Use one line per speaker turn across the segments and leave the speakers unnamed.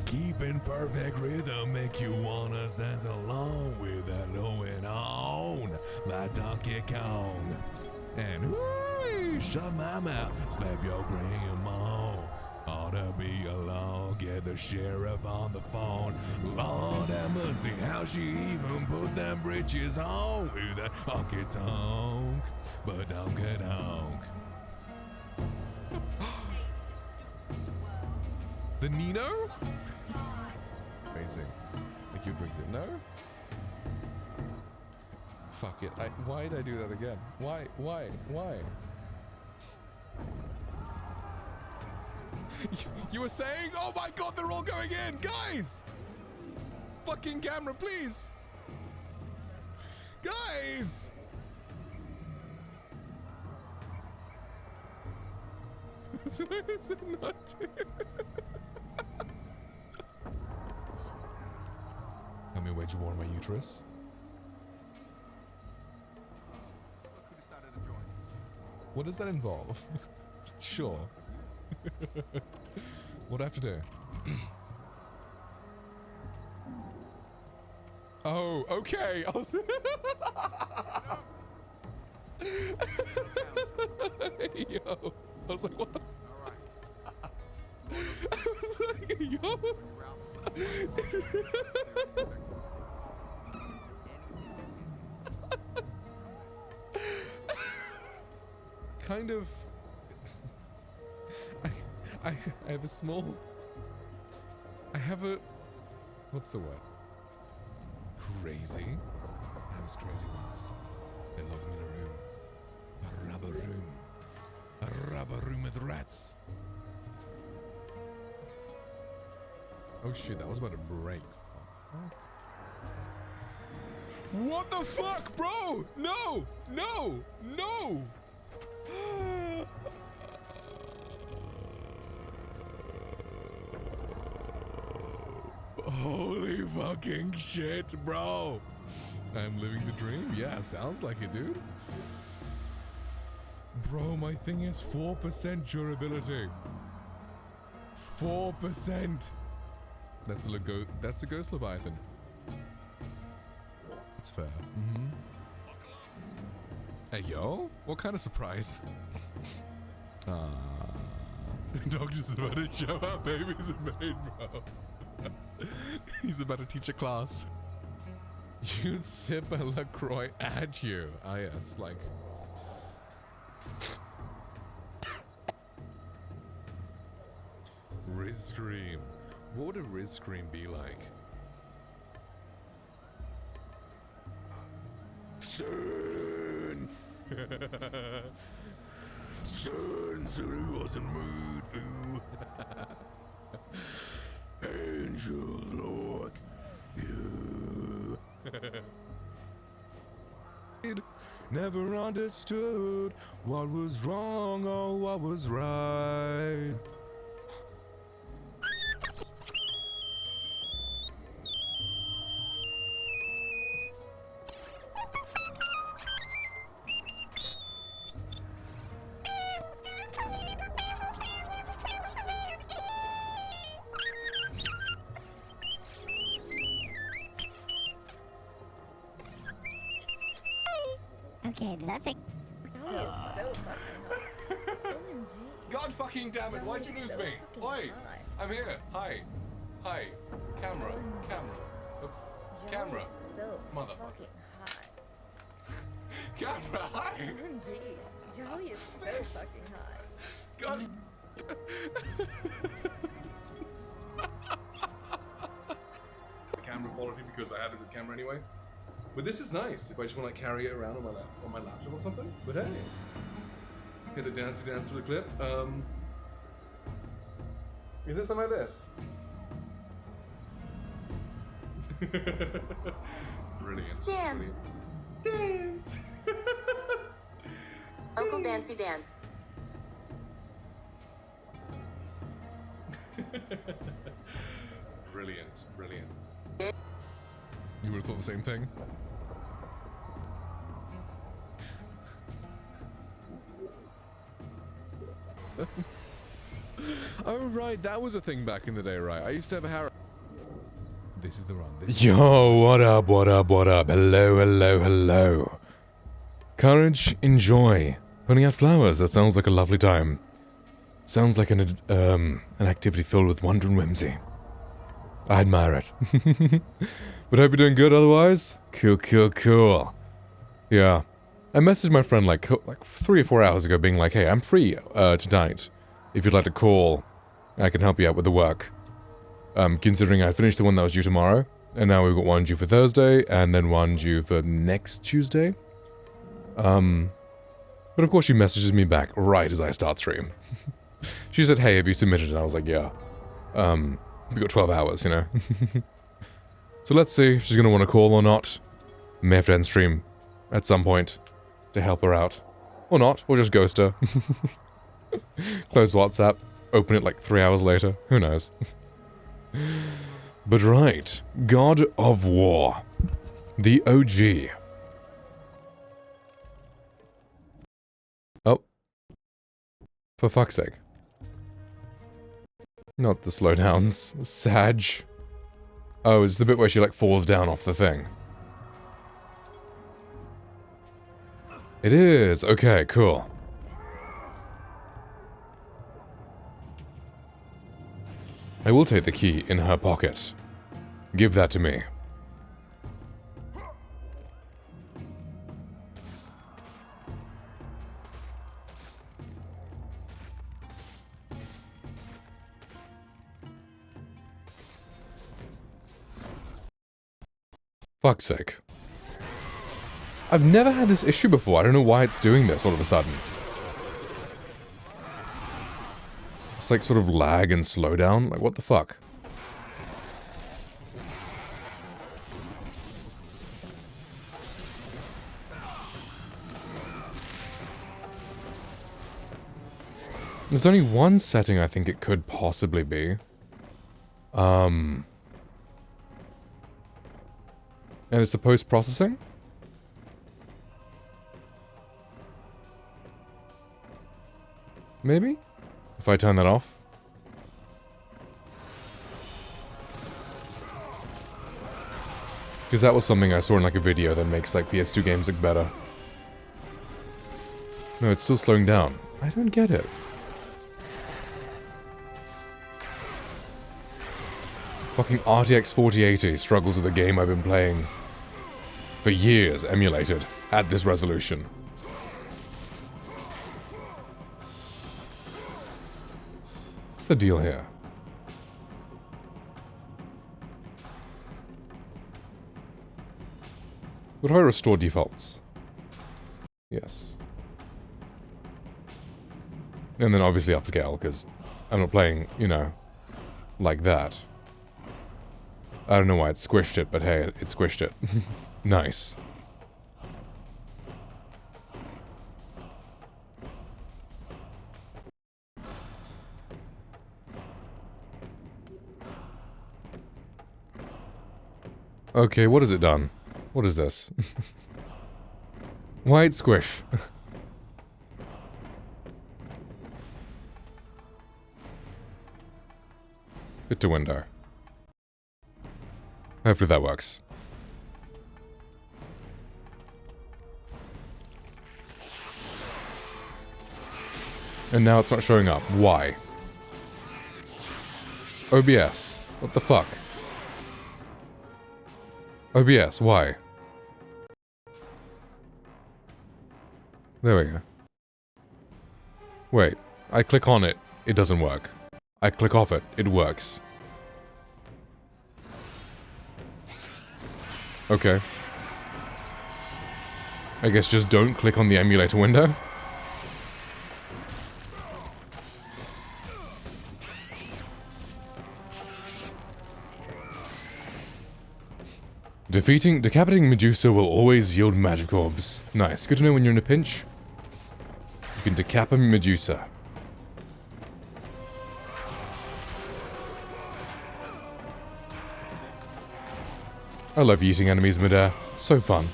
Keeping perfect rhythm make you wanna dance along with that going on like Donkey Kong. And whoo, shut my mouth, slap your grandma. Ought to be alone, get the sheriff on the phone. Lord have mercy, how she even put them britches on with that honky tonk, but donka donk. The Nino? Amazing. The cute brings it. No? Fuck it. Why did I do that again? Why? You were saying? Oh my god, they're all going in! Guys! Fucking camera, please! Guys! Why is it not Tell me, where'd you warn my uterus?
Look who decided to join us.
What does that involve? Sure. What do I have to do? Oh, okay. I was Yo. I was like, what the?
All right.
I was like, yo. Kind of. I have a small. I have a. What's the word? Crazy. I was crazy once. They locked me in a room. A rubber room. A rubber room with rats. Oh shit, that was about to break. Fuck. What the fuck, bro? No! No! No! Holy fucking shit, bro. I'm living the dream? Yeah, sounds like it, dude. Bro, my thing is 4% durability. 4%. That's a ghost leviathan. That's fair. Mm-hmm. Hey, yo? What kind of surprise? The doctor's about to show our babies in maid, bro. He's about to teach a class. You'd sip a LaCroix at you. Ah, yes, like... Riz Scream. What would a Riz Scream be like? Soon! Soon wasn't mood, foo. Angels like you. Never understood what was wrong or what was right.
Okay, did that fix?
So fucking hot. OMG.
God fucking damn it, why'd you lose
So
me?
fucking
Oi,
hot.
I'm here. Hi. Hi. Camera. Camera. Camera.
So
Motherfucker.
fucking hot.
Camera, hi.
OMG. Jolly is so fucking hot.
God. Camera quality because I have a good camera anyway. But this is nice if I just want to like carry it around on my laptop or something. But hey, hit a dancey dance through the clip. Is it something like this? Brilliant.
Dance.
Brilliant. Dance.
Uncle Dancy Dance.
Brilliant. Brilliant. You would have thought the same thing. Oh, right, that was a thing back in the day, right? I used to have a Harry. This is the run.
Yo, what up, what up, what up? Hello, hello, hello. Courage, enjoy. Putting out flowers, that sounds like a lovely time. Sounds like an activity filled with wonder and whimsy. I admire it. But hope you're doing good otherwise. Cool, cool, cool. Yeah. I messaged my friend like 3 or 4 hours ago being like, hey, I'm free tonight. If you'd like to call, I can help you out with the work. Considering I finished the one that was due tomorrow, and now we've got one due for Thursday, and then one due for next Tuesday. But of course she messages me back right as I start stream. She said, hey, have you submitted it? I was like, yeah. We got 12 hours, you know? So let's see if she's gonna want to call or not. May have to end stream at some point to help her out. Or not, or just ghost her. Close WhatsApp, open it like 3 hours later, who knows. But right, God of War. The OG. Oh. For fuck's sake. Not the slowdowns. Sag. Oh, it's the bit where she like falls down off the thing. It is. Okay, cool. I will take the key in her pocket. Give that to me. Fuck's sake. I've never had this issue before. I don't know why it's doing this all of a sudden. It's like sort of lag and slowdown. Like, what the fuck? There's only one setting I think it could possibly be. And it's the post-processing? Maybe? If I turn that off? Because that was something I saw in like a video that makes like PS2 games look better. No, it's still slowing down. I don't get it. Fucking RTX 4080 struggles with a game I've been playing for years emulated at this resolution. What's the deal here? Would I restore defaults? Yes. And then obviously upscale, because I'm not playing, you know, like that. I don't know why it squished it, but hey, it squished it. Nice. Okay, what has it done? What is this? White squish. Fit to window. Hopefully that works. And now it's not showing up. Why? OBS. What the fuck? OBS, why? There we go. Wait, I click on it, it doesn't work. I click off it, it works. Okay. I guess just don't click on the emulator window. Decapitating Medusa will always yield magic orbs. Nice, good to know when you're in a pinch. You can decap a Medusa. I love eating enemies midair. It's so fun.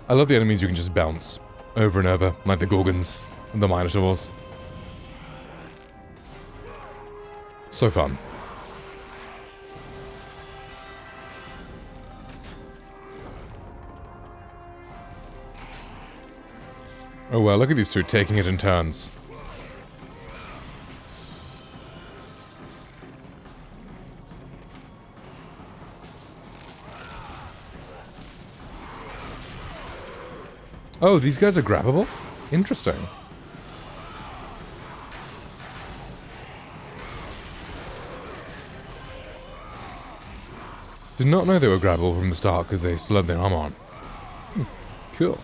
I love the enemies you can just bounce over and over, like the Gorgons and the Minotaurs. So fun. Oh well, look at these two taking it in turns. Oh, these guys are grabbable? Interesting. Did not know they were grabbable from the start because they still had their armor on. Cool.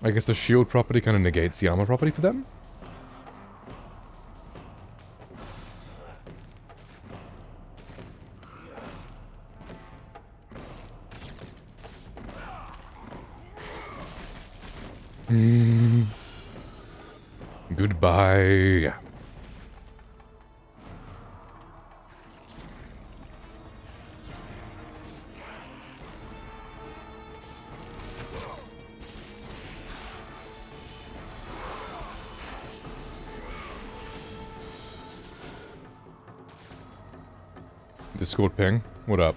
I guess the shield property kind of negates the armor property for them? Goodbye. Discord ping, what up?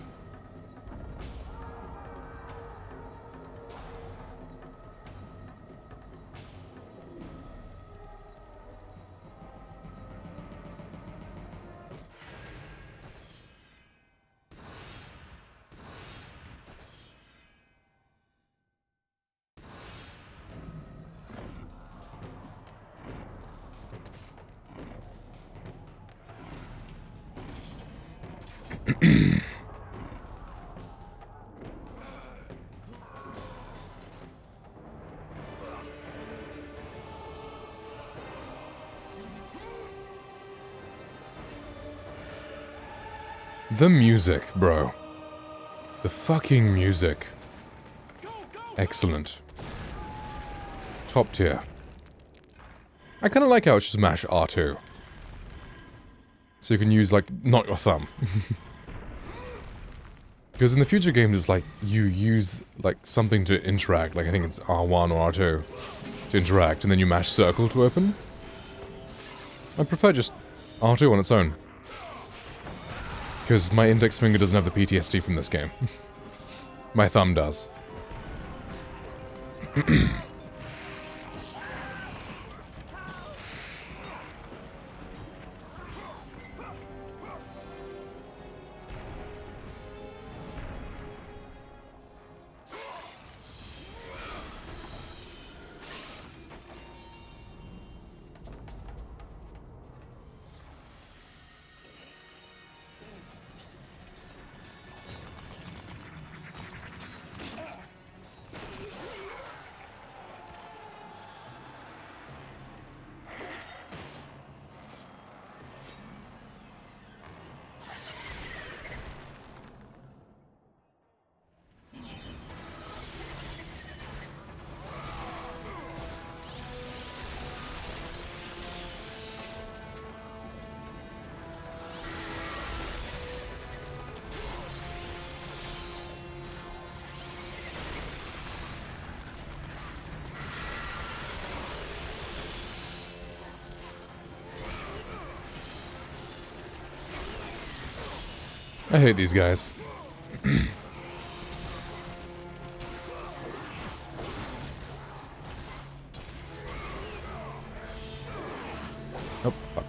The music, bro. The fucking music. Excellent. Top tier. I kind of like how it's just mash R2. So you can use, like, not your thumb. Because in the future games, it's like, you use, like, something to interact. Like, I think it's R1 or R2 to interact, and then you mash circle to open. I prefer just R2 on its own. Because my index finger doesn't have the PTSD from this game. My thumb does. I hate these guys. Oh, fuck.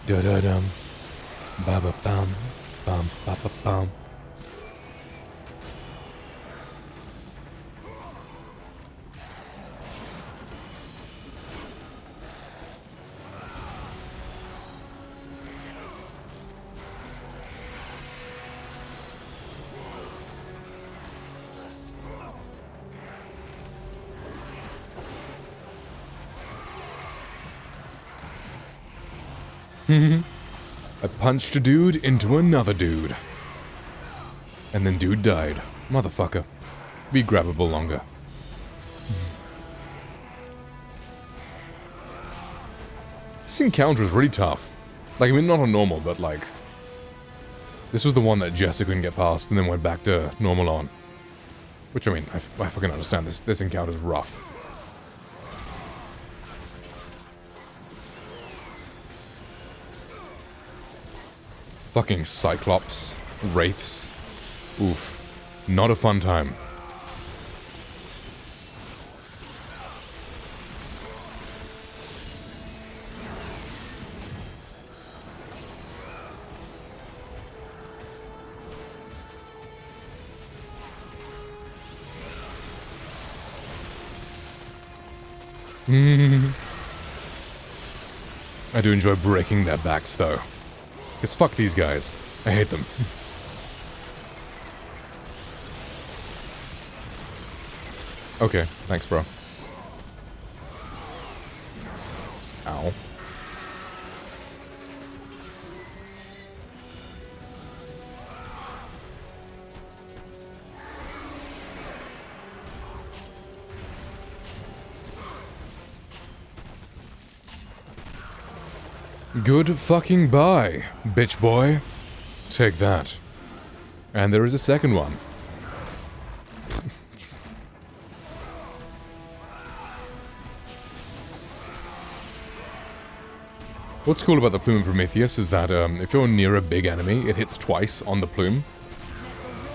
Da-da-dum. Ba-ba-bum. Bum, ba, ba, bum. I punched a dude into another dude. And then dude died. Motherfucker. Be grabbable longer. This encounter is really tough. Like, I mean, not on normal, but like... This was the one that Jessica couldn't get past and then went back to normal on. Which, I mean, I fucking understand. This encounter's rough. Fucking Cyclops. Wraiths. Oof. Not a fun time. I do enjoy breaking their backs, though. Because fuck these guys. I hate them. Okay, thanks, bro. Ow. Good fucking bye, bitch boy. Take that. And there is a second one. What's cool about the plume in Prometheus is that if you're near a big enemy, it hits twice on the plume.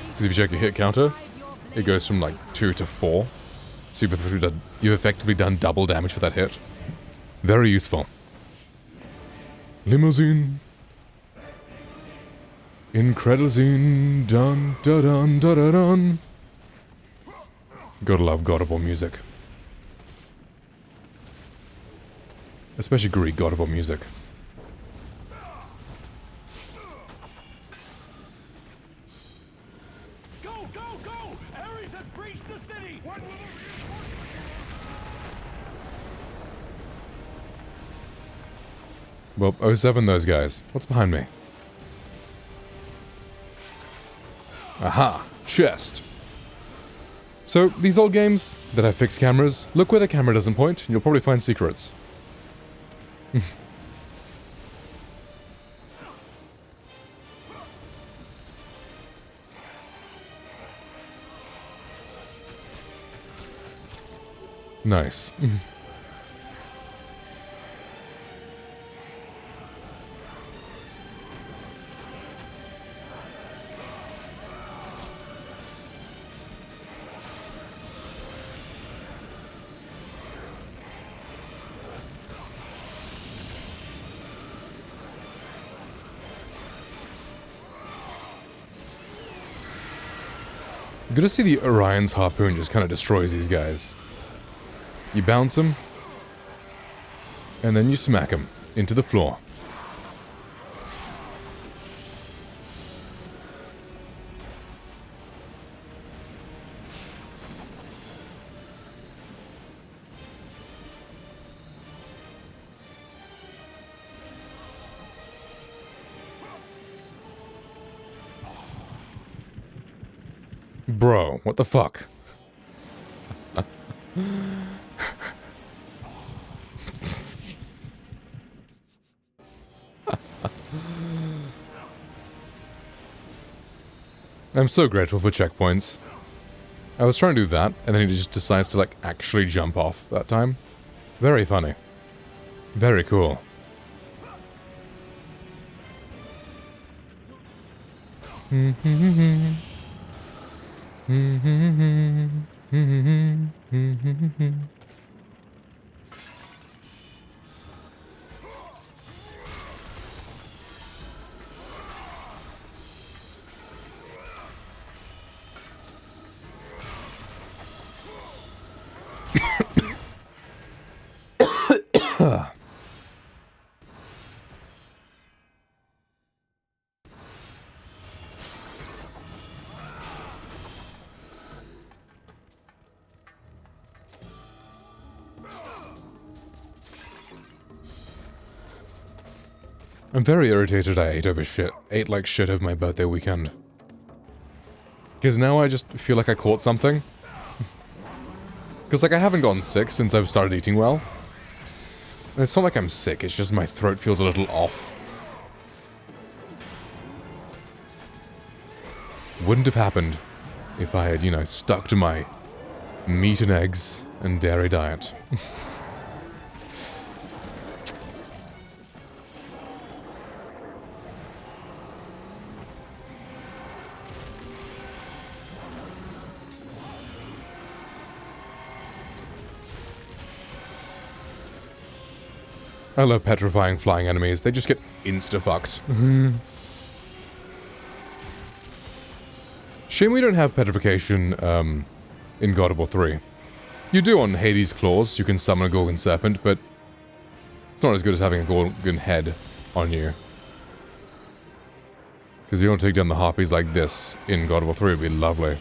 Because if you check your hit counter, it goes from like 2 to 4. So you've effectively done double damage for that hit. Very useful. Limousine. Incredulzine. Dun dun dun dun dun dun. Gotta love God of War music. Especially Greek God of War music.
Go, go, go! Ares has breached the city!
Well, 07 those guys. What's behind me? Aha! Chest! So, these old games that have fixed cameras, look where the camera doesn't point, and you'll probably find secrets. Nice. Good to see the Orion's harpoon just kind of destroys these guys. You bounce them, and then you smack them into the floor. Bro, what the fuck? I'm so grateful for checkpoints. I was trying to do that, and then he just decides to, like, actually jump off that time. Very funny. Very cool. I'm very irritated I ate like shit over my birthday weekend. Because now I just feel like I caught something. Because like I haven't gotten sick since I've started eating well. And it's not like I'm sick, it's just my throat feels a little off. wouldn't have happened if I had, you know, stuck to my meat and eggs and dairy diet. I love petrifying flying enemies. They just get insta-fucked. Shame we don't have petrification, in God of War 3. You do on Hades' Claws. You can summon a Gorgon Serpent, but it's not as good as having a Gorgon head on you. Because you don't take down the Harpies like this in God of War 3, it would be lovely.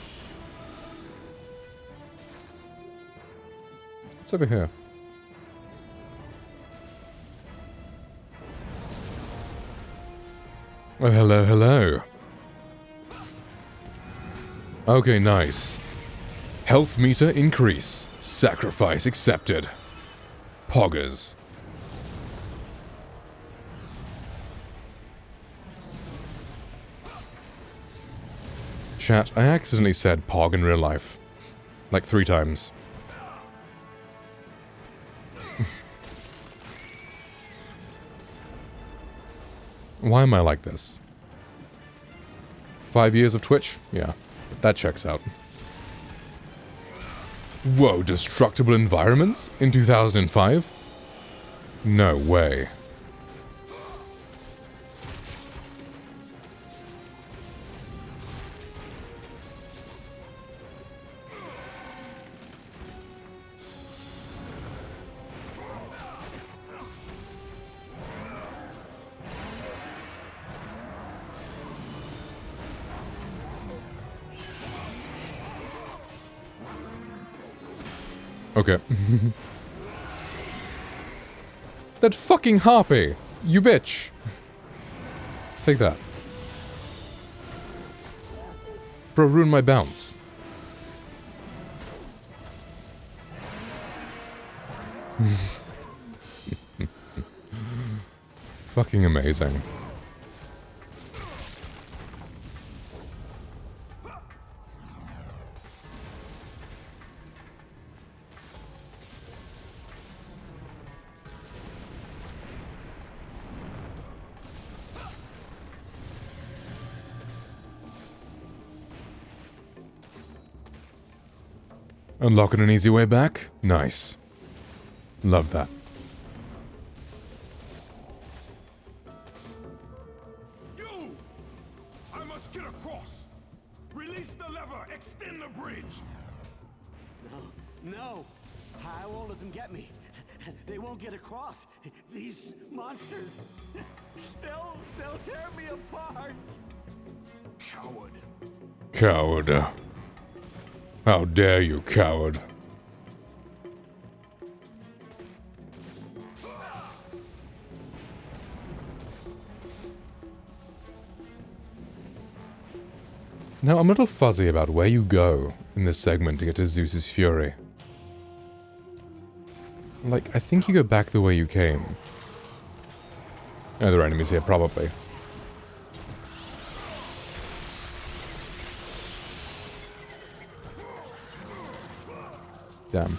What's over here? Oh, hello, hello. Okay, nice. Health meter increase. Sacrifice accepted. Poggers. Chat, I accidentally said pog in real life. Like 3 times. Why am I like this? 5 years of Twitch? Yeah, that checks out. Whoa, destructible environments? In 2005? No way. Okay. That fucking harpy! You bitch! Take that. Bro, ruin my bounce. Fucking amazing. Unlocking an easy way back? Nice. Love that.
You! I must get across. Release the lever. Extend the bridge.
No, I won't let them get me. They won't get across. These monsters, they'll tear me apart.
Coward.
Coward. How dare you, coward. Now, I'm a little fuzzy about where you go in this segment to get to Zeus's Fury. Like, I think you go back the way you came. Oh, there are enemies here, probably. Damn.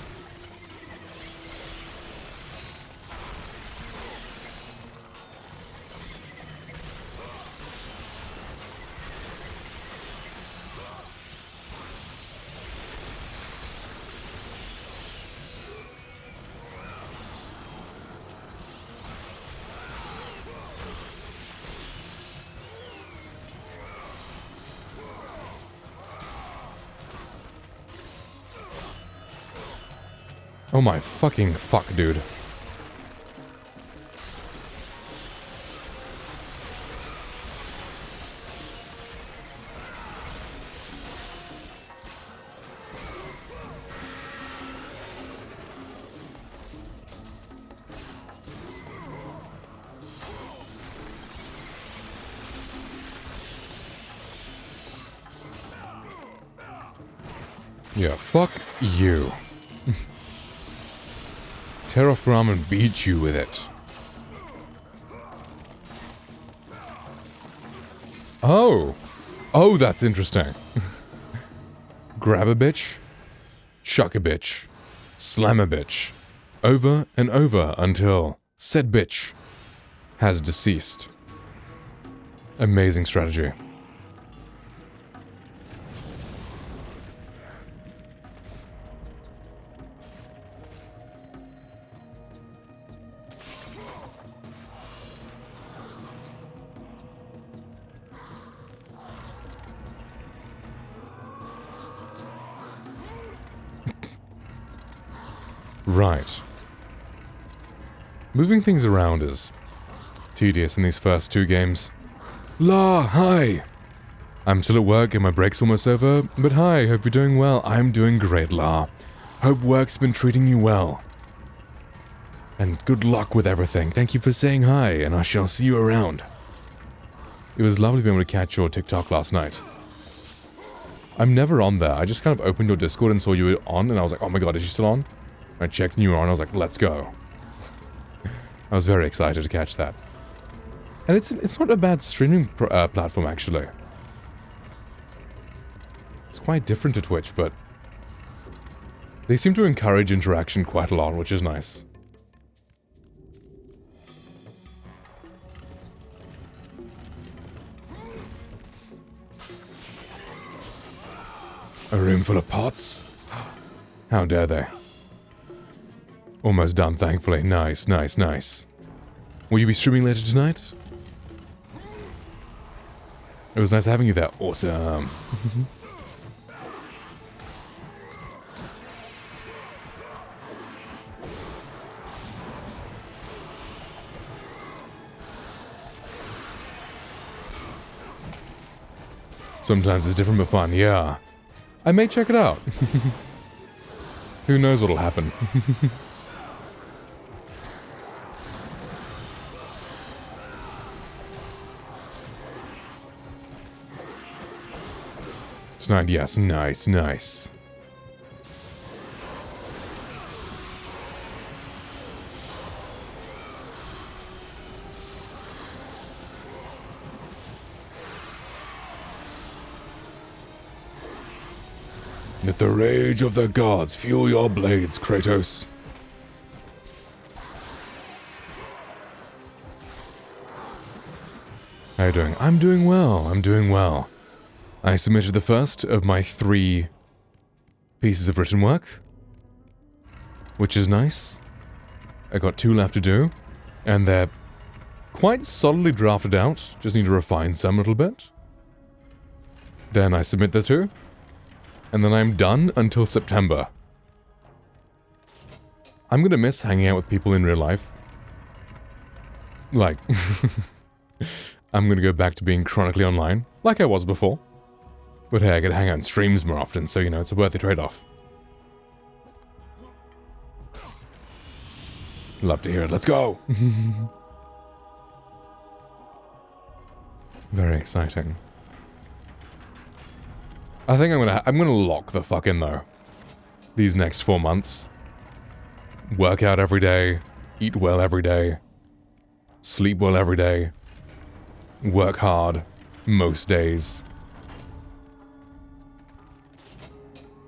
Oh my fucking fuck, dude. Yeah, fuck you. Terraform and beat you with it. Oh. Oh, that's interesting. Grab a bitch, chuck a bitch, slam a bitch, over and over until said bitch has deceased. Amazing strategy. Right. Moving things around is tedious in these first two games. La, hi! I'm still at work and my break's almost over, but hi, hope you're doing well. I'm doing great, La. Hope work's been treating you well. And good luck with everything. Thank you for saying hi, and I shall see you around. It was lovely being able to catch your TikTok last night. I'm never on there. I just kind of opened your Discord and saw you were on, and I was like, oh my god, is she still on? I checked and you were on, I was like, let's go. I was very excited to catch that. And it's not a bad streaming platform, actually. It's quite different to Twitch, but they seem to encourage interaction quite a lot, which is nice. A room full of pots? How dare they? Almost done, thankfully. Nice, nice, nice. Will you be streaming later tonight? It was nice having you there. Awesome. Sometimes it's different but fun, yeah. I may check it out. Who knows what'll happen. It's not, yes, nice, nice. Let the rage of the gods fuel your blades, Kratos. How you doing? I'm doing well, I'm doing well. I submitted the first of my 3 pieces of written work, which is nice. I got 2 left to do, and they're quite solidly drafted out, just need to refine some a little bit. Then I submit the 2. And then I'm done until September. I'm gonna miss hanging out with people in real life. Like, I'm gonna go back to being chronically online, like I was before. But hey, I get to hang out in streams more often, so you know, it's a worthy trade-off. Love to hear it, let's go! Very exciting. I think I'm gonna lock the fuck in though. These next 4 months. Work out every day, eat well every day, sleep well every day, work hard most days.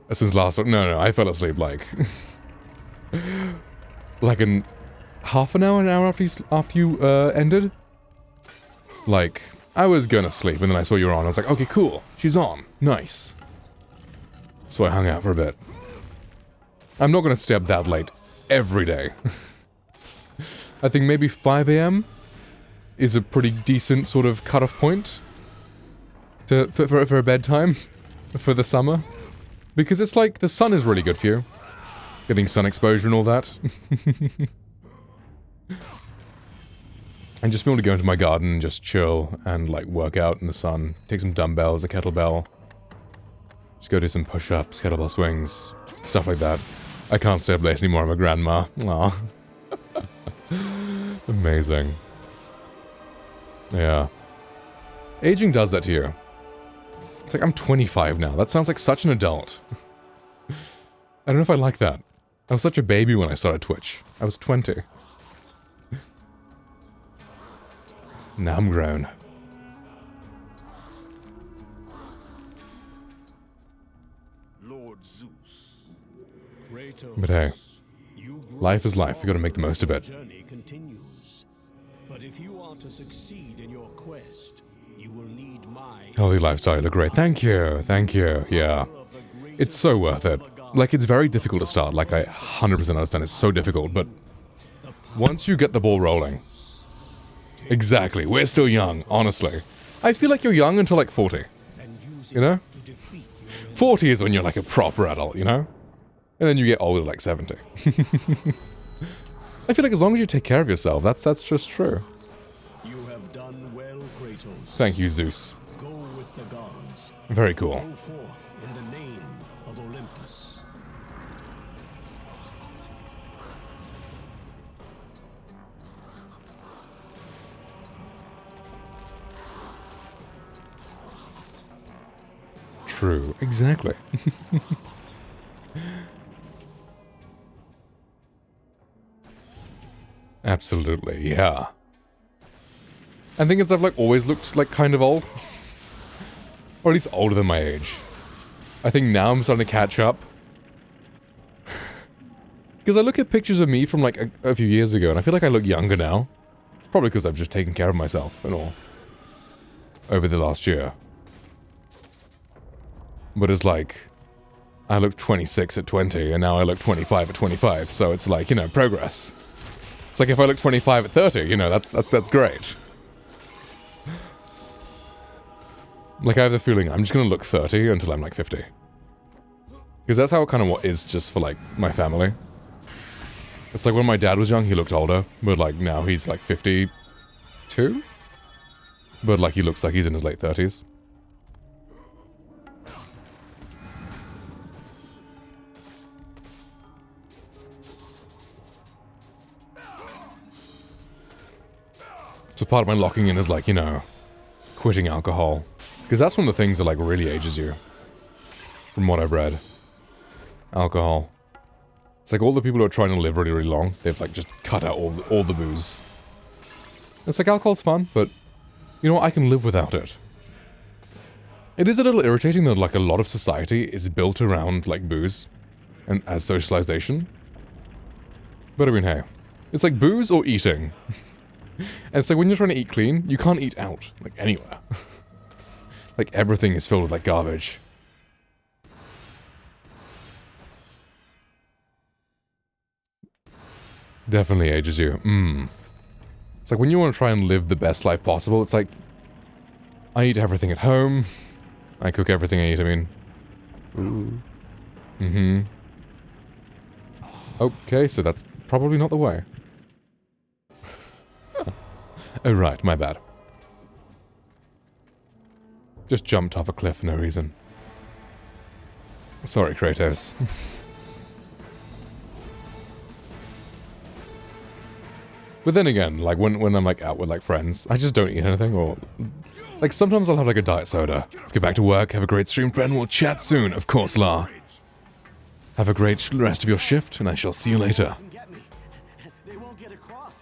Since last no, I fell asleep like like an half an hour after you ended. Like, I was gonna sleep, and then I saw you were on. I was like, okay, cool. She's on. Nice. So I hung out for a bit. I'm not gonna stay up that late every day. I think maybe 5 AM is a pretty decent sort of cutoff point for a bedtime for the summer. Because it's like, the sun is really good for you. Getting sun exposure and all that. And just be able to go into my garden and just chill and like work out in the sun. Take some dumbbells, a kettlebell. Just go do some push-ups, kettlebell swings, stuff like that. I can't stay up late anymore, I'm a grandma. Aw. Amazing. Yeah. Aging does that to you. It's like, I'm 25 now. That sounds like such an adult. I don't know if I like that. I was such a baby when I started Twitch. I was 20. Now I'm grown.
Lord Zeus.
Kratos,
But hey,
you grow
life is life. You gotta make the most of it.
strong, the journey continues. But if you are to succeed in your quest, you will need my
Healthy lifestyle, you look great. Thank you, thank you, yeah. It's so worth it. Like, it's very difficult to start, like, I 100% understand it's so difficult, but once you get the ball rolling... Exactly, we're still young, honestly. I feel like you're young until like 40, you know? 40 is when you're like a proper adult, you know? And then you get older, like 70. I feel like as long as you take care of yourself, that's just true.
You have done well, Kratos.
Thank you, Zeus.
Go with the gods.
Very cool.
Go forth in the name of Olympus.
True, exactly. Absolutely, yeah. And thing is, I've like always looked like kind of old. Or at least older than my age. I think now I'm starting to catch up. Because I look at pictures of me from like a few years ago and I feel like I look younger now. Probably because I've just taken care of myself and all. Over the last year. But it's like, I looked 26 at 20 and now I look 25 at 25. So it's like, you know, progress. It's like if I look 25 at 30, you know, that's great. Like, I have the feeling I'm just gonna look 30 until I'm like 50. Because that's how it kind of what is just for like my family. It's like when my dad was young, he looked older, but like now he's like 52? But like he looks like he's in his late 30s. So part of my locking in is like, you know, quitting alcohol. Because that's one of the things that like really ages you. From what I've read. Alcohol. It's like all the people who are trying to live really, really long, they've like just cut out all the booze. It's like alcohol's fun, but you know what, I can live without it. It is a little irritating that like a lot of society is built around like booze. And as socialization. But I mean, hey. It's like booze or eating. And it's like when you're trying to eat clean, you can't eat out, like anywhere. Like everything is filled with like garbage. Definitely ages you. It's like when you want to try and live the best life possible, it's like, I eat everything at home. I cook everything I eat, I mean. Ooh. Okay, so that's probably not the way. Oh right, my bad. Just jumped off a cliff for no reason. Sorry, Kratos. But then again, like when I'm like out with like friends, I just don't eat anything, or like sometimes I'll have like a diet soda. Get back to work, have a great stream, friend. We'll chat soon, of course, La. Have a great rest of your shift, and I shall see you later.
Get me. They won't get across.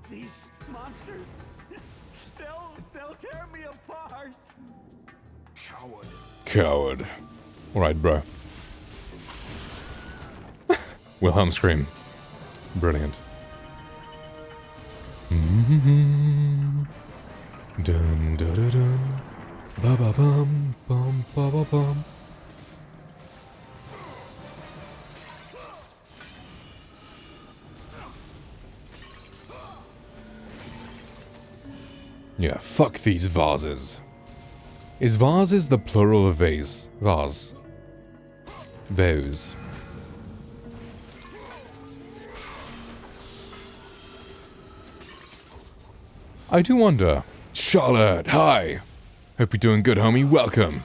These monsters. They'll tear me apart.
Coward.
Coward. Alright, bro. Wilhelm scream. Brilliant. Dun dun dun dun. Ba ba bum bum ba ba bum. Yeah, fuck these vases. Is vases the plural of vase? Vase. Vase. I do wonder. Charlotte, hi! Hope you're doing good, homie. Welcome.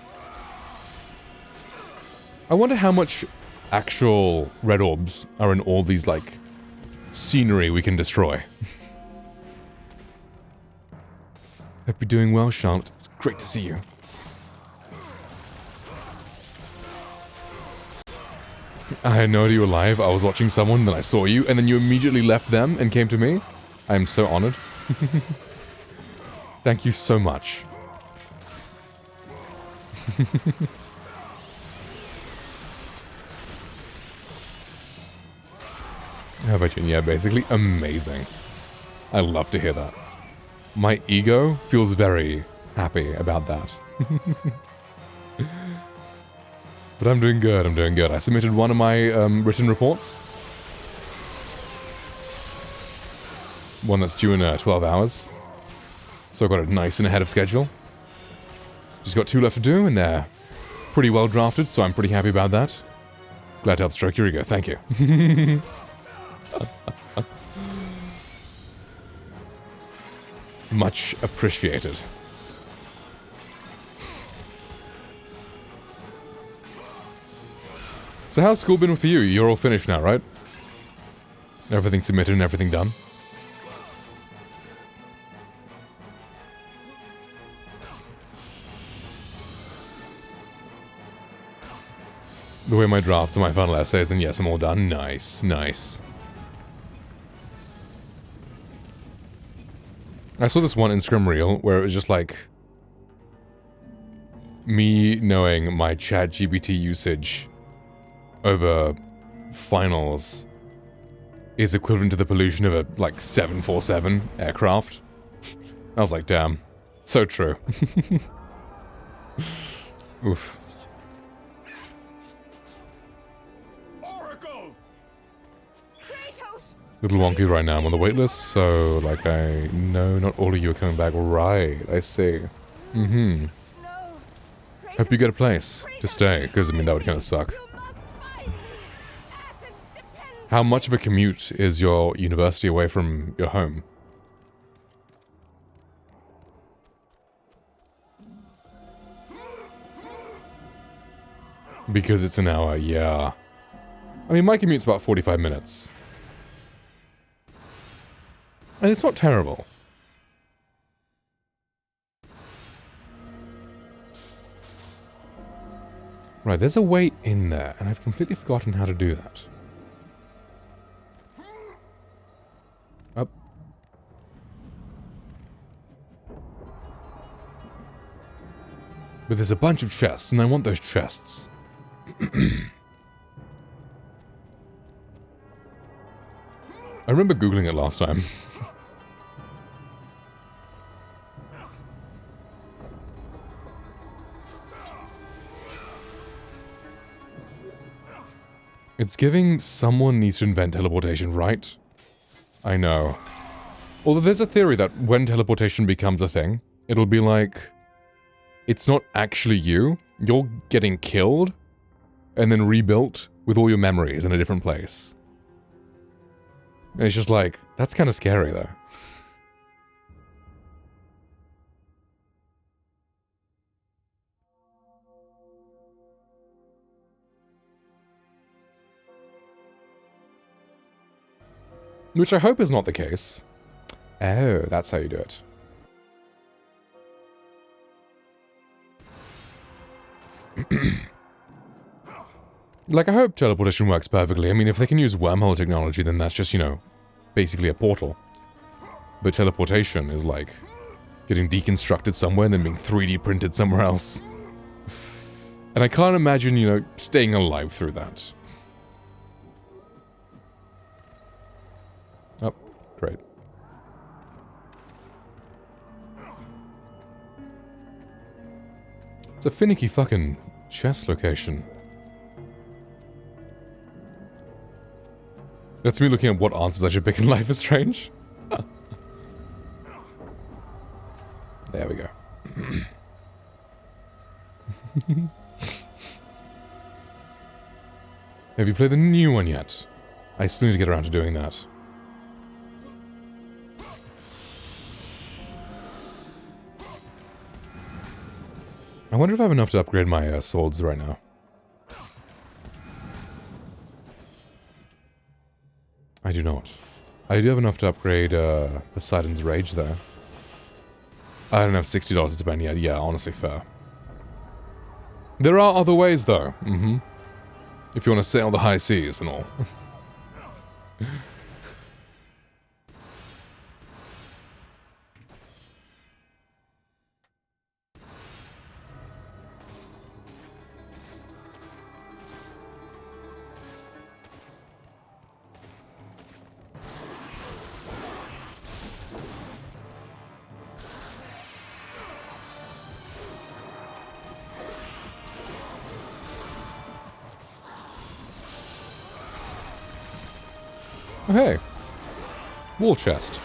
I wonder how much actual red orbs are in all these, like, scenery we can destroy. Hope you're doing well, Charlotte. It's great to see you. I had no idea you were live. I was watching someone, then I saw you, and then you immediately left them and came to me. I am so honored. Thank you so much. How about you? Yeah, basically amazing. I love to hear that. My ego feels very happy about that. But I'm doing good, I'm doing good. I submitted one of my written reports. One that's due in 12 hours. So I got it nice and ahead of schedule. Just got 2 left to do, and they're pretty well drafted, so I'm pretty happy about that. Glad to help stroke your ego, thank you. Much appreciated. So how's school been for you? You're all finished now, right? Everything submitted and everything done? The way my drafts and my final essays, then yes, I'm all done. Nice, nice. I saw this one Instagram reel where it was just like me knowing my ChatGPT usage over finals is equivalent to the pollution of a like 747 aircraft. I was like, damn, so true. Oof. Little wonky right now. I'm on the waitlist, so, like, I know not all of you are coming back. Right, I see. Mm-hmm. Hope you get a place to stay, because, I mean, that would kind of suck. How much of a commute is your university away from your home? Because it's an hour, yeah. I mean, my commute's about 45 minutes. And it's not terrible. Right, there's a way in there, and I've completely forgotten how to do that. Up. But there's a bunch of chests, and I want those chests. I remember Googling it last time. It's giving someone needs to invent teleportation, right? I know. Although there's a theory that when teleportation becomes a thing, it'll be like, it's not actually you, you're getting killed, and then rebuilt with all your memories in a different place. And it's just like, that's kind of scary though. Which I hope is not the case. Oh, that's how you do it. Like, I hope teleportation works perfectly. I mean, if they can use wormhole technology, then that's just, you know, basically a portal. But teleportation is like getting deconstructed somewhere and then being 3D printed somewhere else. And I can't imagine, you know, staying alive through that. Oh, great. It's a finicky fucking chest location. That's me looking at what answers I should pick in Life is Strange. There we go. Have you played the new one yet? I still need to get around to doing that. I wonder if I have enough to upgrade my swords right now. I do not. I do have enough to upgrade Poseidon's Rage, though. I don't have $60 to spend yet. Yeah, honestly, fair. There are other ways, though. Mm-hmm. If you want to sail the high seas and all. Oh, hey. Wall chest.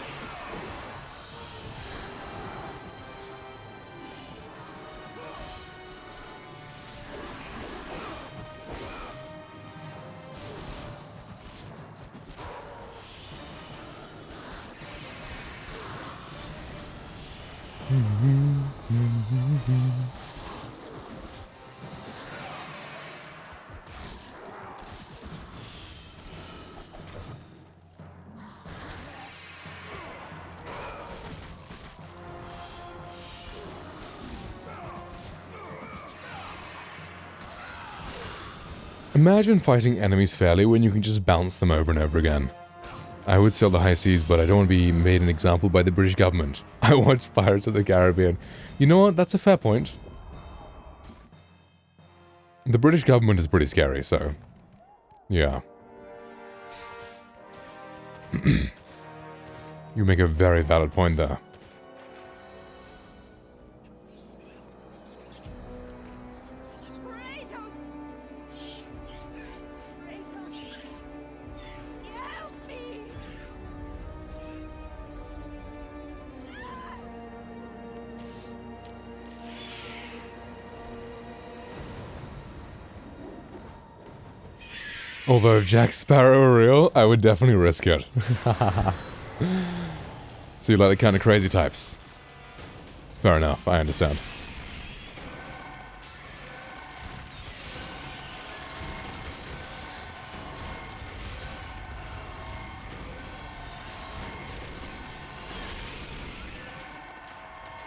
Imagine fighting enemies fairly when you can just bounce them over and over again. I would sail the high seas, but I don't want to be made an example by the British government. I watched Pirates of the Caribbean. You know what? That's a fair point. The British government is pretty scary, so... yeah. You make a very valid point there. Although if Jack Sparrow were real, I would definitely risk it. So you like the kind of crazy types? Fair enough, I understand.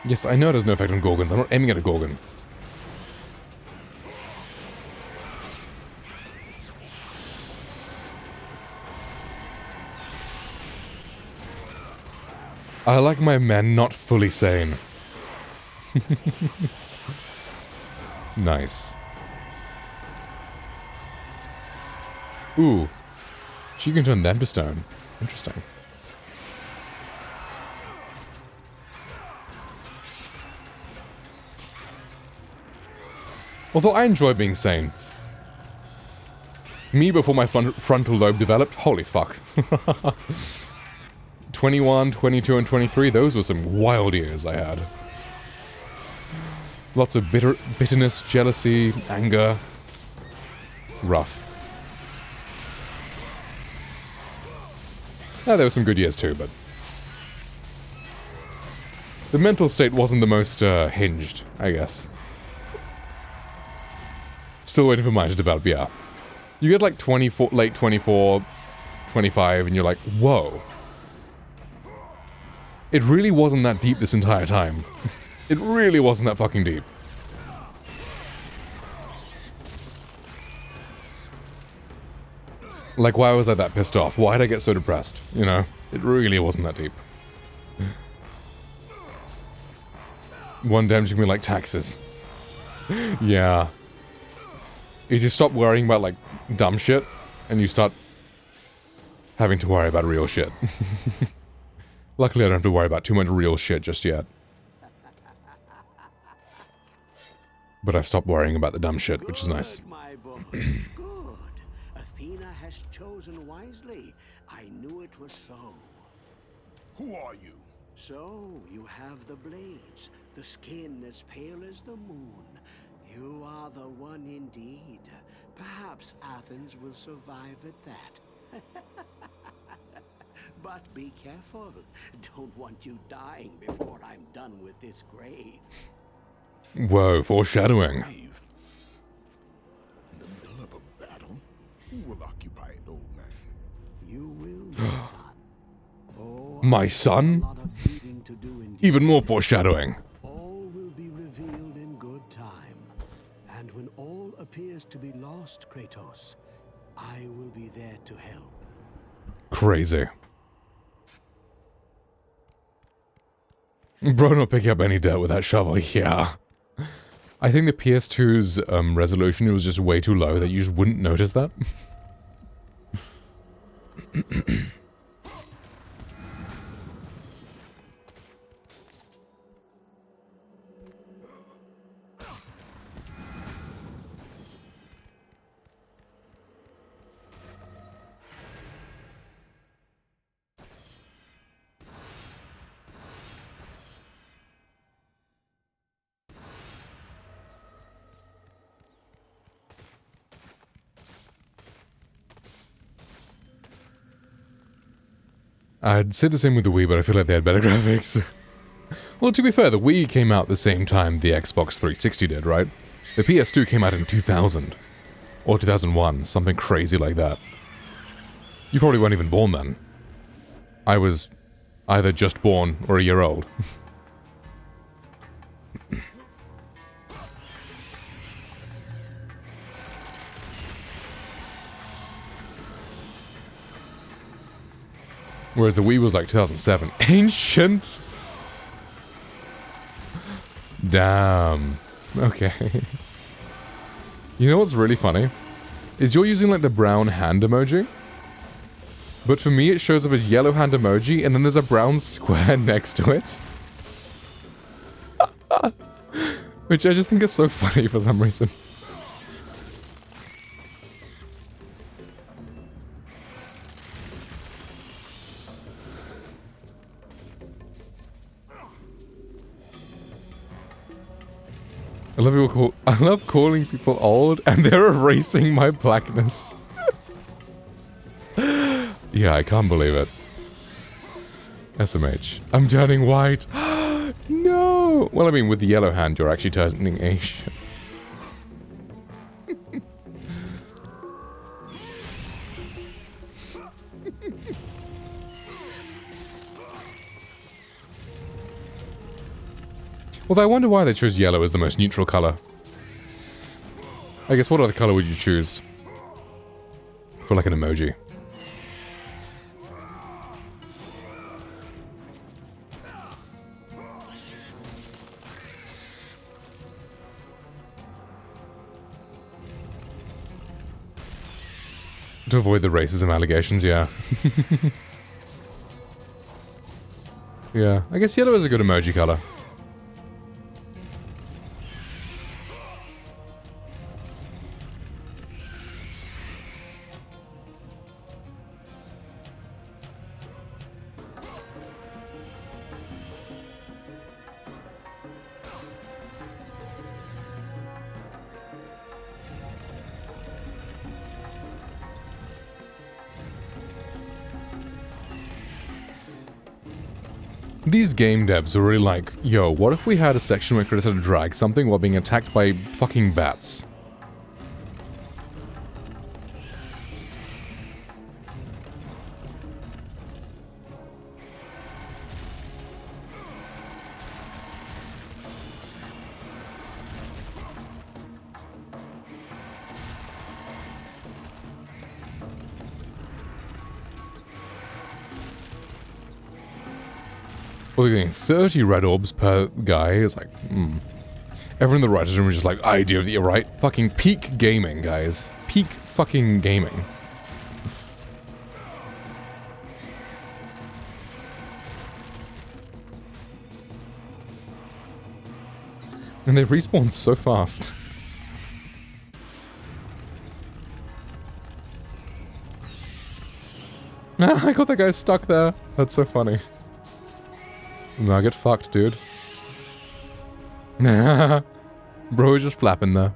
Yes, I know there's no effect on Gorgons. I'm not aiming at a Gorgon. I like my men not fully sane. Nice. Ooh. She can turn them to stone. Interesting. Although I enjoy being sane. Me before my frontal lobe developed? Holy fuck. 21, 22, and 23, those were some wild years I had. Lots of bitterness, jealousy, anger. Rough. There were some good years too, but... the mental state wasn't the most hinged, I guess. Still waiting for mine to develop, yeah. You get like 24, late 24, 25, and you're like, whoa. It really wasn't that deep this entire time. It really wasn't that fucking deep. Like, why was I that pissed off? Why did I get so depressed? You know? It really wasn't that deep. One damage can be like taxes. Yeah. Is you stop worrying about, like, dumb shit, and you start having to worry about real shit. Luckily, I don't have to worry about too much real shit just yet. But I've stopped worrying about the dumb shit, which is nice.
My boy. Good. Athena has chosen wisely. I knew it was so.
Who are you?
So, you have the blades, the skin as pale as the moon. You are the one indeed. Perhaps Athens will survive at that. But be careful. Don't want you dying before I'm done with this grave.
Whoa, foreshadowing.
Grave? In the middle of a battle? Who will occupy it, old man?
You will, my son. Oh,
My
a
son?
lot of reading to do indeed.
Even more foreshadowing.
All will be revealed in good time. And when all appears to be lost, Kratos, I will be there to help.
Crazy. Bro, not picking up any dirt with that shovel, yeah. I think the PS2's resolution was just way too low that you just wouldn't notice that. I'd say the same with the Wii, but I feel like they had better graphics. Well, to be fair, the Wii came out the same time the Xbox 360 did, right? The PS2 came out in 2000. Or 2001, something crazy like that. You probably weren't even born then. I was either just born or a year old. Whereas the Wii was like 2007. Ancient! Damn. Okay. You know what's really funny? Is you're using like the brown hand emoji? But for me it shows up as yellow hand emoji and then there's a brown square next to it. Which I just think is so funny for some reason. I love calling people old and they're erasing my blackness. Yeah, I can't believe it. SMH. I'm turning white. No! Well, I mean, with the yellow hand, you're actually turning Asian. Although I wonder why they chose yellow as the most neutral color. I guess what other color would you choose? For like an emoji. To avoid the racism allegations, yeah. Yeah, I guess yellow is a good emoji color. These game devs are really like, yo, what if we had a section where Chris had to drag something while being attacked by fucking bats? Well, they're getting 30 red orbs per guy. It's like, Everyone in the writers' room is just like, idea of the right? Fucking peak gaming, guys. Peak fucking gaming. And they respawn so fast. I got that guy stuck there. That's so funny. Nah, get fucked, dude. Nah. Bro is just flapping there.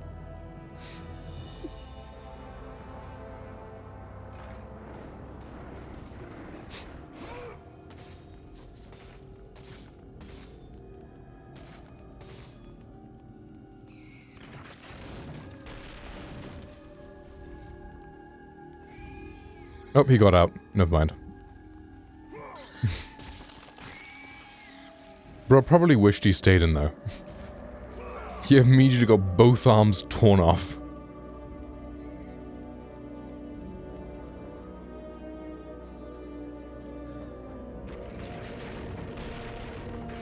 Oh, he got out. Never mind. Bro probably wished he stayed in though. He immediately got both arms torn off.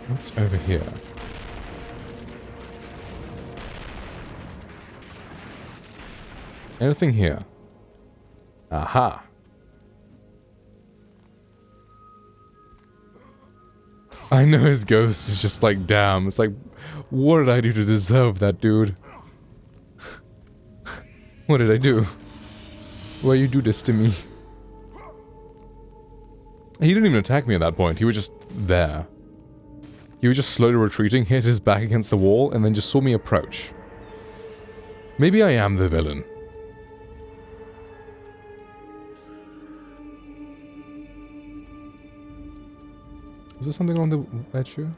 What's over here? Anything here? Aha! I know his ghost is just like, damn, it's like, what did I do to deserve that, dude? What did I do? Why you do this to me? He didn't even attack me at that point, he was just there. He was just slowly retreating, hit his back against the wall, and then just saw me approach. Maybe I am the villain. Is there something on the edge here?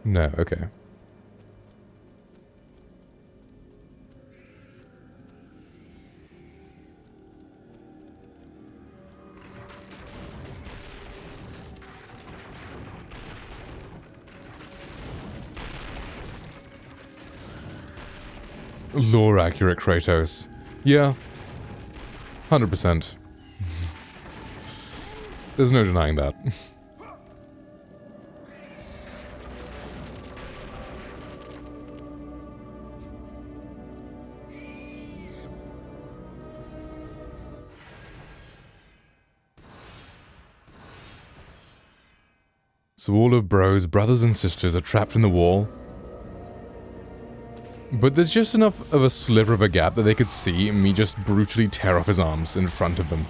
No, okay. Lore accurate Kratos. Yeah. 100%. There's no denying that. So all of Bro's brothers and sisters are trapped in the wall. But there's just enough of a sliver of a gap that they could see me just brutally tear off his arms in front of them.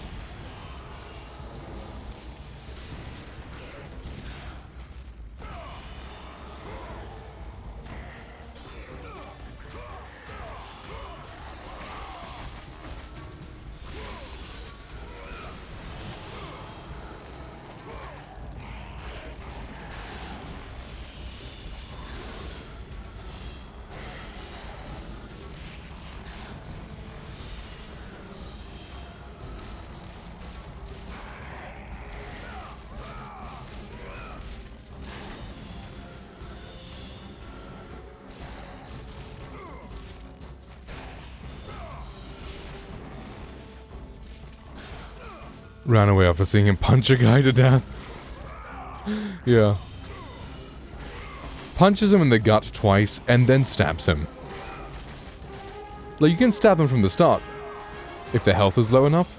Ran away after seeing him punch a guy to death. Yeah. Punches him in the gut twice and then stabs him. Like, you can stab them from the start if their health is low enough.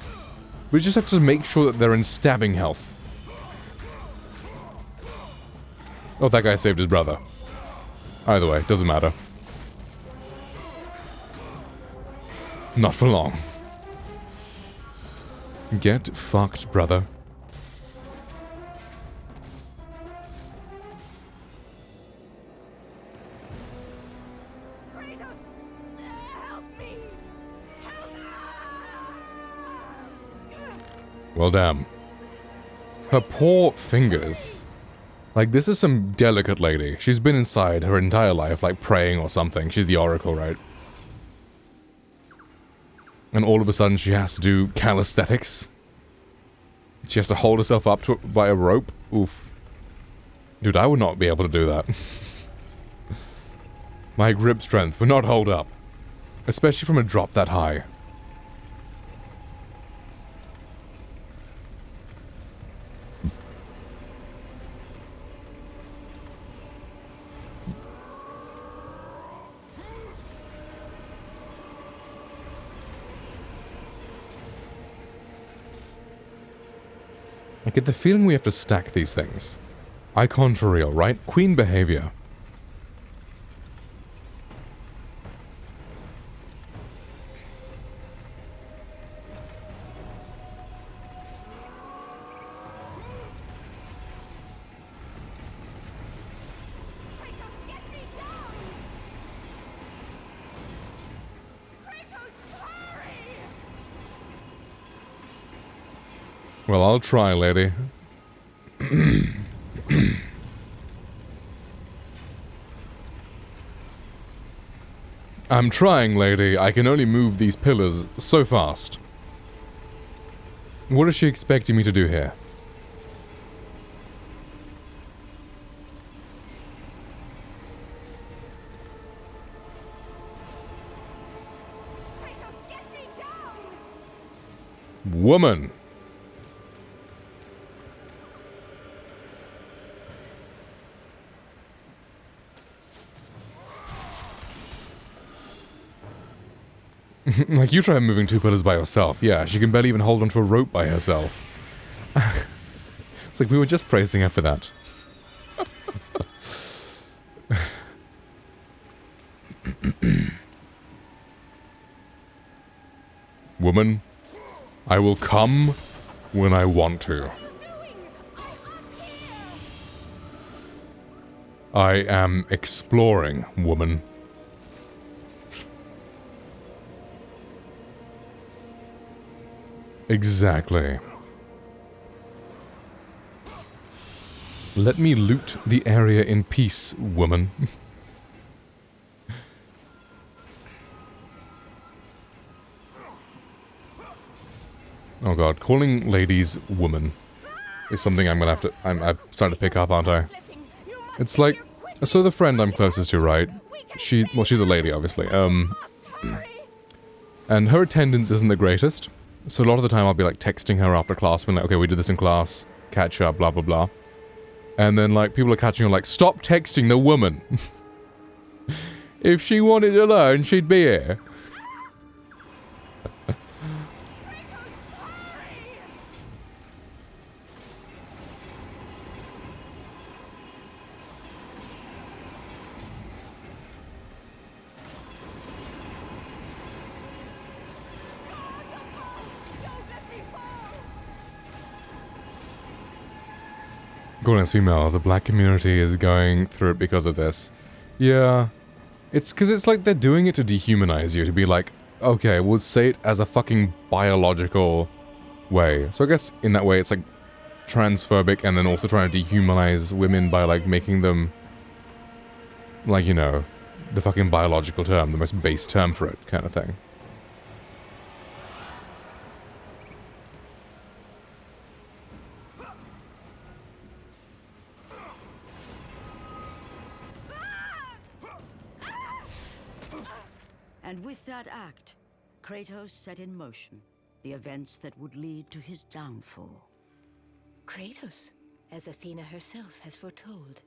We just have to make sure that they're in stabbing health. Oh, that guy saved his brother. Either way, doesn't matter. Not for long. Get fucked, brother.
Kratos, help me!
Well, damn. Her poor fingers. Like, this is some delicate lady. She's been inside her entire life, like praying or something. She's the Oracle, right? And all of a sudden she has to do calisthenics. She has to hold herself up to by a rope. Oof. Dude, I would not be able to do that. My grip strength would not hold up. Especially from a drop that high. I get the feeling we have to stack these things. Icon for real, right? Queen behavior. Well, I'll try, lady. I'm trying, lady. I can only move these pillars so fast. What is she expecting me to do here? Woman! Like, you try moving 2 pillars by yourself. Yeah, she can barely even hold onto a rope by herself. It's like we were just praising her for that. Woman, I will come when I want to. I am exploring, woman. Let me loot the area in peace, woman. Oh god, calling ladies woman is something I'm gonna have to... I've started to pick up, aren't I? It's like... So the friend I'm closest to, right? Well, she's a lady, obviously. And her attendance isn't the greatest. So a lot of the time I'll be like texting her after class, being like, okay, we did this in class, catch up, blah, blah, blah. And then like people are catching her like, stop texting the woman. If she wanted to learn, she'd be here. According to females, the black community is going through it because of this. Yeah. It's because it's like they're doing it to dehumanize you, to be like, okay, we'll say it as a fucking biological way. So I guess in that way it's like transphobic and then also trying to dehumanize women by like making them, like, you know, the fucking biological term, the most base term for it kind of thing.
And with that act, Kratos set in motion the events that would lead to his downfall.
Kratos, as Athena herself has foretold.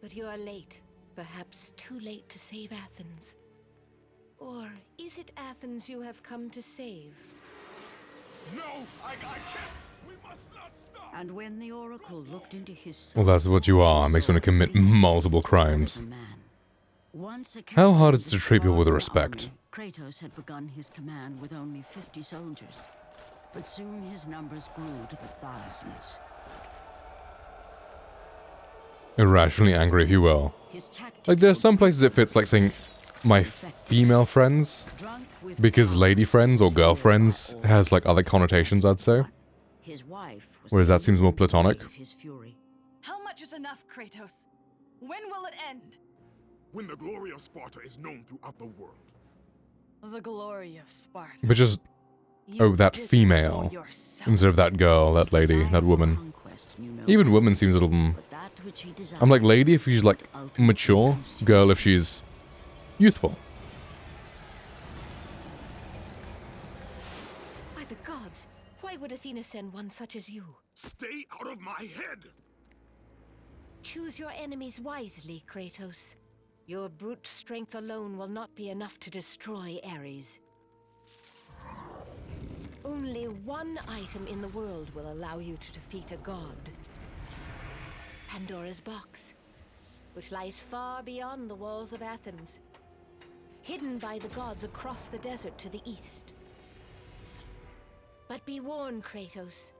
But you are late, perhaps too late to save Athens. Or is it Athens you have come to save?
No, I can't. We must not stop.
And when the Oracle looked into his soul,
Well, that's what you are, makes one commit multiple crimes. How hard is it to treat people with respect?
Kratos had begun his command with only 50 soldiers, but soon his numbers grew to the thousands.
Irrationally angry, if you will. Like, there's some places it fits, like saying, my female friends, because lady friends or girlfriends has, like, other connotations, I'd say. Whereas that seems more platonic.
How much is enough, Kratos? When will it end?
When the glory of Sparta is known throughout the world.
The glory of Sparta.
But just, oh, that female, instead of that girl, that lady, that woman. Even woman seems a little... I'm like, lady if she's, like, mature. Girl if she's youthful.
By the gods, why would Athena send one such as you?
Stay out of my head!
Choose your enemies wisely, Kratos. Your brute strength alone will not be enough to destroy Ares. Only one item in the world will allow you to defeat a god. Pandora's box, which lies far beyond the walls of Athens, hidden by the gods across the desert to the east. But be warned, Kratos.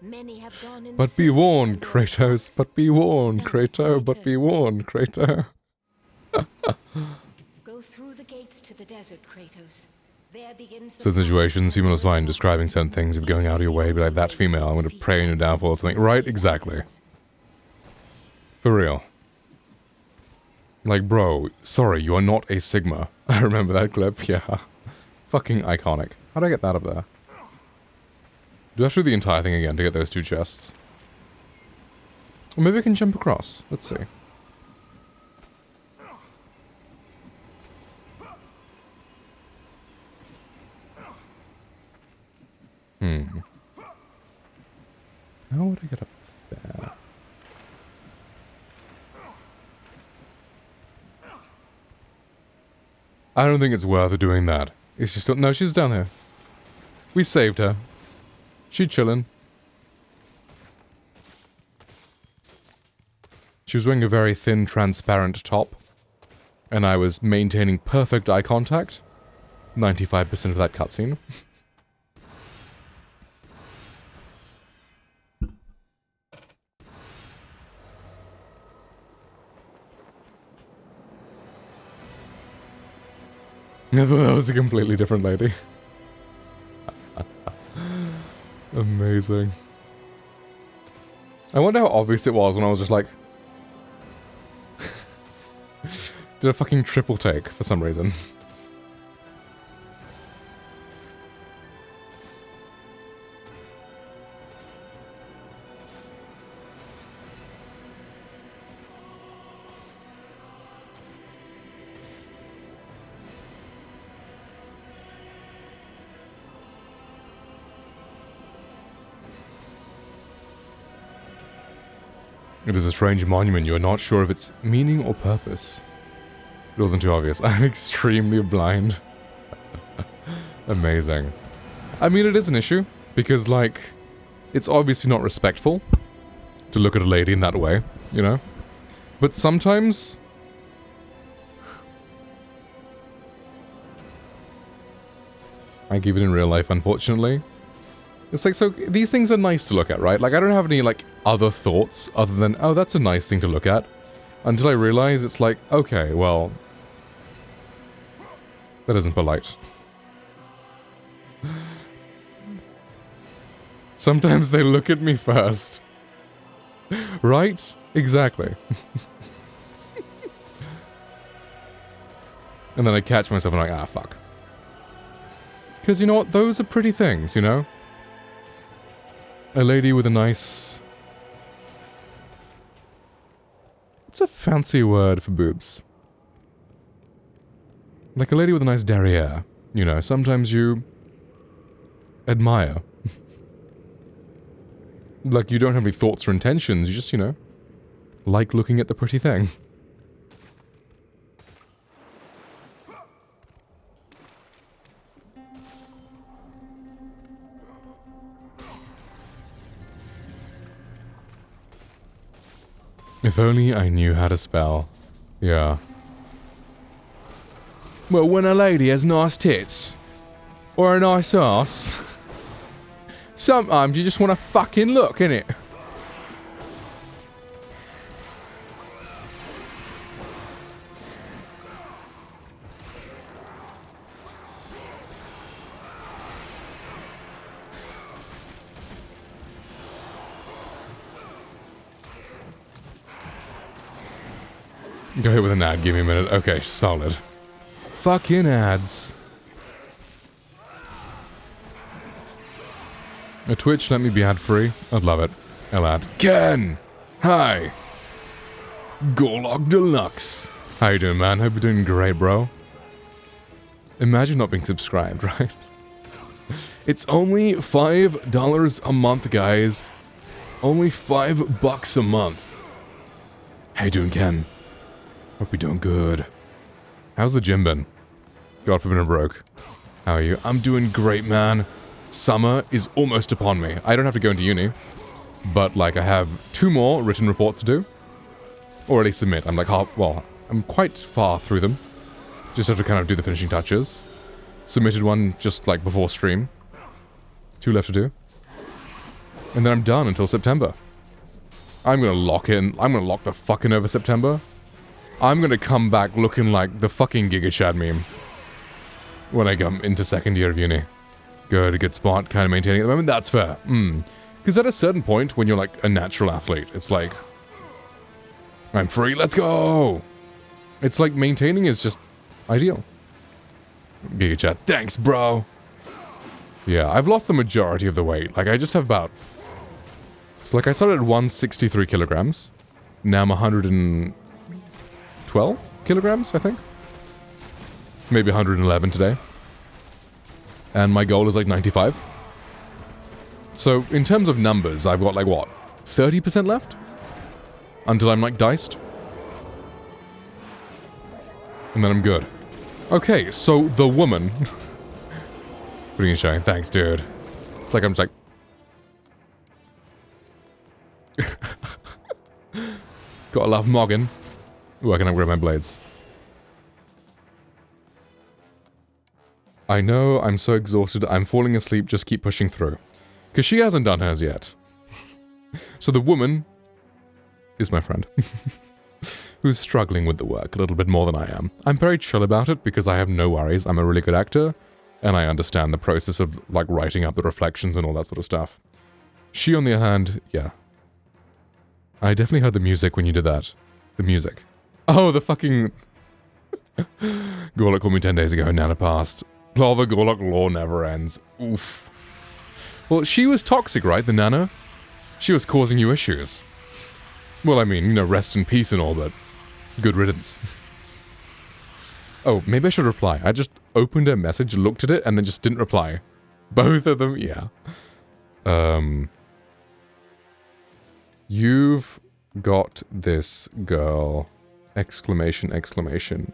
Many have gone in.
But be warned, Kratos. But be warned, Kratos. But be warned, Kratos.
Go through the gates to the desert, Kratos. There begins the
Some situations, female is fine describing certain things, of going out of your way, be like, that female, I'm going to pray in your downfall or something. Right, exactly. For real. Like, bro, sorry, you are not a Sigma. I remember that clip, yeah. Fucking iconic. How do I get that up there? Do I have to do the entire thing again to get those two chests? Or maybe I can jump across. Let's see. How would I get up there? I don't think it's worth doing that. It's just... No, she's down here. We saved her. She chillin'. She was wearing a very thin, transparent top. And I was maintaining perfect eye contact. 95% of that cutscene. I thought that was a completely different lady. Amazing. I wonder how obvious it was when I was just like... did a fucking triple take for some reason. It is a strange monument. You are not sure of its meaning or purpose. It wasn't too obvious. I'm extremely blind. Amazing. I mean, it is an issue, because, like, it's obviously not respectful to look at a lady in that way, you know? But sometimes... I give it in real life, unfortunately. It's like, so, these things are nice to look at, right? Like, I don't have any, like, other thoughts other than, oh, that's a nice thing to look at. Until I realize it's like, okay, well... that isn't polite. Sometimes they look at me first. Right? Exactly. And then I catch myself and I'm like, ah, fuck. Because, you know what? Those are pretty things, you know? A lady with a nice... It's a fancy word for boobs. Like a lady with a nice derriere. You know, sometimes you... admire. Like you don't have any thoughts or intentions, you just, you know... like looking at the pretty thing. If only I knew how to spell. Yeah. Well, when a lady has nice tits, or a nice ass, sometimes you just want to fucking look, innit? Go ahead with an ad, give me a minute. Okay, solid. Fucking ads. A Twitch, let me be ad-free. I'd love it. I'll ad. Ken! Hi! Gorlock Deluxe. How you doing, man? Hope you're doing great, bro. Imagine not being subscribed, right? It's only $5 a month, guys. Only $5 a month. How you doing, Ken? Hope you're doing good. How's the gym been? God forbid I'm broke. How are you? I'm doing great, man. Summer is almost upon me. I don't have to go into uni. But, like, I have 2 more written reports to do. Or at least submit. I'm like, well, I'm quite far through them. Just have to kind of do the finishing touches. Submitted one just, like, before stream. 2 left to do. And then I'm done until September. I'm gonna lock in. I'm gonna lock the fucking over September. I'm gonna come back looking like the fucking Giga Chad meme. When I come into second year of uni. Good spot, kind of maintaining at the moment. That's fair. Because at a certain point, when you're like a natural athlete, it's like... I'm free, let's go! It's like maintaining is just ideal. Giga Chad, thanks, bro! Yeah, I've lost the majority of the weight. Like, I just have about... So, like, I started at 163 kilograms. Now I'm 112 kilograms, I think. Maybe 111 today. And my goal is, like, 95. So, in terms of numbers, I've got, like, what? 30% left? Until I'm, like, diced. And then I'm good. Okay, so the woman... Putting in shine. Thanks, dude. It's like I'm just like... Gotta love Moggin. Ooh, I can upgrade my blades. I know, I'm so exhausted. I'm falling asleep. Just keep pushing through. Because she hasn't done hers yet. So the woman is my friend. Who's struggling with the work a little bit more than I am. I'm very chill about it because I have no worries. I'm a really good actor. And I understand the process of, like, writing up the reflections and all that sort of stuff. She, on the other hand, yeah. I definitely heard the music when you did that. The music. Oh, the fucking... Gorlock called me 10 days ago, Nana passed. Oh, the Gorlock lore never ends. Oof. Well, she was toxic, right, the Nana? She was causing you issues. Well, I mean, you know, rest in peace and all, but good riddance. Oh, maybe I should reply. I just opened a message, looked at it, and then just didn't reply. Both of them, yeah. You've got this girl. Exclamation, exclamation.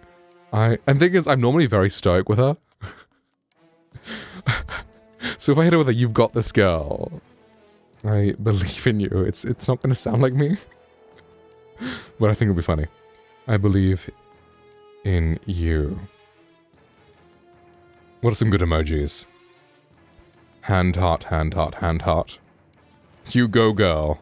And thing is, I'm normally very stoic with her. So if I hit her with a "you've got this girl," I believe in you. It's not going to sound like me. But I think it'll be funny. I believe in you. What are some good emojis? Hand heart, hand heart, hand heart. You go, girl.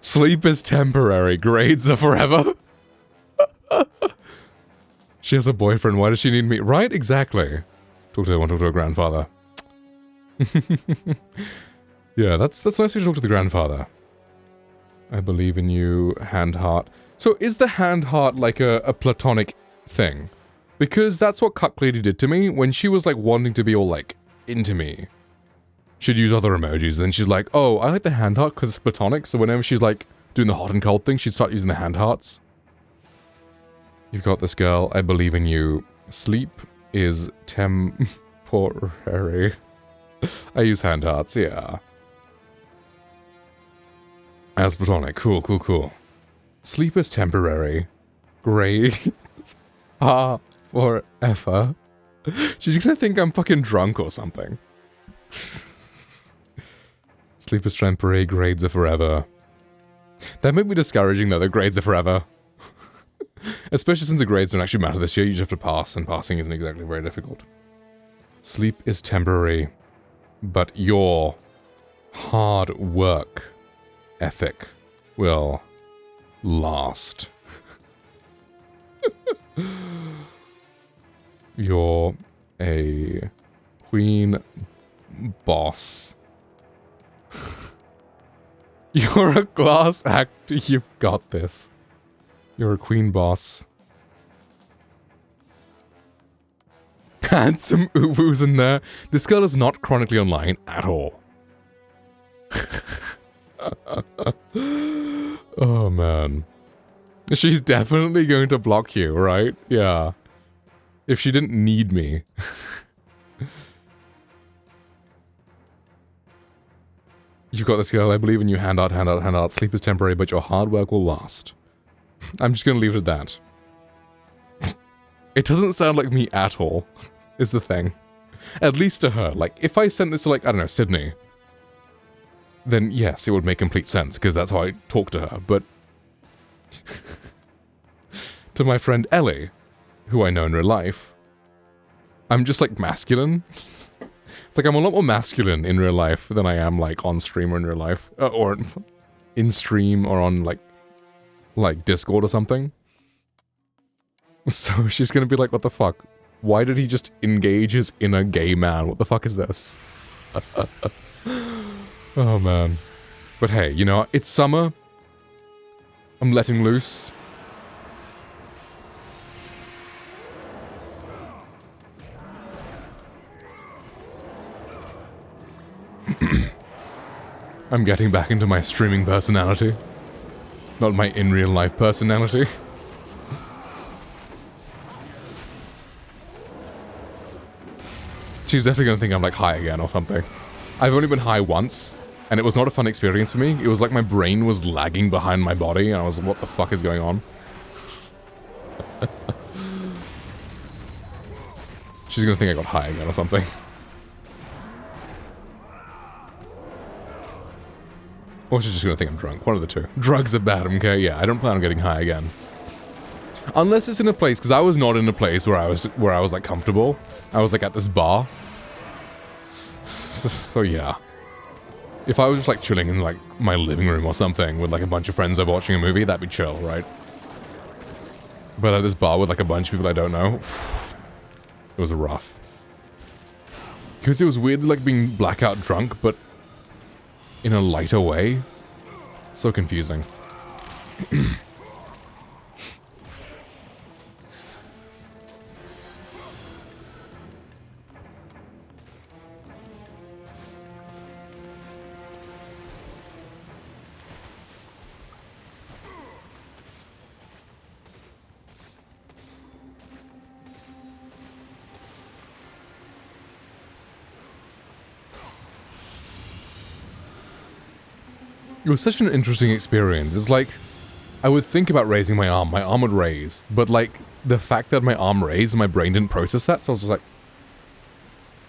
Sleep is temporary, grades are forever. She has a boyfriend, why does she need me? Right, exactly. Talk to her grandfather. Yeah, that's nice to talk to the grandfather. I believe in you, hand heart. So is the hand heart like a platonic thing? Because that's what Cuck Lady did to me when she was like wanting to be all like into me. She'd use other emojis, and then she's like, oh, I like the hand heart because it's platonic, so whenever she's like doing the hot and cold thing, she'd start using the hand hearts. You've got this, girl. I believe in you. Sleep is temporary. I use hand hearts, yeah. As platonic. Cool, cool, cool. Sleep is temporary. Grades are forever. She's gonna think I'm fucking drunk or something. Sleep is temporary, grades are forever. That may be discouraging though, the grades are forever. Especially since the grades don't actually matter this year, you just have to pass, and passing isn't exactly very difficult. Sleep is temporary, but your hard work ethic will last. You're a queen boss. You're a class act. You've got this. You're a queen boss. And some uwus in there. This girl is not chronically online at all. Oh man. She's definitely going to block you, right? Yeah. If she didn't need me. You've got this, girl. I believe in you. Hand out, hand out, hand out. Sleep is temporary, but your hard work will last. I'm just gonna leave it at that. It doesn't sound like me at all, is the thing. At least to her. Like, if I sent this to, like, I don't know, Sydney, then yes, it would make complete sense, because that's how I talk to her, but... to my friend Ellie, who I know in real life, I'm just, like, masculine. It's like, I'm a lot more masculine in real life than I am, like, on stream or in real life. Or in stream or on, like, Discord or something. So she's gonna be like, what the fuck? Why did he just engage his inner gay man? What the fuck is this? Oh man. But hey, you know, it's summer. I'm letting loose. I'm getting back into my streaming personality. Not my in real life personality. She's definitely gonna think I'm like high again or something. I've only been high once, and it was not a fun experience for me. It was like my brain was lagging behind my body, and I was, what the fuck is going on? She's gonna think I got high again or something. Or she's just gonna think I'm drunk. One of the two. Drugs are bad, okay? Yeah, I don't plan on getting high again. Unless it's in a place, because I was not in a place where I was like comfortable. I was like at this bar. So yeah. If I was just like chilling in like my living room or something with like a bunch of friends over watching a movie, that'd be chill, right? But at this bar with like a bunch of people I don't know, it was rough. Because it was weird like being blackout drunk, but in a lighter way. So confusing. It was such an interesting experience. It's like, I would think about raising my arm would raise, but like, the fact that my arm raised, my brain didn't process that, so I was just like,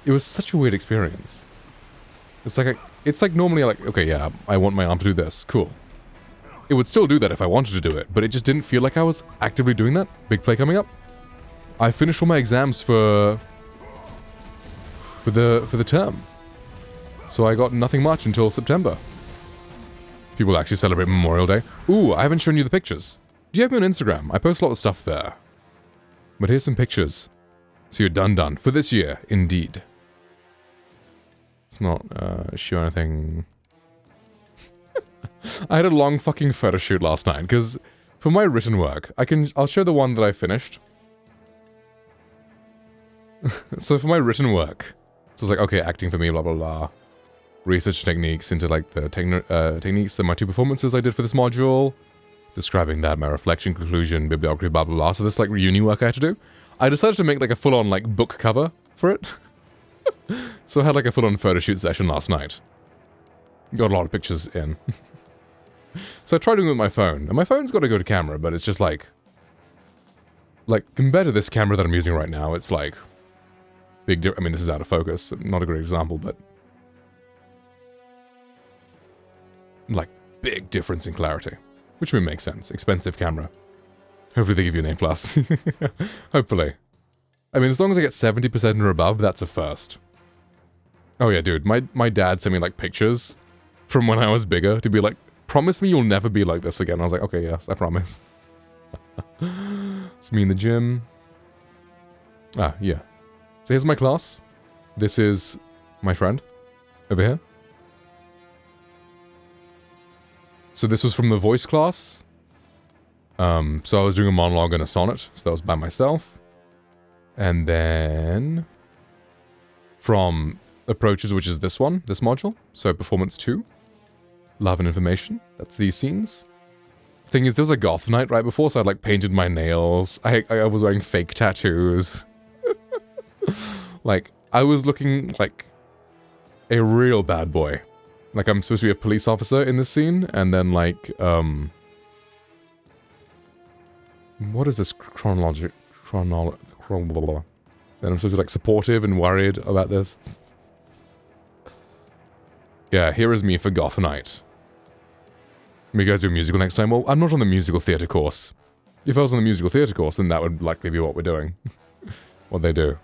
it was such a weird experience. It's like normally like, okay, yeah, I want my arm to do this, cool. It would still do that if I wanted to do it, but it just didn't feel like I was actively doing that. Big play coming up. I finished all my exams for the term. So I got nothing much until September. People actually celebrate Memorial Day. Ooh, I haven't shown you the pictures. Do you have me on Instagram? I post a lot of stuff there. But here's some pictures. So you're done. For this year, indeed. It's not, show anything. I had a long fucking photo shoot last night, because for my written work, I'll show the one that I finished. So for my written work, so it's like, okay, acting for me, blah, blah, blah. Research techniques into like the techniques that my 2 performances I did for this module, describing that, my reflection, conclusion, bibliography, blah blah blah. So this like uni work I had to do. I decided to make like a full-on like book cover for it. So I had like a full-on photo shoot session last night. Got a lot of pictures in. So I tried doing it with my phone, and my phone's got a good camera, but it's just like compared to this camera that I'm using right now, it's like big. I mean, this is out of focus, not a great example, but. Like, big difference in clarity. Which would make sense. Expensive camera. Hopefully they give you an A+. Hopefully. I mean, as long as I get 70% or above, that's a first. Oh yeah, dude, my dad sent me, like, pictures from when I was bigger to be like, promise me you'll never be like this again. I was like, okay, yes, I promise. It's me in the gym. Ah, yeah. So here's my class. This is my friend. Over here. So this was from the voice class. So I was doing a monologue and a sonnet, so that was by myself. And then from Approaches, which is this one, this module. So performance 2. Love and Information. That's these scenes. Thing is, there was a goth night right before, so I'd like painted my nails. I was wearing fake tattoos. Like, I was looking like a real bad boy. Like, I'm supposed to be a police officer in this scene, and then, like, what is this chronology? Then I'm supposed to be, like, supportive and worried about this. Yeah, here is me for Goth Night. May you guys do a musical next time? Well, I'm not on the musical theatre course. If I was on the musical theatre course, then that would likely be what we're doing. What they do.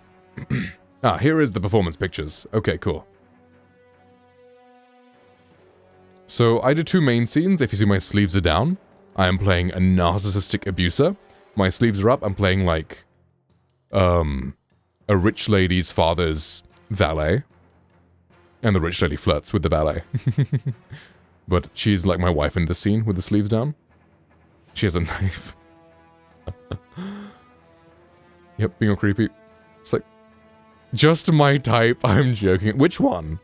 Ah, here is the performance pictures. Okay, cool. So I did 2 main scenes. If you see, my sleeves are down. I am playing a narcissistic abuser. My sleeves are up. I'm playing like a rich lady's father's valet. And the rich lady flirts with the valet. But she's like my wife in this scene with the sleeves down. She has a knife. Yep, being all creepy. It's like, just my type. I'm joking. Which one?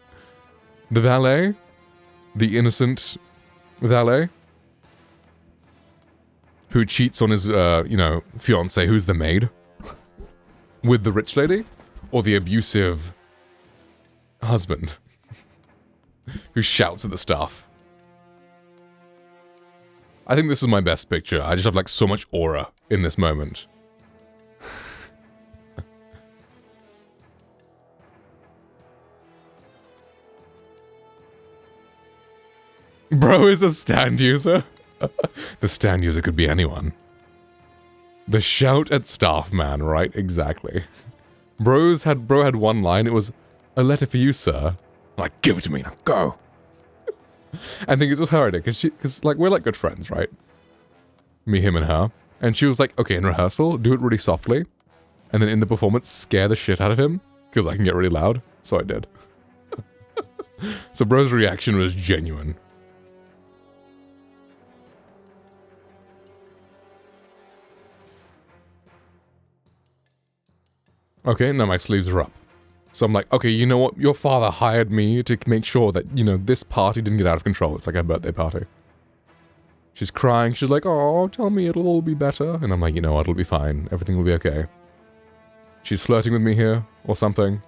The valet? The innocent valet? Who cheats on his, fiancé, who's the maid? With the rich lady? Or the abusive husband? Who shouts at the staff? I think this is my best picture. I just have, like, so much aura in this moment. Bro is a stand user? The stand user could be anyone. The shout at staff man, right? Exactly. Bro had one line. It was, "A letter for you, sir." I'm like, give it to me now, go. I think it was her idea, because like, we're like good friends, right? Me, him, and her. And she was like, okay, in rehearsal, do it really softly. And then in the performance, scare the shit out of him, because I can get really loud. So I did. So bro's reaction was genuine. Okay, now my sleeves are up. So I'm like, okay, you know what? Your father hired me to make sure that, you know, this party didn't get out of control. It's like a birthday party. She's crying. She's like, oh, tell me it'll all be better. And I'm like, you know what? It'll be fine. Everything will be okay. She's flirting with me here or something.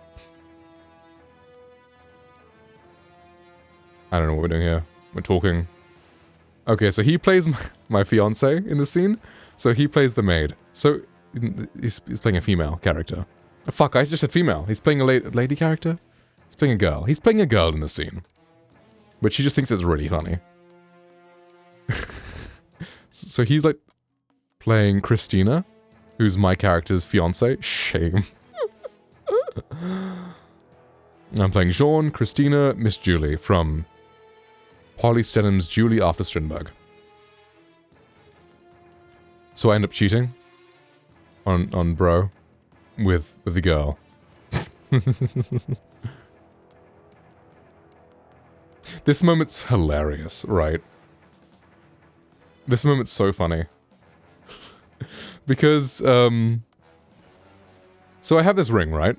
I don't know what we're doing here. We're talking. Okay, so he plays my fiance in the scene. So he plays the maid. So he's playing a female character. Oh, fuck, I just said female. He's playing a lady character? He's playing a girl. He's playing a girl in the scene. But she just thinks it's really funny. So he's like playing Christina, who's my character's fiance. Shame. I'm playing Jean, Christina, Miss Julie from Polly Stenham's Julie after Strindberg. So I end up cheating on bro with the girl. This moment's hilarious, right? This moment's so funny. Because, so I have this ring, right?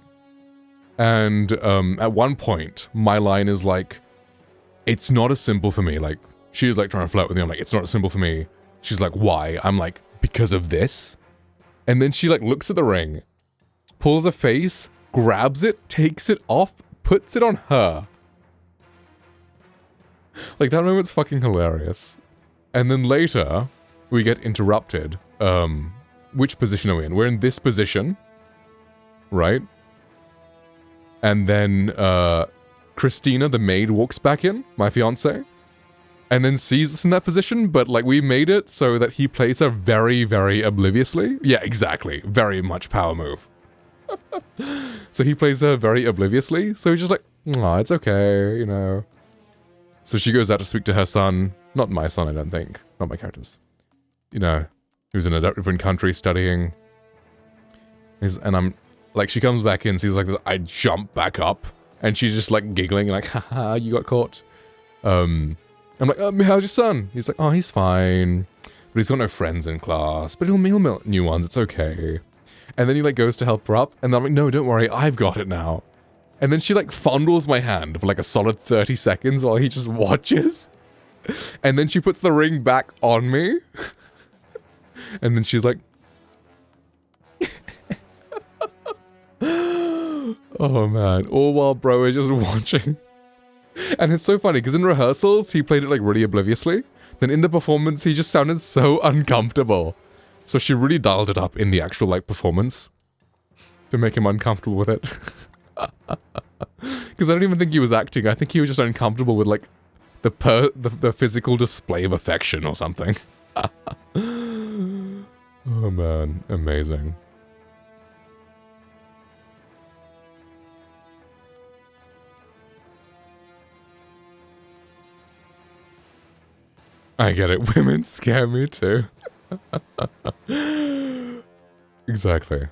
And, at one point, my line is like, it's not as simple for me. Like, she is like trying to flirt with me. I'm like, it's not as simple for me. She's like, why? I'm like, because of this? And then she like looks at the ring, pulls a face, grabs it, takes it off, puts it on her. Like, that moment's fucking hilarious. And then later, we get interrupted. Which position are we in? We're in this position. Right? And then, Christina, the maid, walks back in, my fiance. And then sees us in that position, but, like, we made it so that he plays her very, very obliviously. Yeah, exactly. Very much power move. So he plays her very obliviously, so he's just like, oh, it's okay, you know. So she goes out to speak to her son. Not my son, I don't think. Not my character's. You know, who's in a different country studying. And I'm, like, she comes back in, sees like this, I jump back up, and she's just like giggling, like, haha, you got caught. I'm like, how's your son? He's like, oh, he's fine. But he's got no friends in class. But he'll meet new ones, it's okay. And then he like goes to help her up, and I'm like, no, don't worry, I've got it now. And then she like fondles my hand for like a solid 30 seconds while he just watches. And then she puts the ring back on me. And then she's like... Oh man, all while bro is just watching. And it's so funny, because in rehearsals, he played it like really obliviously. Then in the performance, he just sounded so uncomfortable. So she really dialed it up in the actual like performance. To make him uncomfortable with it. Because I don't even think he was acting, I think he was just uncomfortable with like the physical display of affection or something. Oh man, amazing. I get it, women scare me too. Exactly.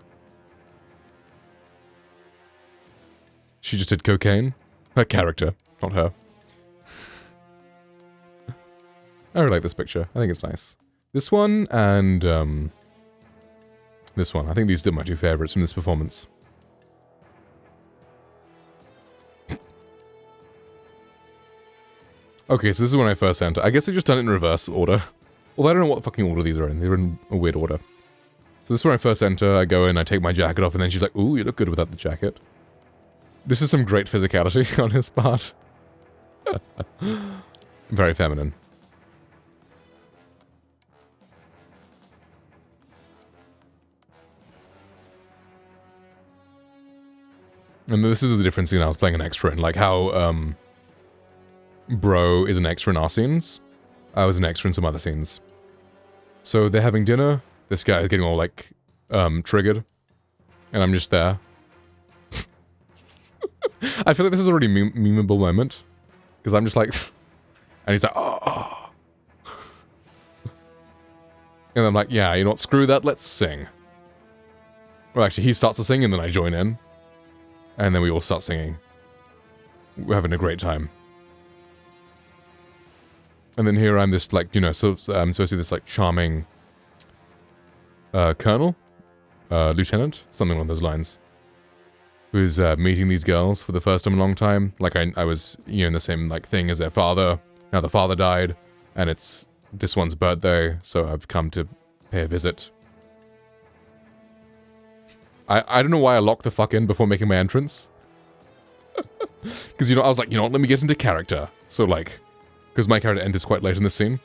She just did cocaine? Her character, not her. I really like this picture. I think it's nice. This one and this one. I think these are my two favorites from this performance. Okay, so this is when I first enter. I guess I've just done it in reverse order. Although I don't know what fucking order these are in. They're in a weird order. So this is when I first enter. I go in, I take my jacket off, and then she's like, ooh, you look good without the jacket. This is some great physicality on his part. Very feminine. And this is the difference in I was playing an extra in, like how, bro is an extra in our scenes. I was an extra in some other scenes. So they're having dinner, this guy is getting all, like, triggered. And I'm just there. I feel like this is a really memeable moment. Because I'm just like... And he's like, oh. And I'm like, yeah, you know what, screw that, let's sing. Well, actually, he starts to sing and then I join in. And then we all start singing. we're having a great time. And then here I'm this, like, you know, so I'm supposed to be this, like, charming colonel, lieutenant, something along those lines, who's meeting these girls for the first time in a long time. Like, I was, you know, in the same, like, thing as their father. Now the father died, and it's this one's birthday, so I've come to pay a visit. I don't know why I locked the fuck in before making my entrance. Because, you know, I was like, you know what, let me get into character. So, like, because my character enters quite late in the scene.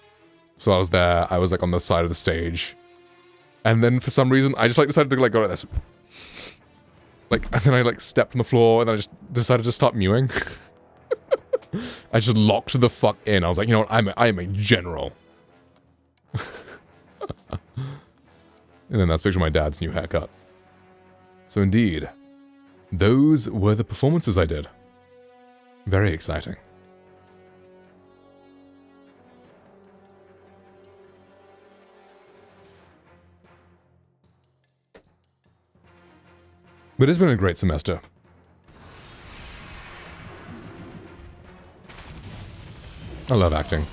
So I was there, I was, like, on the side of the stage. And then, for some reason, I just, like, decided to, like, go like this. Like, and then I, like, stepped on the floor, and I just decided to start mewing. I just locked the fuck in. I was like, you know what, I am a general. And then that's a picture of my dad's new haircut. So indeed, those were the performances I did. Very exciting. But it's been a great semester. I love acting.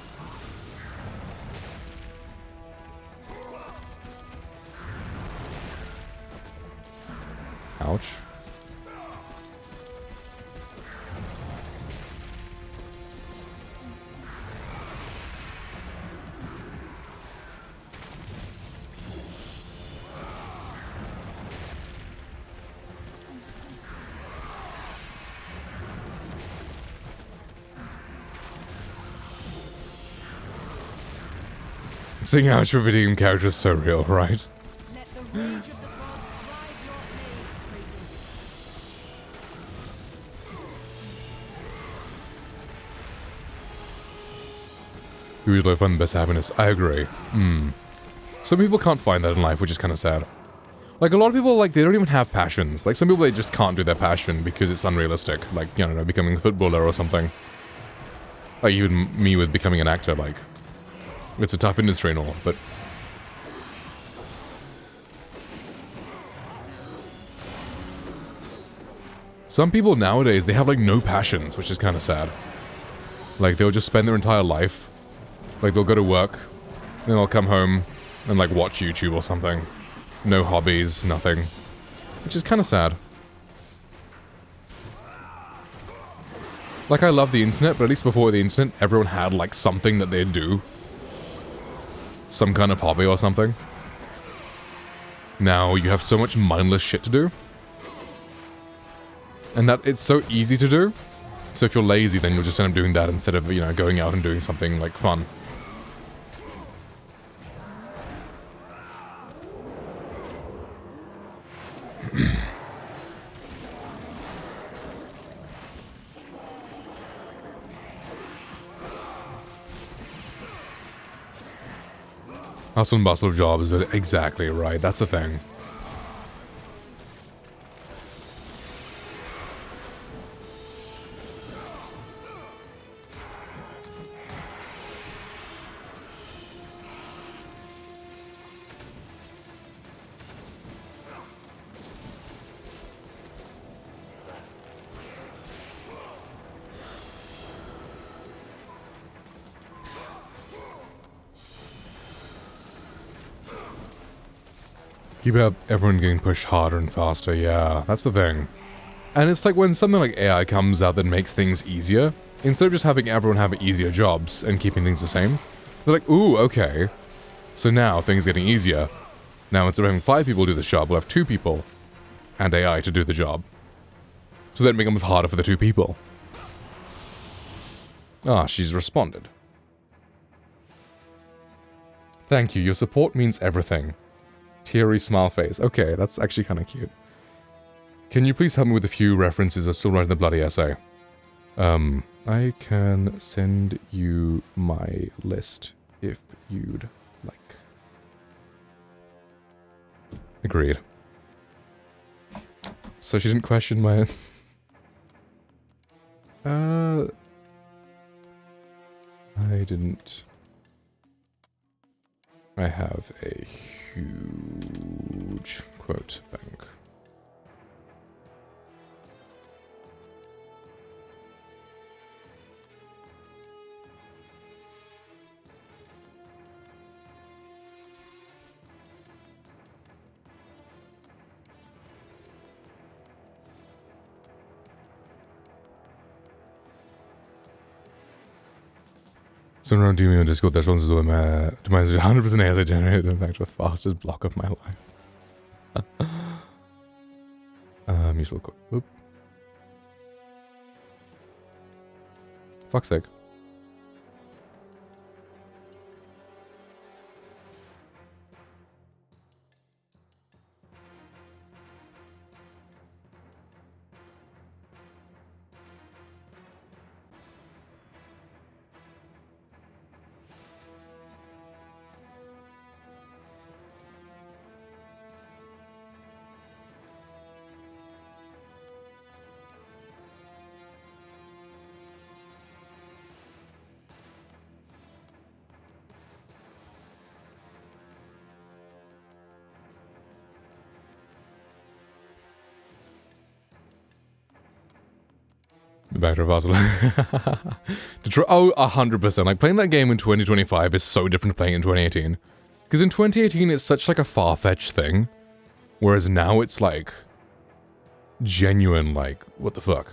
Ouch. Seeing out your video game character is so real, right?
Let the rage of the gods drive your blades, Kratos.
Who would like find the best happiness? I agree. Some people can't find that in life, which is kind of sad. Like, a lot of people, like, they don't even have passions. Like, some people, they just can't do their passion because it's unrealistic. Like, you know, becoming a footballer or something. Like, even me with becoming an actor, like, it's a tough industry and all, but... Some people nowadays, they have, like, no passions, which is kind of sad. Like, they'll just spend their entire life. Like, they'll go to work, then they'll come home and, like, watch YouTube or something. No hobbies, nothing. Which is kind of sad. Like, I love the internet, but at least before the internet, everyone had, like, something that they'd do. Some kind of hobby or something. Now, you have so much mindless shit to do. And that it's so easy to do. So if you're lazy, then you'll just end up doing that instead of, you know, going out and doing something, like, fun. Hustle and bustle of jobs, but exactly right, that's the thing. Keep up everyone getting pushed harder and faster, yeah, that's the thing. And it's like when something like AI comes out that makes things easier, instead of just having everyone have easier jobs and keeping things the same, they're like, ooh, okay. So now things are getting easier. Now instead of having 5 people do this job, we'll have 2 people and AI to do the job. So then it becomes harder for the 2 people. Ah, she's responded. Thank you, your support means everything. Teary smile face. Okay, that's actually kind of cute. Can you please help me with a few references? I'm still writing the bloody essay. I can send you my list if you'd like. Agreed. So she didn't question my... I didn't... I have a huge quote bank. Someone around me on Discord, there's ones to my 100% AI generated in fact the fastest block of my life. Useful code. Oop. Fuck's sake. Back to Basel. Oh, 100%. Like, playing that game in 2025 is so different to playing it in 2018. Because in 2018, it's such, like, a far-fetched thing. Whereas now it's, like, genuine, like, what the fuck?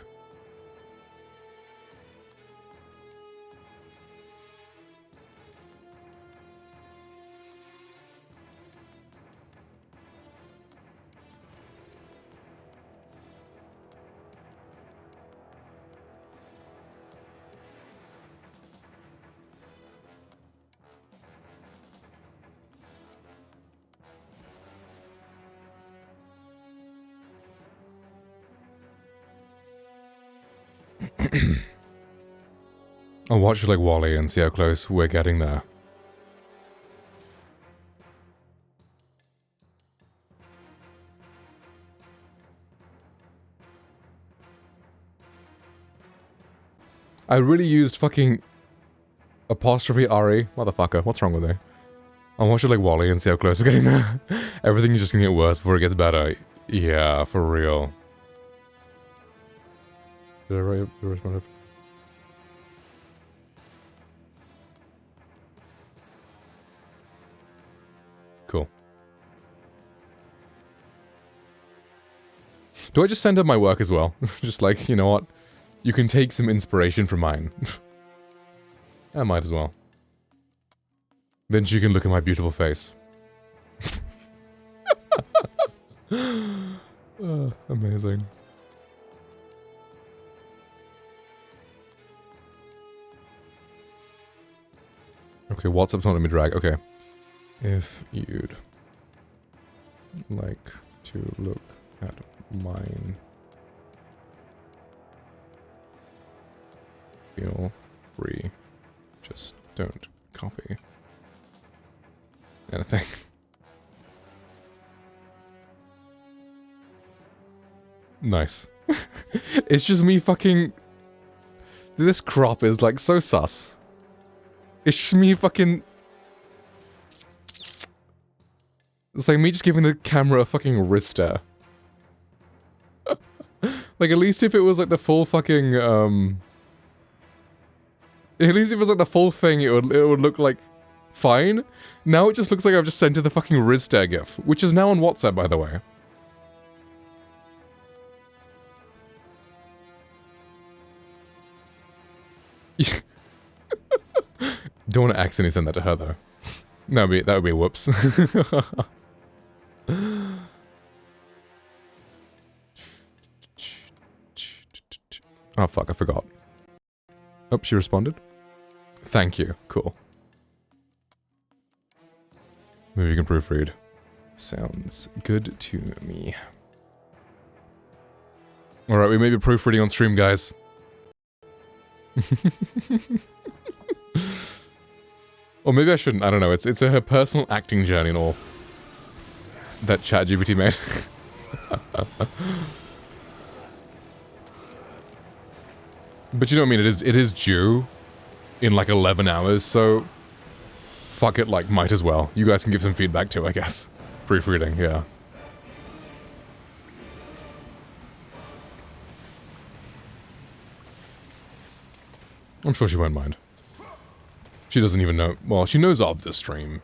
I'll watch like Wally and see how close we're getting there. I really used fucking apostrophe Ari. Motherfucker, what's wrong with me? I'll watch it like Wally and see how close we're getting there. Everything is just gonna get worse before it gets better. Yeah, for real. Did I write the respond? Cool. Do I just send her my work as well? Just like, you know what? You can take some inspiration from mine. I might as well. Then she can look at my beautiful face. Amazing. Okay, WhatsApp's not let me drag. Okay. If you'd like to look at mine, feel free. Just don't copy anything. Nice. It's just me fucking... This crop is like so sus. It's just me fucking... It's like me just giving the camera a fucking wrist stare. Like, at least if it was like the full fucking, at least if it was like the full thing, it would look like fine. Now it just looks like I've just sent her the fucking wrist stare gif, which is now on WhatsApp, by the way. Don't want to accidentally send that to her, though. That would be a whoops. Oh fuck, I forgot. Oh, she responded? Thank you. Cool. Maybe you can proofread. Sounds good to me. Alright, we may be proofreading on stream, guys. Or maybe I shouldn't, I don't know. It's her personal acting journey and all. That ChatGPT made. But you know what I mean, it is due in like 11 hours, so fuck it, like, might as well. You guys can give some feedback too, I guess. Proofreading, yeah. I'm sure she won't mind. She doesn't even know, well, she knows of the stream.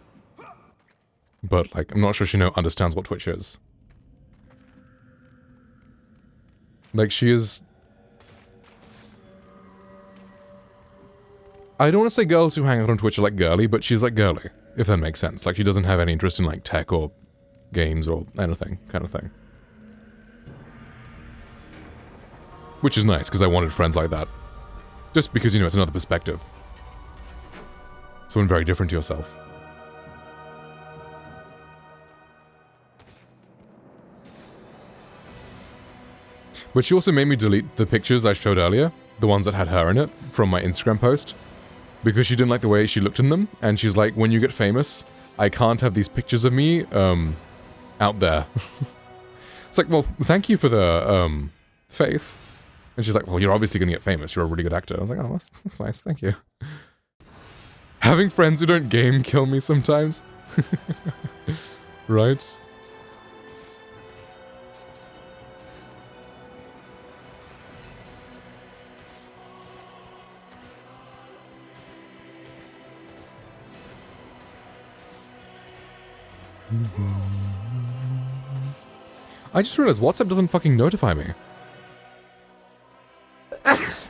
But, like, I'm not sure she understands what Twitch is. Like, she is... I don't want to say girls who hang out on Twitch are like girly, but she's like girly, if that makes sense. Like she doesn't have any interest in like tech or games or anything, kind of thing. Which is nice, because I wanted friends like that. Just because, you know, it's another perspective. Someone very different to yourself. But she also made me delete the pictures I showed earlier, the ones that had her in it, from my Instagram post, because she didn't like the way she looked in them, and she's like, when you get famous, I can't have these pictures of me, out there. It's like, well, thank you for the, faith. And she's like, well, you're obviously gonna get famous, you're a really good actor. I was like, oh, that's nice, thank you. Having friends who don't game kill me sometimes. Right? I just realized WhatsApp doesn't fucking notify me.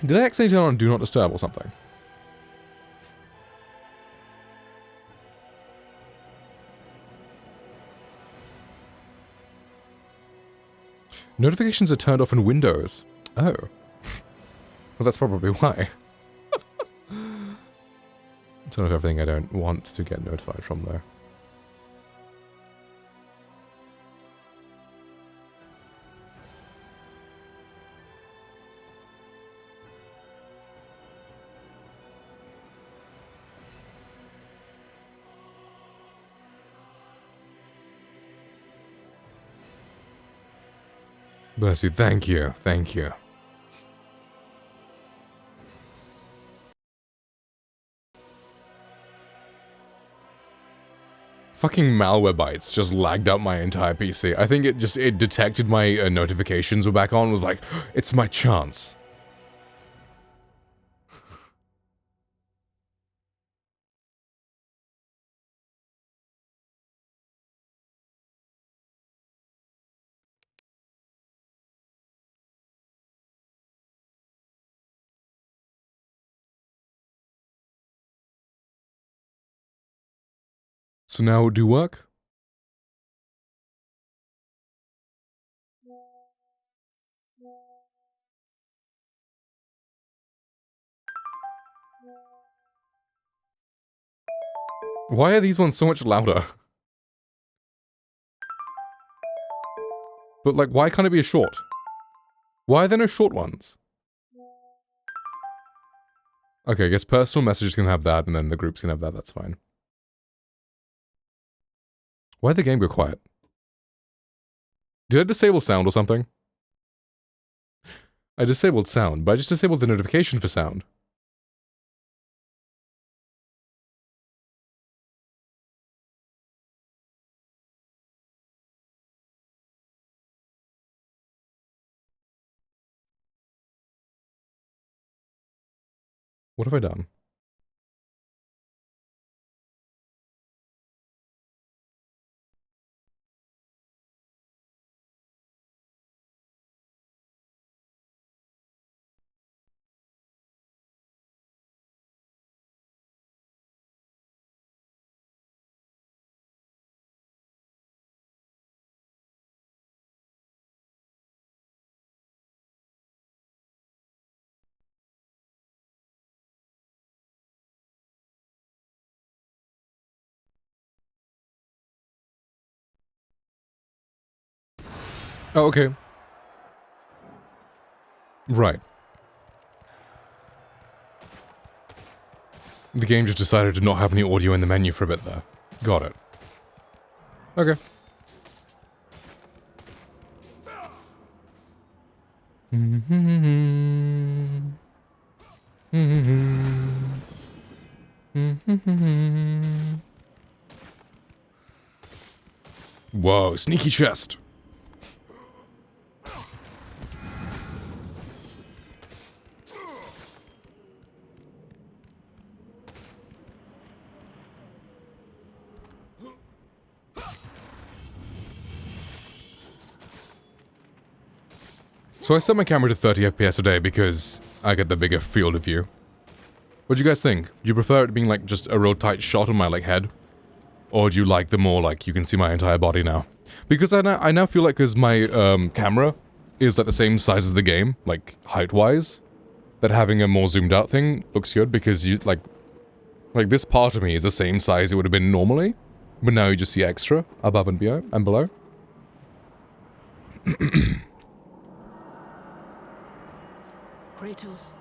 Did I accidentally turn on Do Not Disturb or something? Notifications are turned off in Windows. Oh. Well, that's probably why. Turn off everything I don't want to get notified from there. Bless you, thank you, thank you. Fucking Malwarebytes just lagged out my entire PC. I think it detected my notifications were back on, was like, it's my chance. So now do work? Why are these ones so much louder? But like, why can't it be a short? Why are there no short ones? Okay, I guess personal messages can have that, and then the groups can have that, that's fine. Why'd the game go quiet? Did I disable sound or something? I disabled sound, but I just disabled the notification for sound. What have I done? Oh, okay. Right. The game just decided to not have any audio in the menu for a bit there. Got it. Okay. Whoa, sneaky chest. So I set my camera to 30 FPS a day because I get the bigger field of view. What do you guys think? Do you prefer it being like just a real tight shot on my like head? Or do you like the more like you can see my entire body now? Because I now feel like because my camera is like the same size as the game, like height-wise, that having a more zoomed out thing looks good because you like this part of me is the same size it would have been normally, but now you just see extra above and below.
Kratos,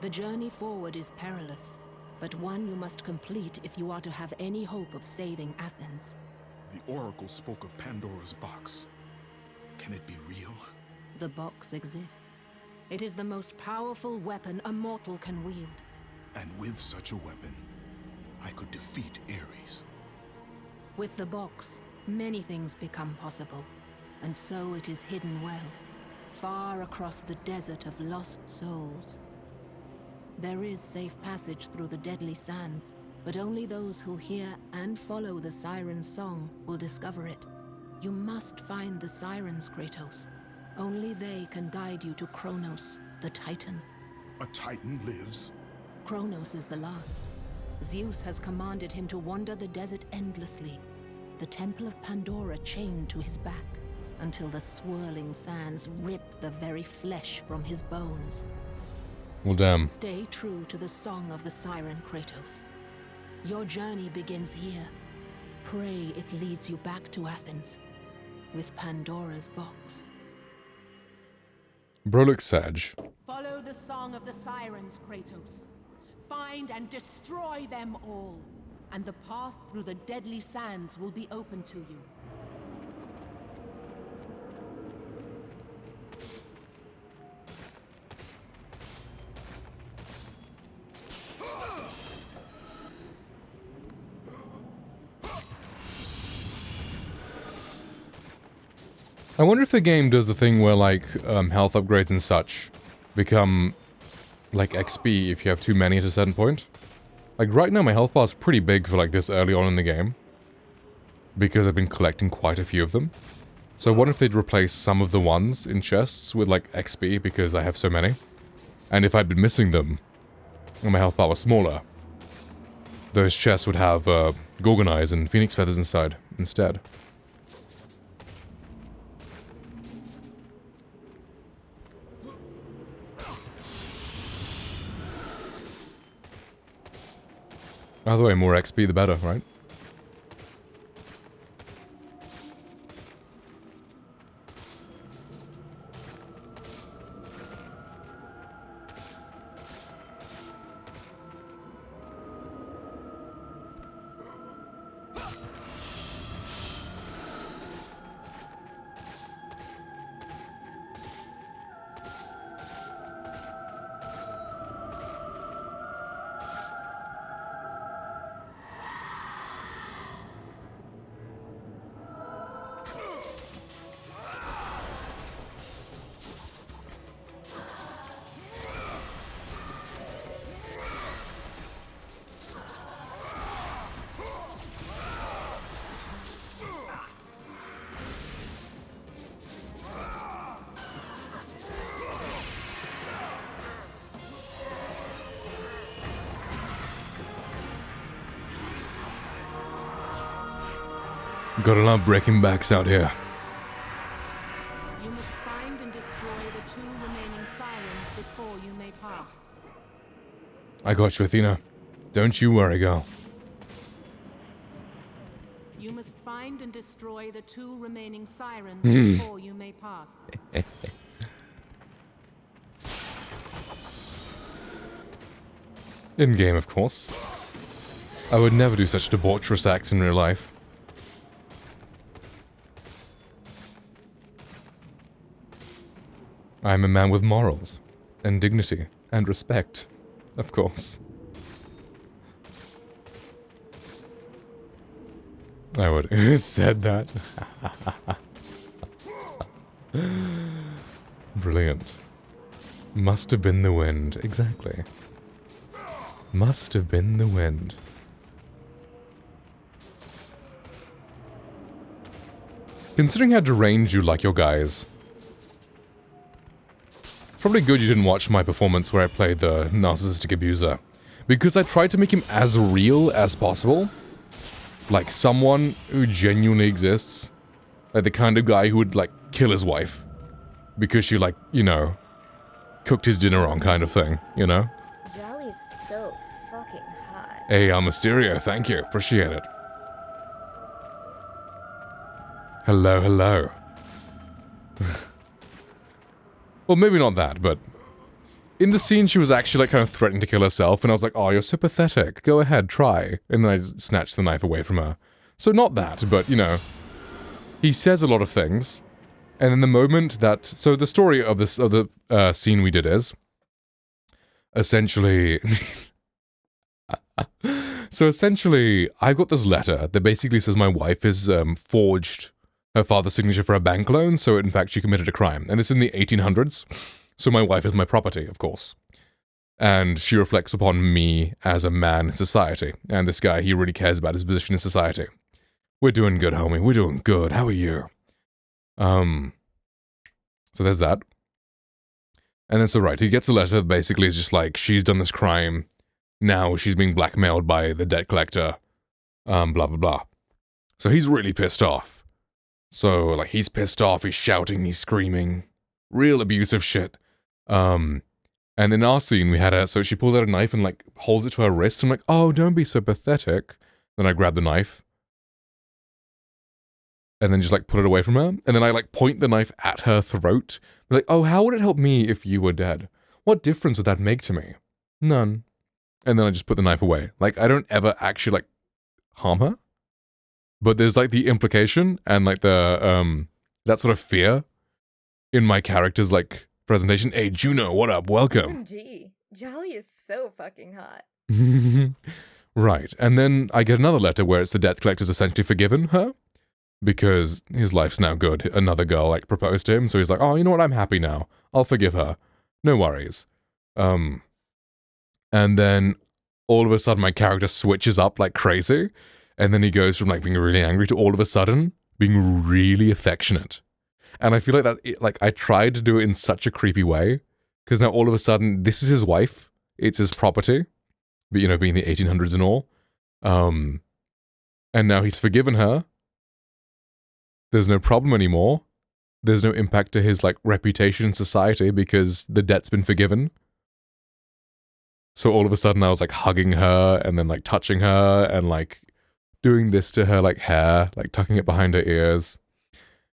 the journey forward is perilous, but one you must complete if you are to have any hope of saving Athens.
The Oracle spoke of Pandora's box. Can it be real?
The box exists. It is the most powerful weapon a mortal can wield.
And with such a weapon, I could defeat Ares.
With the box, many things become possible, and so it is hidden well, far across the desert of lost souls. There is safe passage through the deadly sands, but only those who hear and follow the siren's song will discover it. You must find the sirens, Kratos. Only they can guide you to Kronos, the Titan.
A Titan lives?
Kronos is the last. Zeus has commanded him to wander the desert endlessly, the Temple of Pandora chained to his back, until the swirling sands rip the very flesh from his bones.
Well, damn.
Stay true to the song of the siren, Kratos. Your journey begins here. Pray it leads you back to Athens, with Pandora's box.
Bro looks sad.
Follow the song of the sirens, Kratos. Find and destroy them all, and the path through the deadly sands will be open to you.
I wonder if the game does the thing where like health upgrades and such become like XP if you have too many at a certain point. Like right now my health bar is pretty big for like this early on in the game, because I've been collecting quite a few of them. So I wonder if they'd replace some of the ones in chests with like XP because I have so many. And if I'd been missing them and my health bar was smaller, those chests would have Gorgon eyes and Phoenix feathers inside instead. Either way, more XP the better, right? Gotta love breaking backs out here.
You must find and destroy the 2 remaining sirens before you may pass.
I got you, Athena. Don't you worry, girl.
You must find and destroy the 2 remaining sirens before you may pass.
In game, of course. I would never do such debaucherous acts in real life. I'm a man with morals, and dignity, and respect, of course. I would have said that. Brilliant. Must have been the wind, exactly. Must have been the wind. Considering how deranged you like your guys, probably good you didn't watch my performance where I played the narcissistic abuser. because I tried to make him as real as possible. Like someone who genuinely exists. Like the kind of guy who would, like, kill his wife. Because she, like, you know, cooked his dinner wrong kind of thing, you know?
Jolly's so fucking hot.
Hey, Mysterio, thank you. Appreciate it. Hello, hello. Well, maybe not that, but... in the scene, she was actually, like, kind of threatening to kill herself, and I was like, oh, you're so pathetic. Go ahead, try. And then I just snatched the knife away from her. So not that, but, you know... he says a lot of things. And then the moment that... so the story of this, of the scene we did is... essentially... so essentially, I got this letter that basically says my wife has forged her father's signature for a bank loan, so in fact she committed a crime. And it's in the 1800s, so my wife is my property, of course. And she reflects upon me as a man in society. And this guy, he really cares about his position in society. We're doing good, homie. We're doing good. How are you? So there's that. And then so right, he gets a letter that basically is just like, she's done this crime. Now she's being blackmailed by the debt collector. Blah, blah, blah. So he's really pissed off. So, like, he's pissed off, he's shouting, he's screaming. Real abusive shit. And in our scene, we had her, so she pulls out a knife and, like, holds it to her wrist. I'm like, oh, don't be so pathetic. Then I grab the knife. And then just, like, put it away from her. And then I, like, point the knife at her throat. I'm like, oh, how would it help me if you were dead? What difference would that make to me? None. And then I just put the knife away. Like, I don't ever actually, like, harm her. But there's, like, the implication and, like, the, that sort of fear in my character's, like, presentation. Hey, Juno, what up? Welcome.
OMG, Jolly is so fucking hot.
Right. And then I get another letter where it's the debt collector's essentially forgiven her. Because his life's now good. Another girl, like, proposed to him. So he's like, oh, you know what? I'm happy now. I'll forgive her. No worries. And then all of a sudden my character switches up like crazy. And then he goes from, like, being really angry to all of a sudden being really affectionate. And I feel like that, like, I tried to do it in such a creepy way. Because now all of a sudden, this is his wife. It's his property. But, you know, being the 1800s and all. And now he's forgiven her. There's no problem anymore. There's no impact to his, like, reputation in society because the debt's been forgiven. So all of a sudden I was, like, hugging her and then, like, touching her and, like, doing this to her, like, hair, like, tucking it behind her ears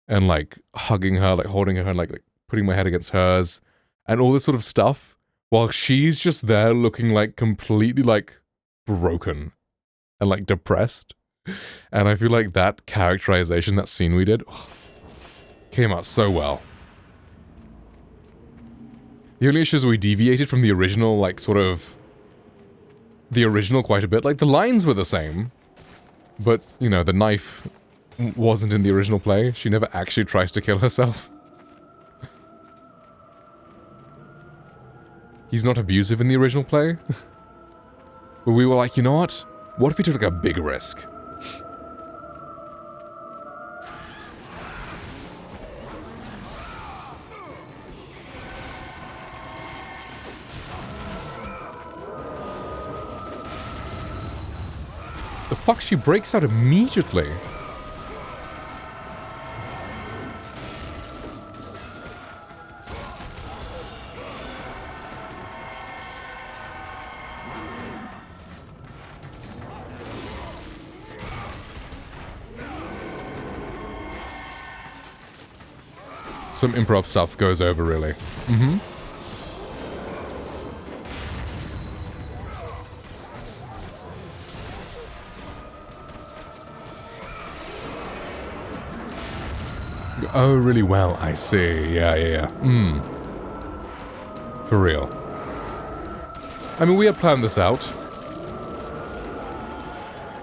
and, like, hugging her, like, holding her and, like putting my head against hers and all this sort of stuff while she's just there looking, like, completely, like, broken and, like, depressed. And I feel like that characterization, that scene we did, came out so well. The only issue is we deviated from the original, like, sort of... the original quite a bit. Like, the lines were the same. But, you know, the knife wasn't in the original play. She never actually tries to kill herself. He's not abusive in the original play. But we were like, you know what? What if we took, like, a big risk? The fuck, she breaks out immediately. Some improv stuff goes over, really. Mm-hmm. Oh, really well, I see. Yeah. For real. I mean, we had planned this out.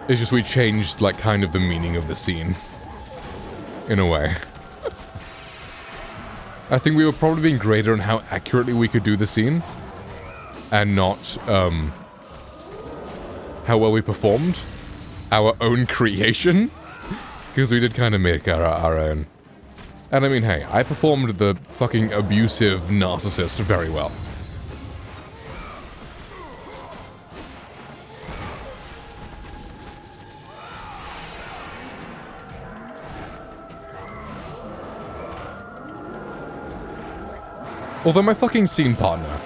It's just we changed, like, kind of the meaning of the scene. In a way. I think we were probably being greater on how accurately we could do the scene. And not, how well we performed. Our own creation. Because we did kind of make our own. And I mean, hey, I performed the fucking abusive narcissist very well. Although my fucking scene partner,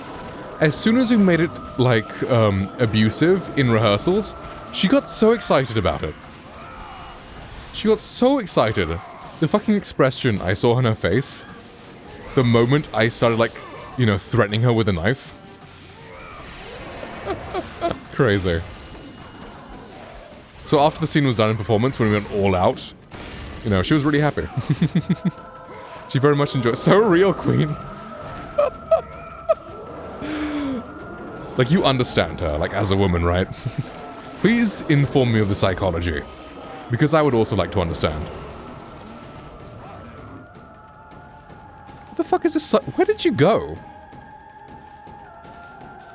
as soon as we made it, like, abusive in rehearsals, she got so excited about it. She got so excited. The fucking expression I saw on her face, the moment I started, like, you know, threatening her with a knife. Crazy. So after the scene was done in performance, when we went all out, you know, she was really happy. She very much enjoyed it. So real, Queen. Like, you understand her, like, as a woman, right? Please inform me of the psychology. Because I would also like to understand. What the fuck is this? Where did you go?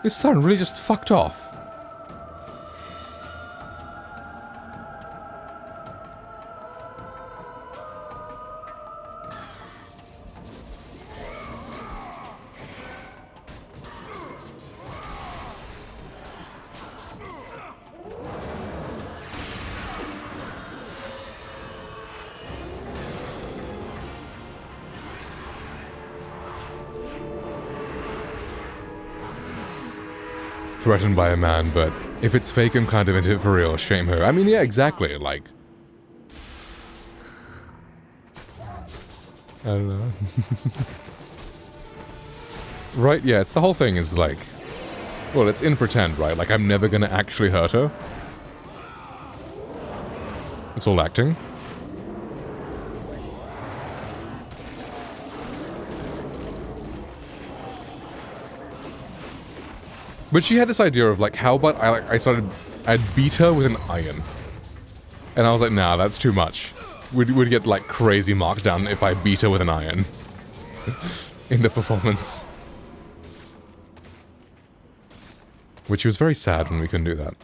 This siren really just fucked off. Threatened by a man, but if it's fake, I'm kind of into it for real. Shame her. I mean, yeah, exactly. Like, I don't know. Right? Yeah, it's the whole thing is like, well, it's in pretend, right? Like, I'm never gonna actually hurt her. It's all acting. But she had this idea of, like, how about I'd beat her with an iron. And I was like, nah, that's too much. We'd get, like, crazy marked down if I beat her with an iron. In the performance. Which was very sad when we couldn't do that.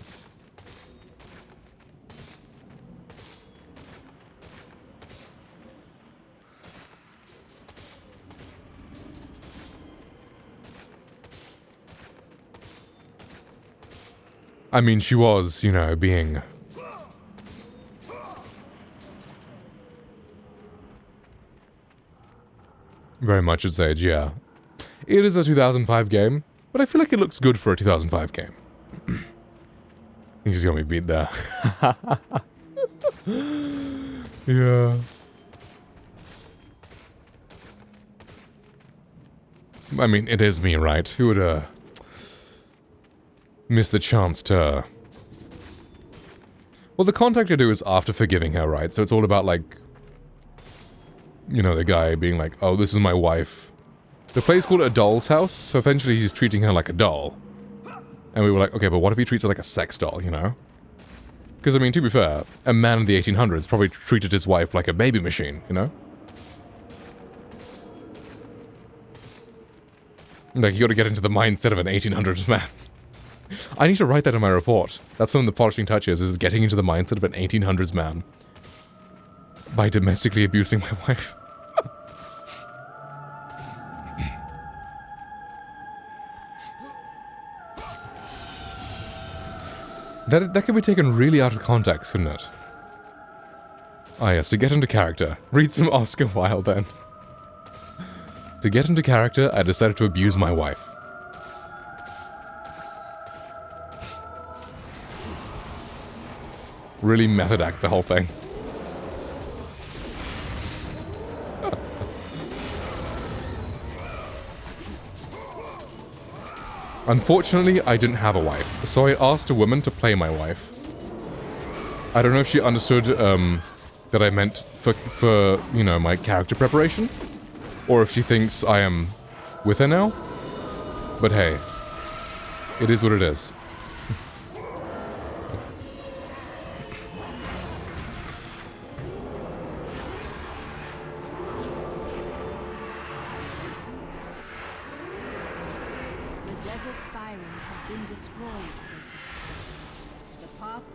I mean, she was, you know, being... very much its age, yeah. It is a 2005 game, but I feel like it looks good for a 2005 game. I think she's gonna be beat there. Yeah. I mean, it is me, right? Who would, miss the chance to... Well, the contact I do is after forgiving her, right? So it's all about, like... You know, the guy being like, oh, this is my wife. The play's called A Doll's House, so eventually he's treating her like a doll. And we were like, okay, but what if he treats her like a sex doll, you know? Because, I mean, to be fair, a man in the 1800s probably treated his wife like a baby machine, you know? Like, you gotta get into the mindset of an 1800s man. I need to write that in my report. That's one of the polishing touches, is getting into the mindset of an 1800s man. By domestically abusing my wife. That could be taken really out of context, couldn't it? Ah yes, to get into character. Read some Oscar Wilde then. To get into character, I decided to abuse my wife. Really method act the whole thing. Unfortunately, I didn't have a wife, so I asked a woman to play my wife. I don't know if she understood that I meant for, you know, my character preparation, or if she thinks I am with her now. But hey, it is what it is.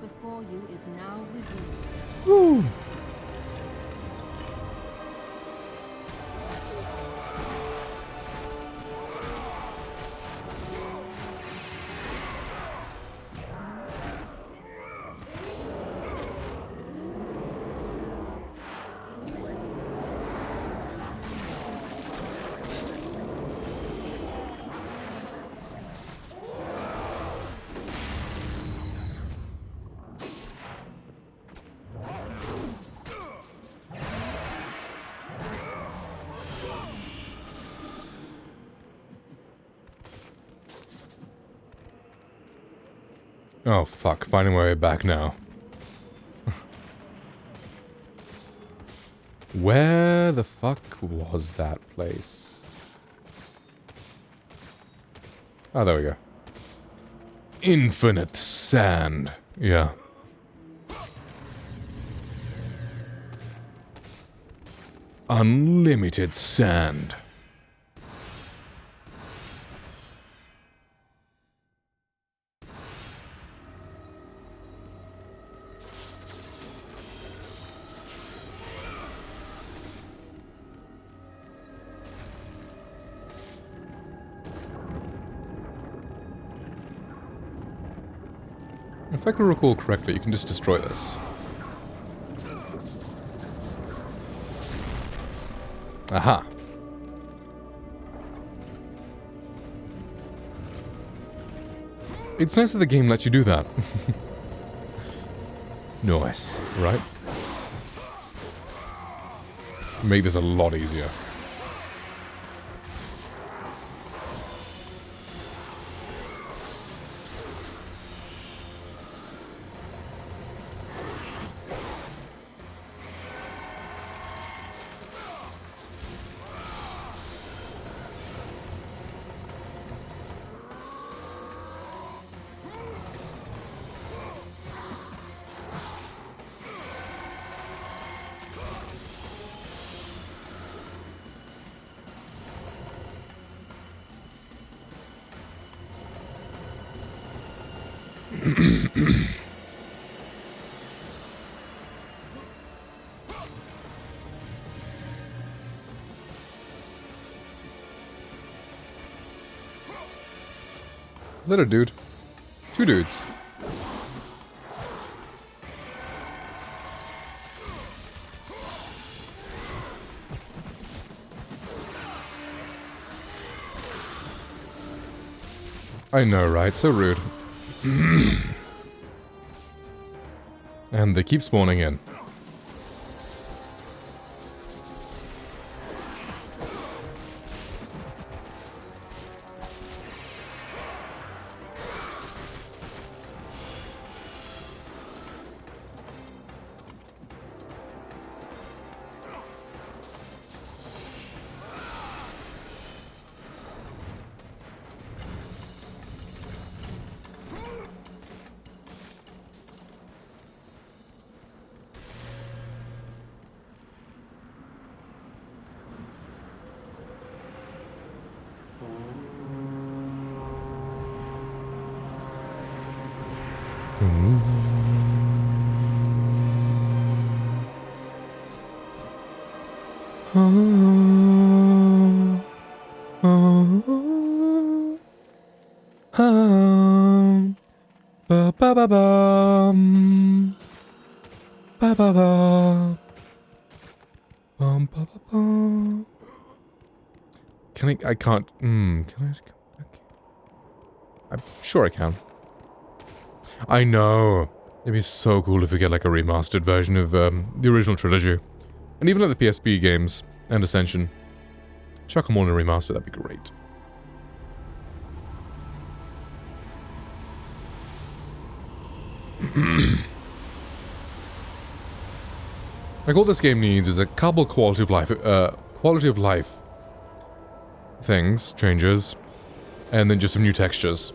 Before you is now revealed.
Woo. Oh fuck, finding my way back now. Where the fuck was that place? Oh, there we go. Infinite sand. Yeah. Unlimited sand. If I can recall correctly, you can just destroy this. Aha. It's nice that the game lets you do that. Nice, right? Make this a lot easier. Is that a dude? Two dudes. I know, right? So rude. And they keep spawning in. Can I can't, can I? Okay. I'm sure I can. I know. It'd be so cool if we get like a remastered version of the original trilogy. And even like the PSP games and Ascension. Chuck them all in a remaster, that'd be great. Like all this game needs is a couple quality of life things, changes, and then just some new textures.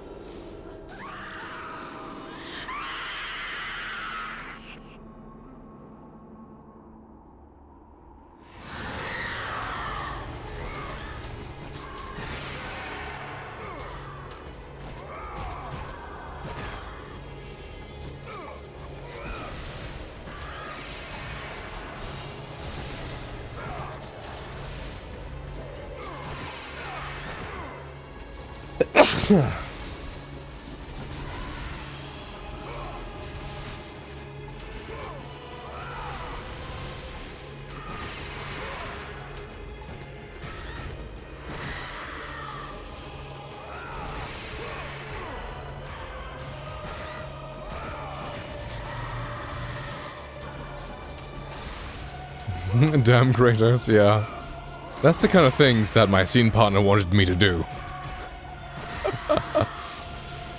Damn Kratos, yeah. That's the kind of things that my scene partner wanted me to do.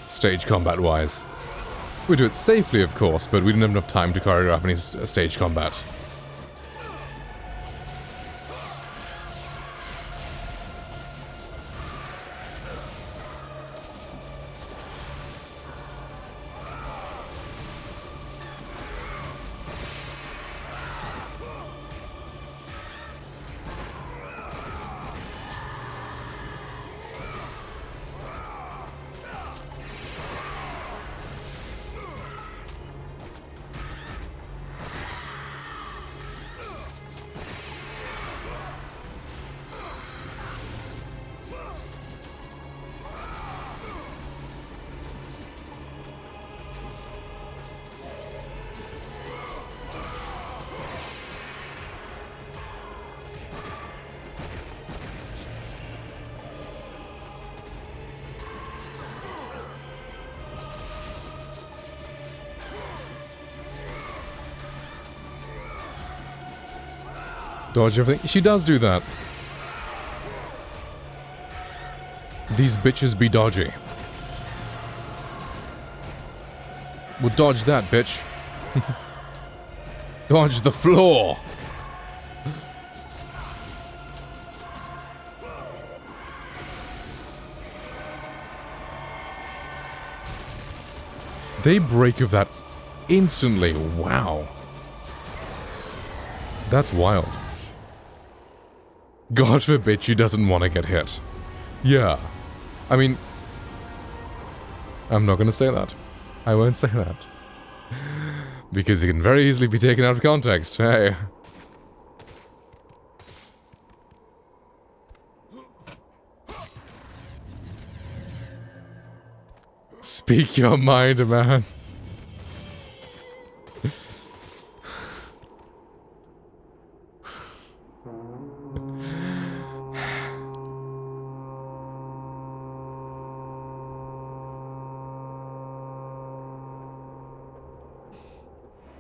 Stage combat-wise. We do it safely, of course, but we didn't have enough time to choreograph any stage combat. Dodge everything. She does do that. These bitches be dodgy. Well, dodge that, bitch. Dodge the floor. They break of that instantly. Wow. That's wild. God forbid she doesn't want to get hit. Yeah. I mean... I'm not going to say that. I won't say that. Because it can very easily be taken out of context. Hey. Speak your mind, man.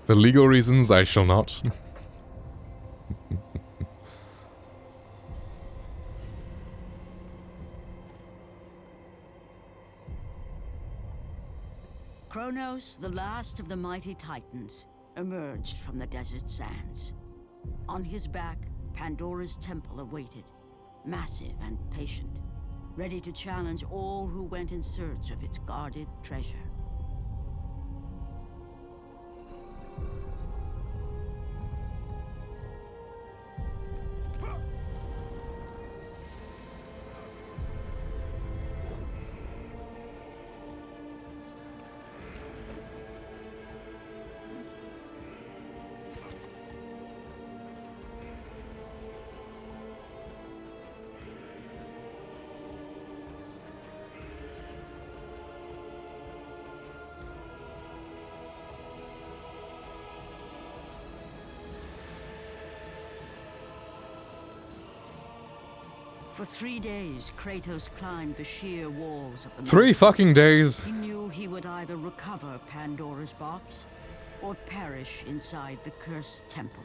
For legal reasons, I shall not.
Kronos, the last of the mighty Titans, emerged from the desert sands. On his back, Pandora's temple awaited, massive and patient, ready to challenge all who went in search of its guarded treasure. For 3 days, Kratos climbed the sheer walls of the
3 fucking days!
He knew he would either recover Pandora's box, or perish inside the cursed temple,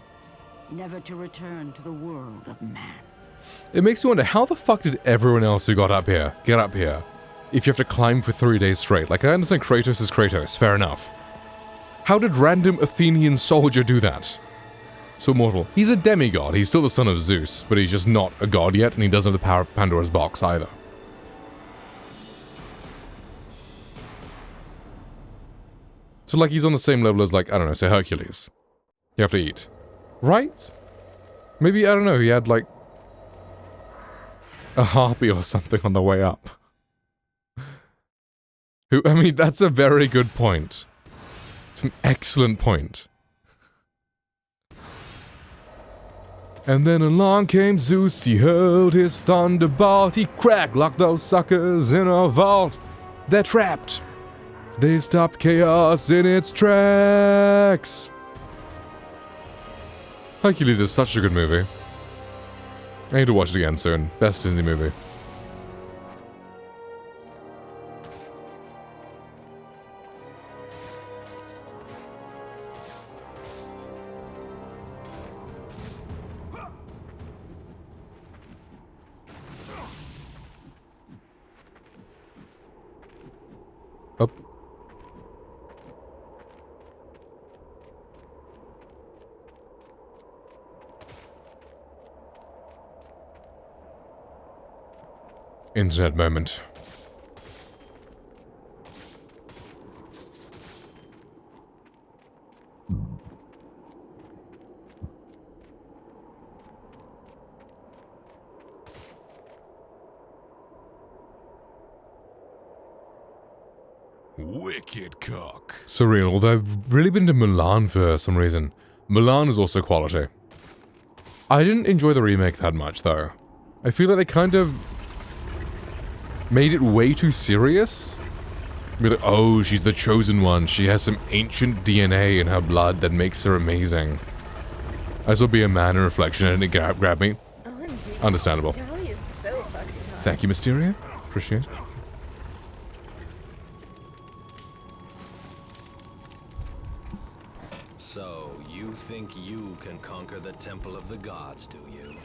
never to return to the world of man.
It makes you wonder, how the fuck did everyone else who got up here get up here? If you have to climb for 3 days straight. Like, I understand Kratos is Kratos, fair enough. How did random Athenian soldier do that? So mortal. He's a demigod, he's still the son of Zeus, but he's just not a god yet, and he doesn't have the power of Pandora's box either. So like, he's on the same level as, like, I don't know, say Hercules. You have to eat. Right? Maybe, I don't know, he had, like, a harpy or something on the way up. Who, I mean, that's a very good point. It's an excellent point. And then along came Zeus, he hurled his thunderbolt, he crack-locked those suckers in a vault. They're trapped. They stopped chaos in its tracks. Hercules is such a good movie. I need to watch it again soon. Best Disney movie. Up. Internet moment.
Wicked cock.
Surreal, although I've really been to Mulan for some reason. Mulan is also quality. I didn't enjoy the remake that much, though. I feel like they kind of made it way too serious. Be like, oh, she's the chosen one. She has some ancient DNA in her blood that makes her amazing. I saw Be a Man in reflection and it grabbed me.
OMG.
Understandable.
Jolly is so fucking hot.
Thank you, Mysteria. Appreciate it.
So, you think you can conquer the Temple of the Gods, do you?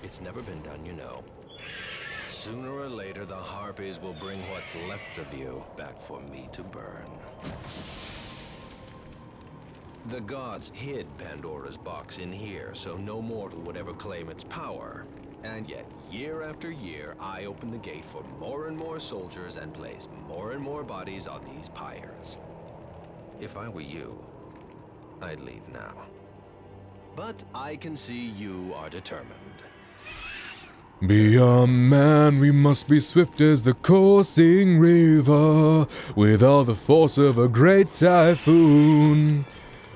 It's never been done, you know. Sooner or later, the Harpies will bring what's left of you back for me to burn. The gods hid Pandora's box in here, so no mortal would ever claim its power. And yet, year after year, I open the gate for more and more soldiers and place more and more bodies on these pyres. If I were you, I'd leave now. But I can see you are determined.
Be a man, we must be swift as the coursing river, with all the force of a great typhoon,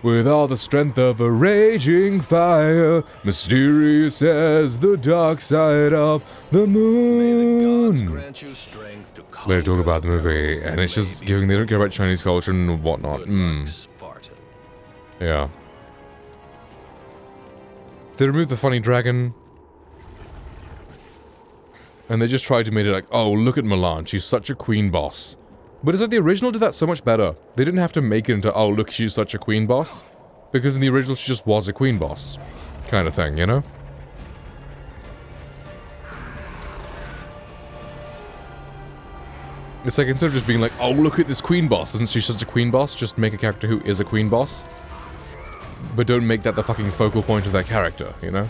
with all the strength of a raging fire, mysterious as the dark side of the moon. Later talk about the movie, and it's just giving, they don't care about Chinese culture and whatnot. Yeah. They removed the funny dragon. And they just tried to make it like, oh, look at Mulan, she's such a queen boss. But it's like the original did that so much better. They didn't have to make it into, oh, look, she's such a queen boss. Because in the original, she just was a queen boss. Kind of thing, you know? It's like, instead of just being like, oh, look at this queen boss, isn't she just a queen boss? Just make a character who is a queen boss. But don't make that the fucking focal point of that character, you know?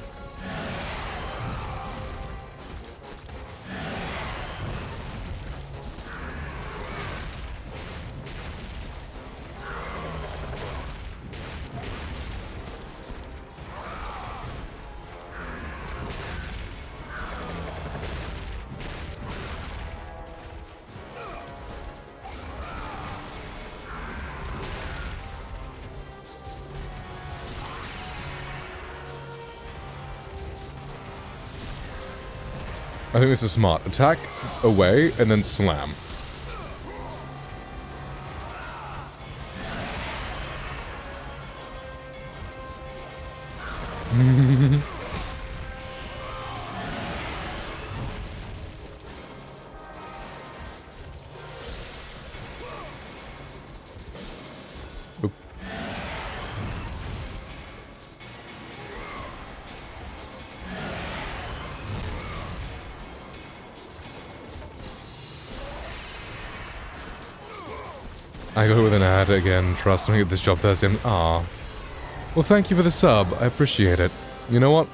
I think this is smart. Attack away and then slam. Oop. I go with an ad again, trust me, this job Thursday. Aw. Well, thank you for the sub, I appreciate it. You know what?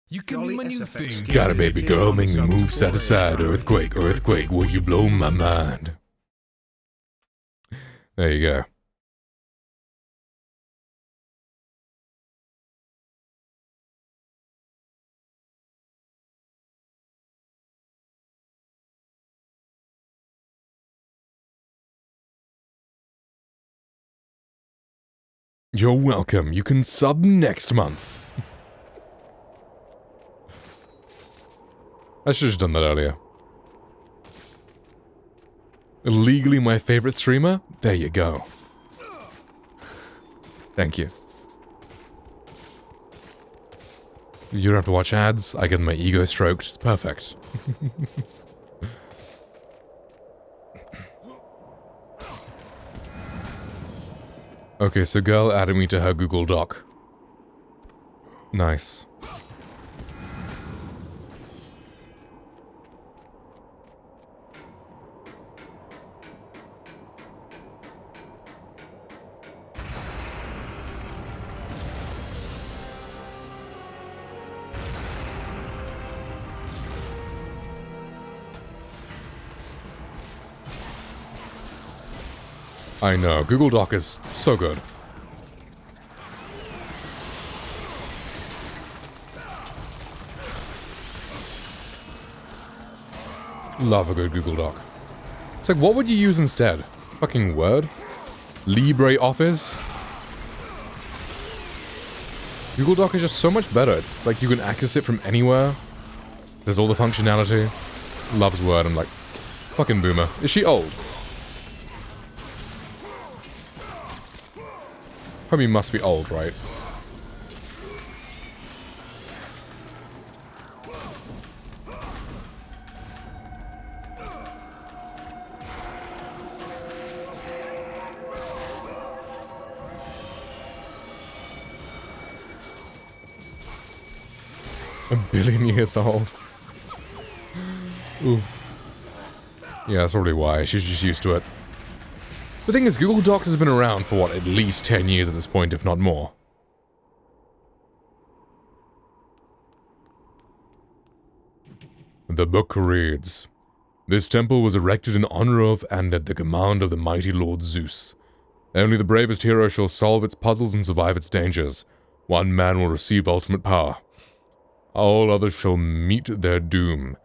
You can be my new thing.
Got a baby girl, make me move side to side. Earthquake, earthquake, will you blow my mind? There you go. You're welcome. You can sub next month. I should have done that earlier. Legally my favorite streamer? There you go. Thank you. You don't have to watch ads. I get my ego stroked. It's perfect. Okay, so girl added me to her Google Doc. Nice. I know, Google Doc is so good. Love a good Google Doc. It's like, what would you use instead? Fucking Word? LibreOffice? Google Doc is just so much better. It's like you can access it from anywhere. There's all the functionality. Loves Word. I'm like, fucking boomer. Is she old? Probably must be old, right? A billion years old. Oof. Yeah, that's probably why. She's just used to it. The thing is, Google Docs has been around for, what, at least 10 years at this point, if not more. The book reads, "This temple was erected in honor of and at the command of the mighty Lord Zeus. Only the bravest hero shall solve its puzzles and survive its dangers. One man will receive ultimate power. All others shall meet their doom.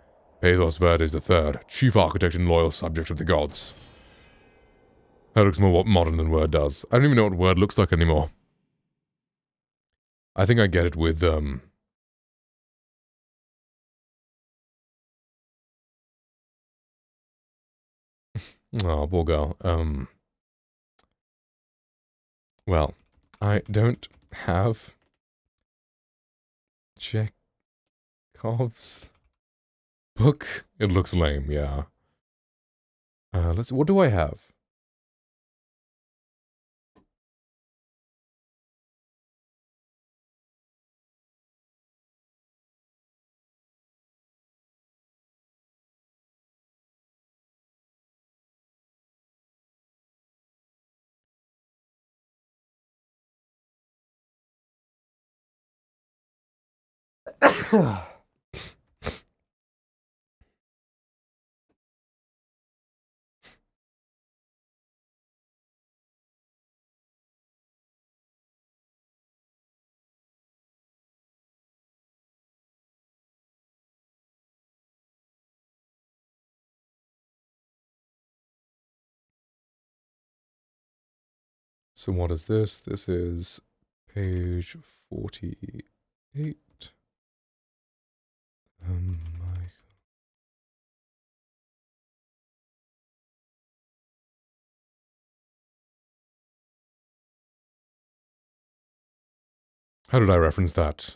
Pathos Verdes III, chief architect and loyal subject of the gods." That looks more modern than Word does. I don't even know what Word looks like anymore. I think I get it with, Oh, poor girl. Well, I don't have Chekhov's book. It looks lame, yeah. What do I have? So what is this? This is page 48. How did I reference that?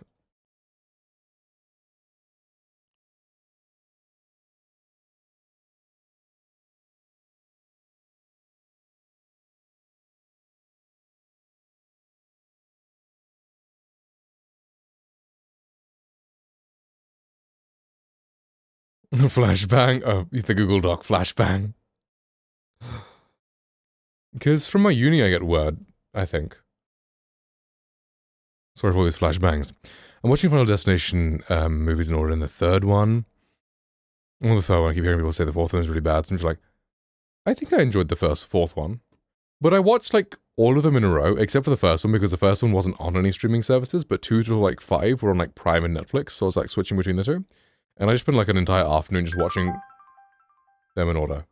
Flashbang? Oh, the Google Doc flashbang. Because from my uni I get Word, I think. Sorry for all these flashbangs. I'm watching Final Destination movies in order in the third one. Well, the third one, I keep hearing people say the fourth one is really bad, so I'm just like, I think I enjoyed the fourth one. But I watched, like, all of them in a row, except for the first one, because the first one wasn't on any streaming services, but 2 to, like, 5 were on, like, Prime and Netflix, so I was, like, switching between the two. And I just spent, like, an entire afternoon just watching them in order.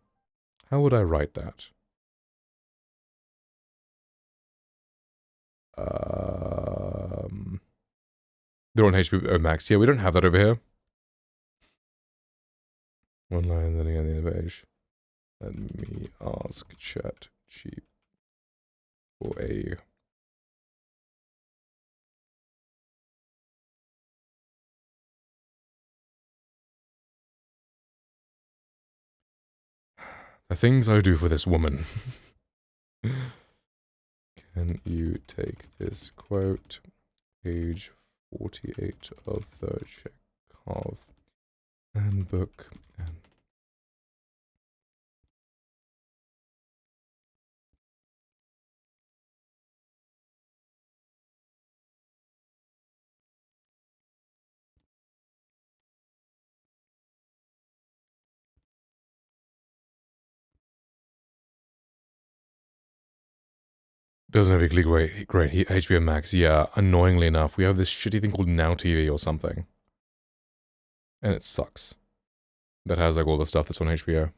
How would I write that? They're on HBO Max. Yeah, we don't have that over here. One line, then again, the other page. Let me ask chat cheap for a... The things I do for this woman. Can you take this quote? Page 48 of the Chekhov handbook and Doesn't have equally great HBO Max. Yeah, annoyingly enough, we have this shitty thing called Now TV or something. And it sucks. That has like all the stuff that's on HBO.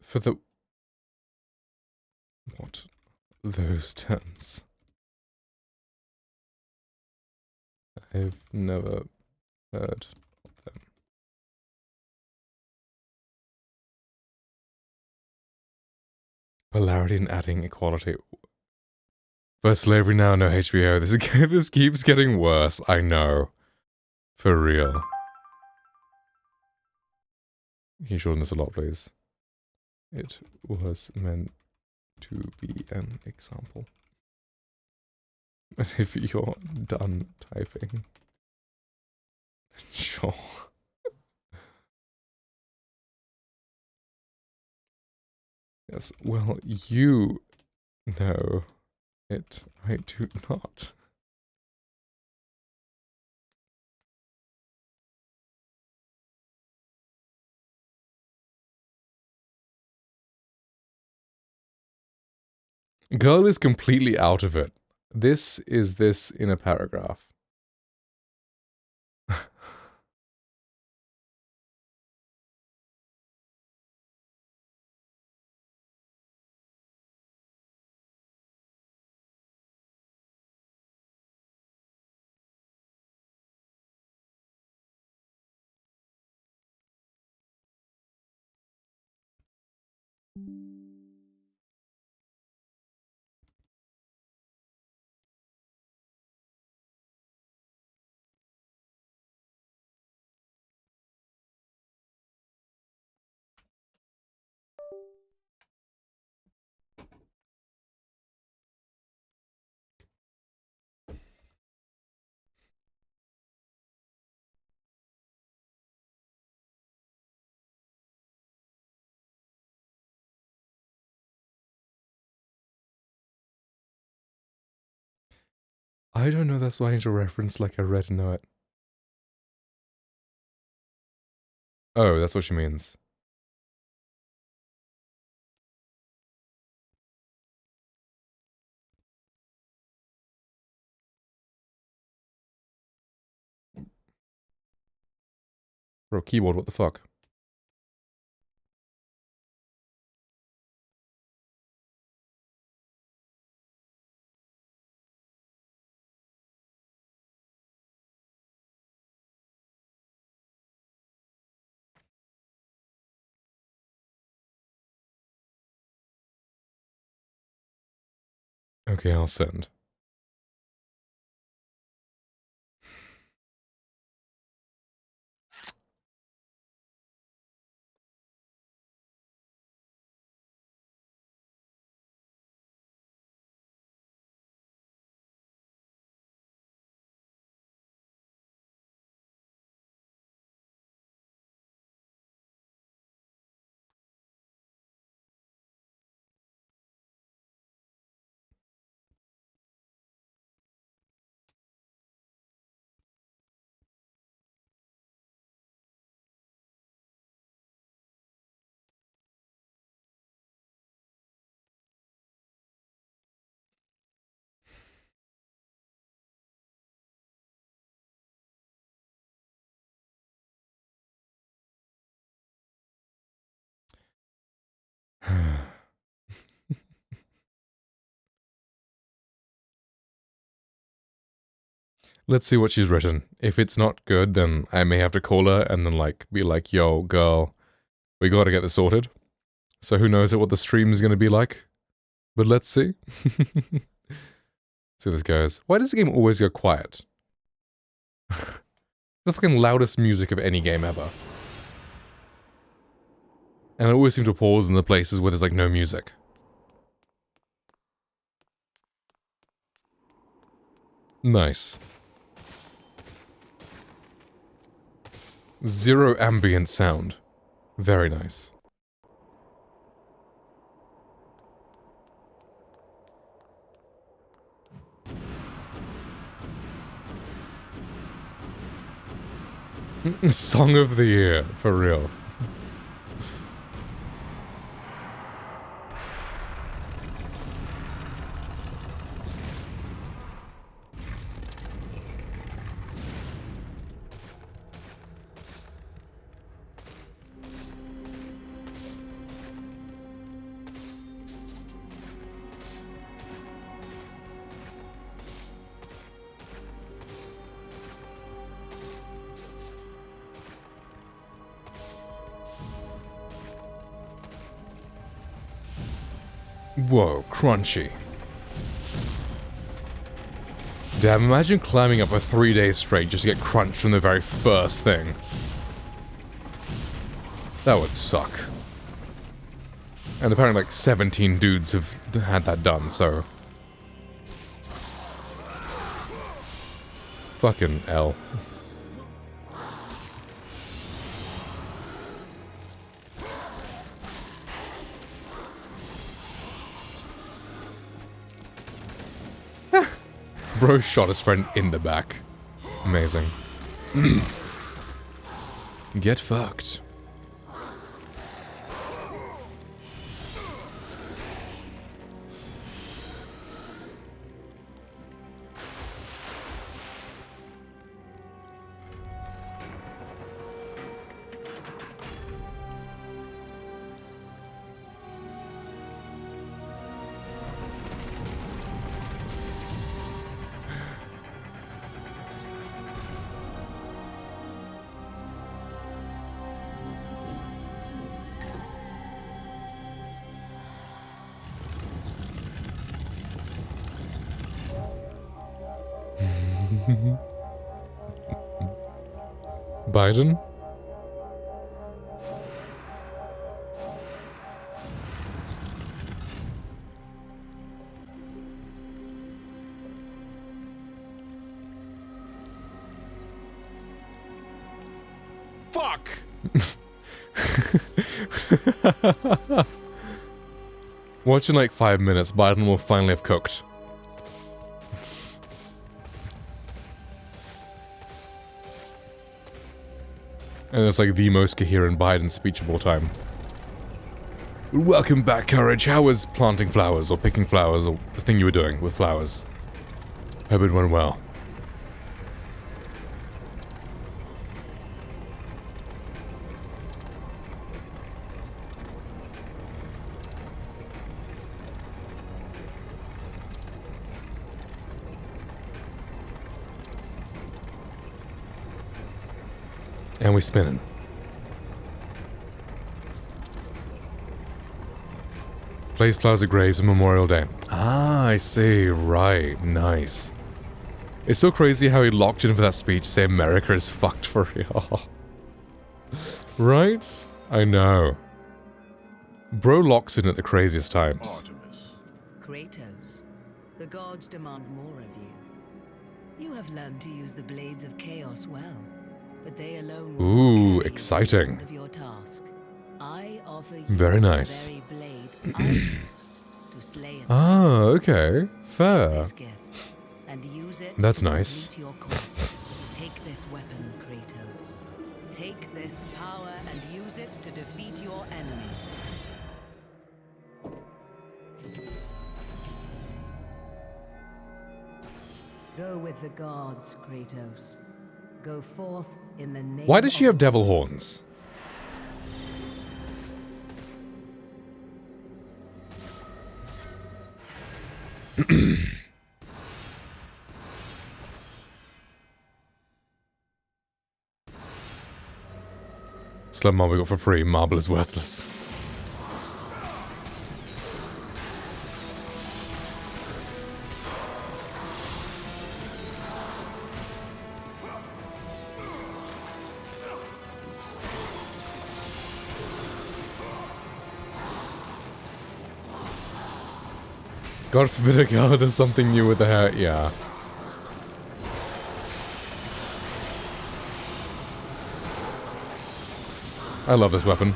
For the... What? Those terms. I've never heard of them. Polarity and adding equality. First slavery now, no HBO. This keeps getting worse, I know. For real. Can you shorten this a lot, please? It was meant to be an example. And if you're done typing, sure. Yes, well, you know it. I do not. Girl is completely out of it. This is this in a paragraph. I don't know, that's why I need to reference like I read and know it. Oh, that's what she means. Bro, keyboard, what the fuck? Okay, I'll send. Let's see what she's written. If it's not good, then I may have to call her and then like be like, yo, girl, we gotta get this sorted. So who knows what the stream is gonna be like? But let's see. See how this goes. Why does the game always go quiet? The fucking loudest music of any game ever. And I always seem to pause in the places where there's like no music. Nice. Zero ambient sound. Very nice. Song of the year, for real. Whoa, crunchy. Damn, imagine climbing up for 3 days straight just to get crunched from the very first thing. That would suck. And apparently like 17 dudes have had that done, so... Fucking L. Bro shot his friend in the back. Amazing. Get fucked. Biden?
Fuck!
Watch in like 5 minutes, Biden will finally have cooked. And it's like the most coherent Biden speech of all time. Welcome back, Courage. How was planting flowers, or picking flowers, or the thing you were doing with flowers? Hope it went well. And we spinning. Place flowers at graves on Memorial Day. Ah, I see. Right. Nice. It's so crazy how he locked in for that speech to say America is fucked for real. Right? I know. Bro locks in at the craziest times.
Artemis.
Kratos, the gods demand more of you. You have learned to use the blades of chaos well, but they alone will
Ooh,
carry
exciting.
you to the end of your task. I offer you
Very nice.
the very blade I used to slay and
Ah, okay. Fair.
this gift, and use it
That's
to
nice.
complete your quest. Take this weapon, Kratos. Take this power and use it to defeat your enemies. Go with the gods, Kratos. Go forth in the name
Why does she
of
have devil horns? Slum mob we got for free. Marble is worthless. God forbid a girl does something new with the hair. Yeah. I love this weapon.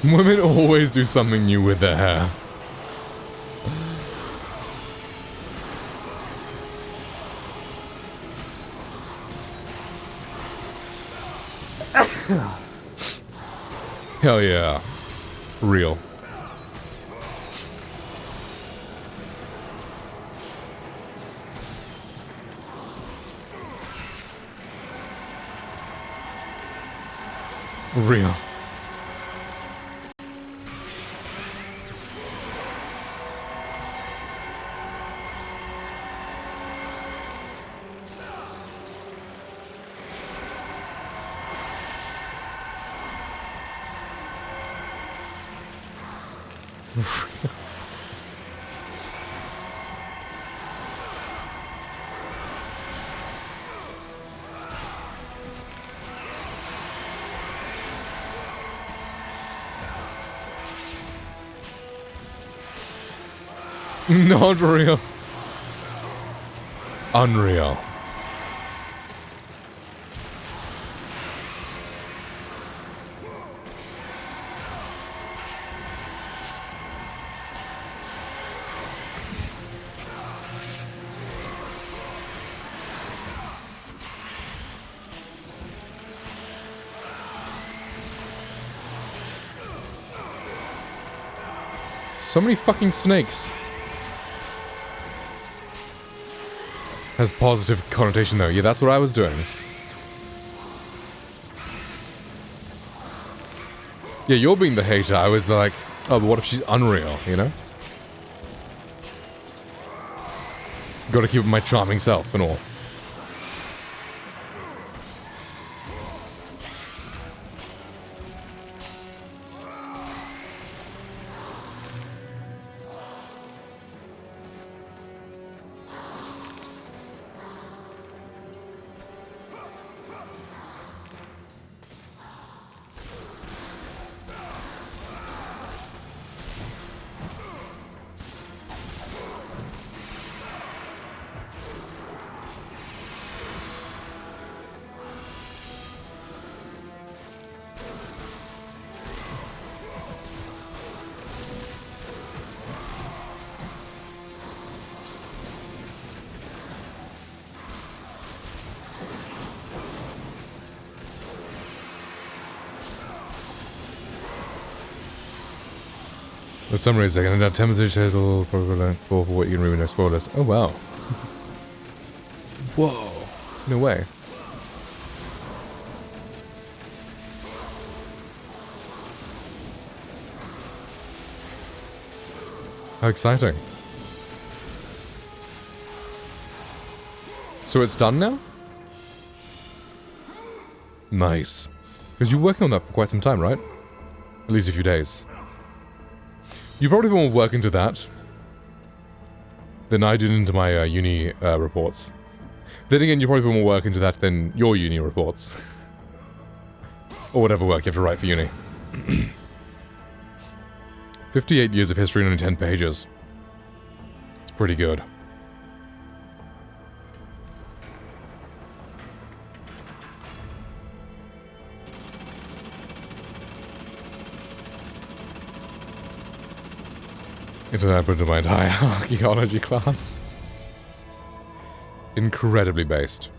Women always do something new with their hair. Hell yeah. Real. Real. Not real. Unreal. So many fucking snakes. Has positive connotation though. Yeah, that's what I was doing. Yeah, you're being the hater. I was like, oh, but what if she's unreal, you know? Gotta keep my charming self and all. For some reason, and that temperature is all probably for what you can read, no spoilers. Oh wow. Whoa. No way. How exciting. So it's done now? Nice. Because you're working on that for quite some time, right? At least a few days. You probably put more work into that than I did into my uni reports. Then again, you probably put more work into that than your uni reports. Or whatever work you have to write for uni. 58 years of history and only 10 pages. It's pretty good. Into that, into my entire archaeology class. Incredibly based.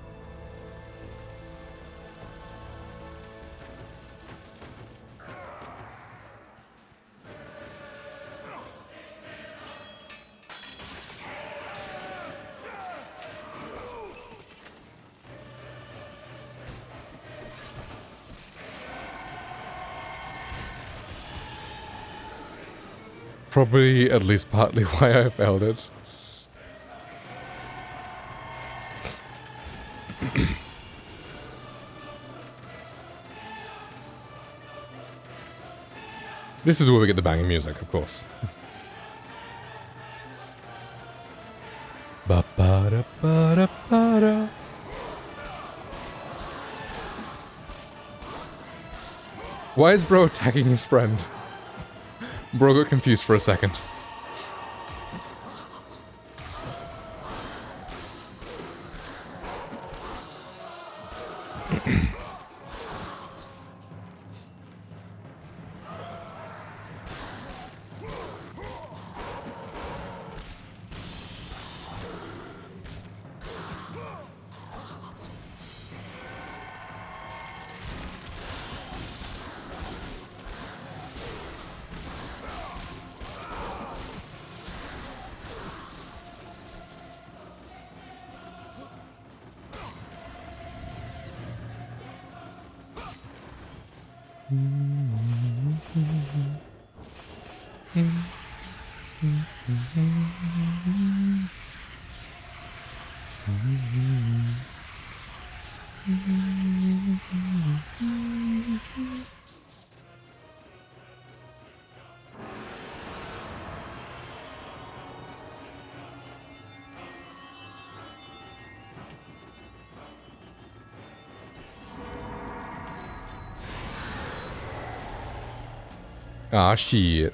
Probably at least partly why I failed it. This is where we get the banging music, of course. Ba ba da ba da ba da. Why is bro attacking his friend? Bro got confused for a second. Ah, shit.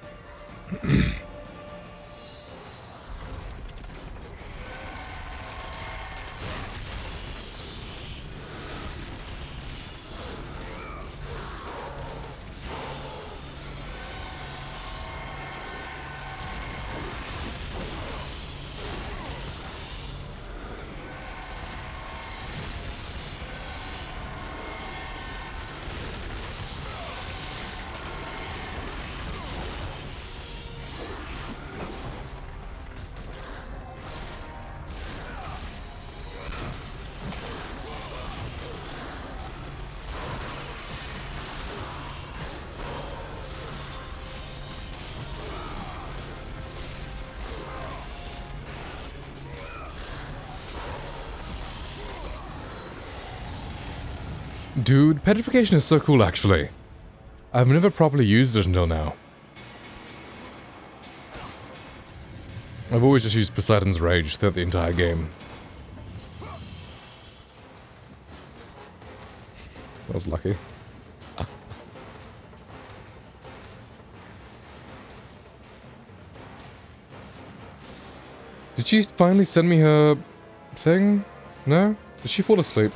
Dude, petrification is so cool, actually. I've never properly used it until now. I've always just used Poseidon's Rage throughout the entire game. That was lucky. Did she finally send me her thing? No? Did she fall asleep?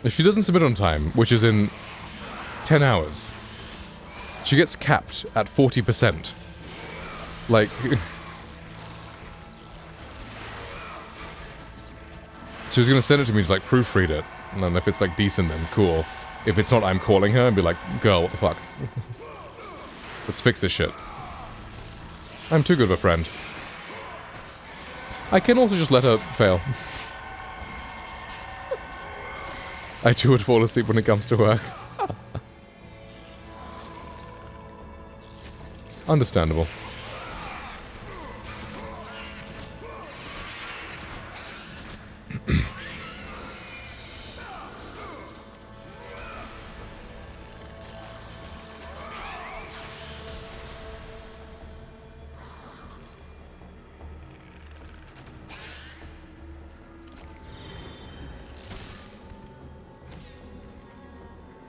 If she doesn't submit on time, which is in 10 hours, she gets capped at 40%. Like... she was gonna send it to me to, like, proofread it. And then if it's, like, decent, then cool. If it's not, I'm calling her and be like, girl, what the fuck? Let's fix this shit. I'm too good of a friend. I can also just let her fail. I too would fall asleep when it comes to work. Understandable.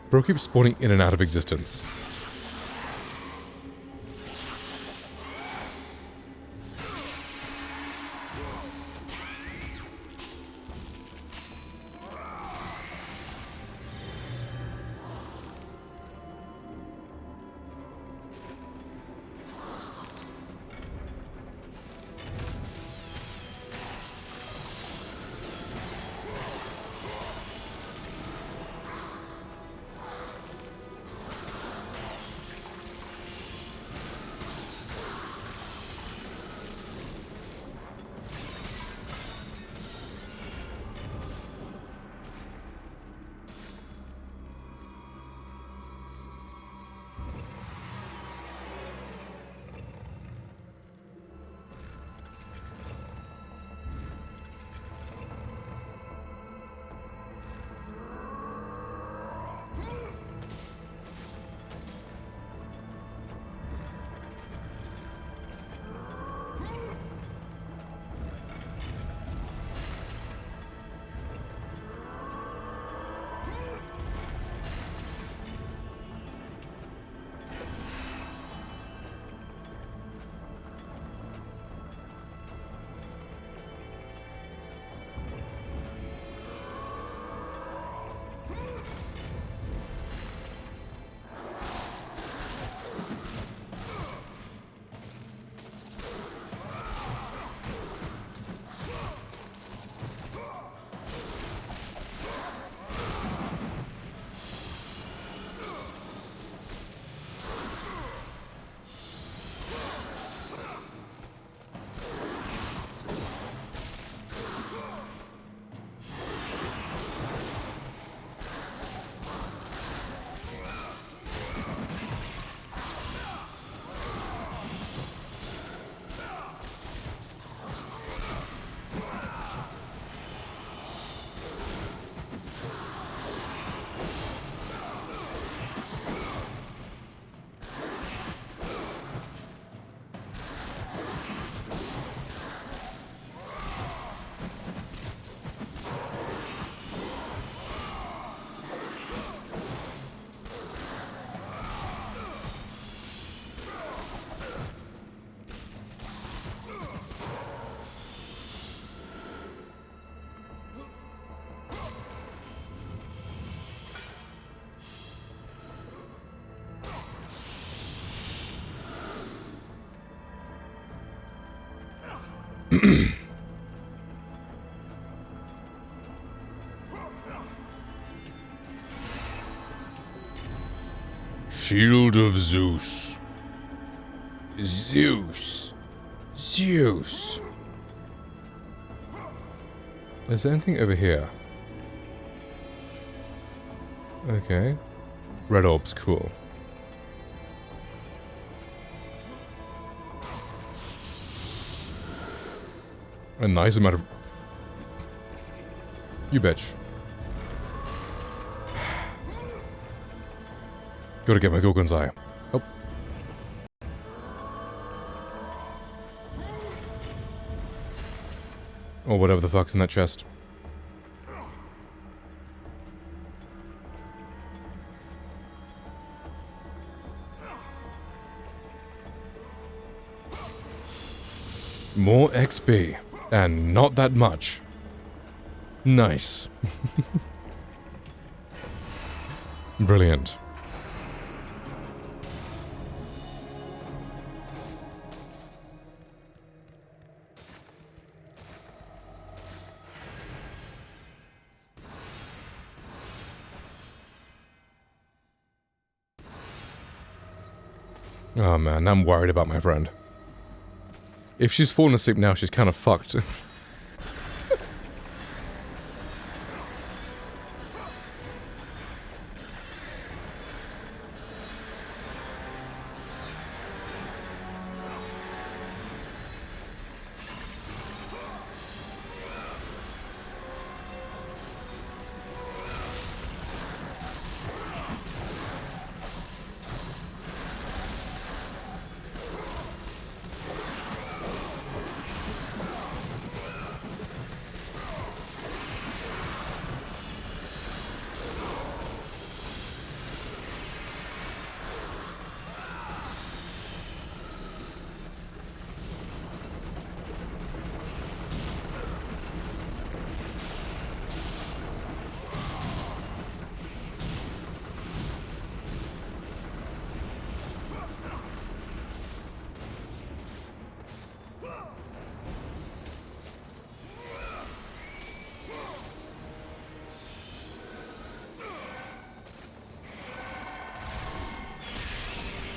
Bro keeps spawning in and out of existence. Shield of Zeus. Zeus. Zeus. Is there anything over here? Okay. Red orbs, cool. A nice amount of... You bitch. Gotta get my Gorgon's Eye. Oh. Or whatever the fuck's in that chest. More XP. And not that much. Nice. Brilliant. Oh man, I'm worried about my friend. If she's fallen asleep now, she's kind of fucked.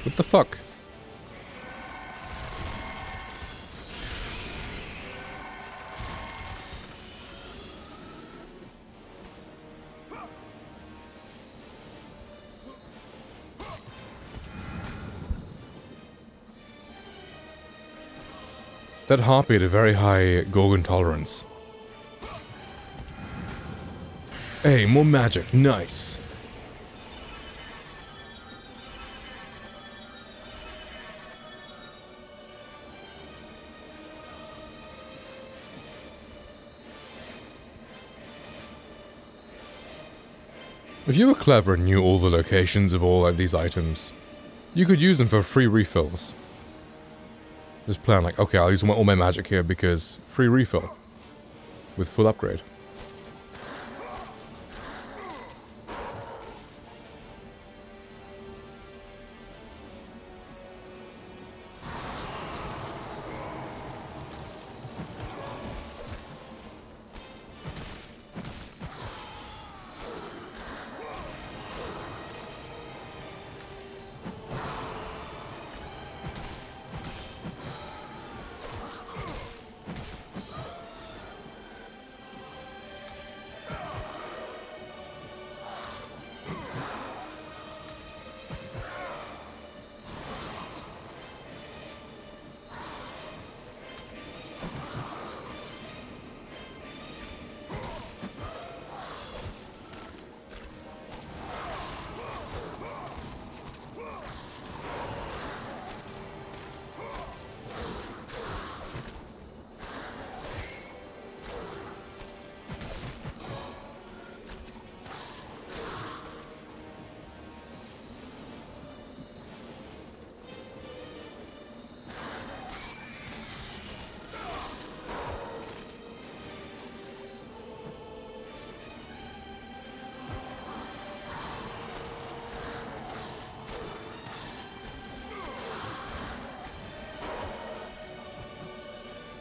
What the fuck? That harpy had a very high Gorgon tolerance. Hey, more magic. Nice. If you were clever and knew all the locations of all of these items, you could use them for free refills. Just plan like, okay, I'll use all my magic here because free refill with full upgrade.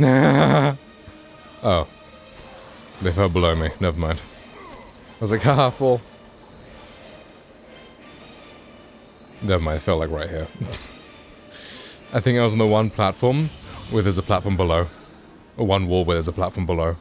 Nah. Oh. They fell below me. Never mind. I was like, haha, fall. Never mind, it felt like right here. I think I was on the one platform where there's a platform below. Or one wall where there's a platform below.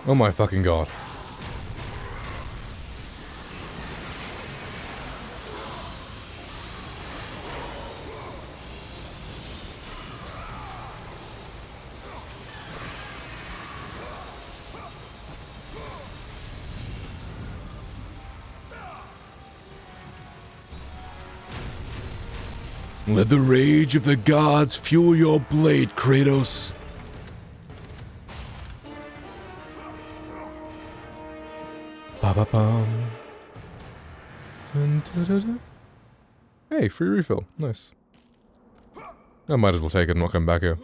Oh my fucking god. Let the rage of the gods fuel your blade, Kratos. Ba-ba-bum. Dun, dun, dun, dun. Hey, free refill. Nice. I might as well take it and not come back here.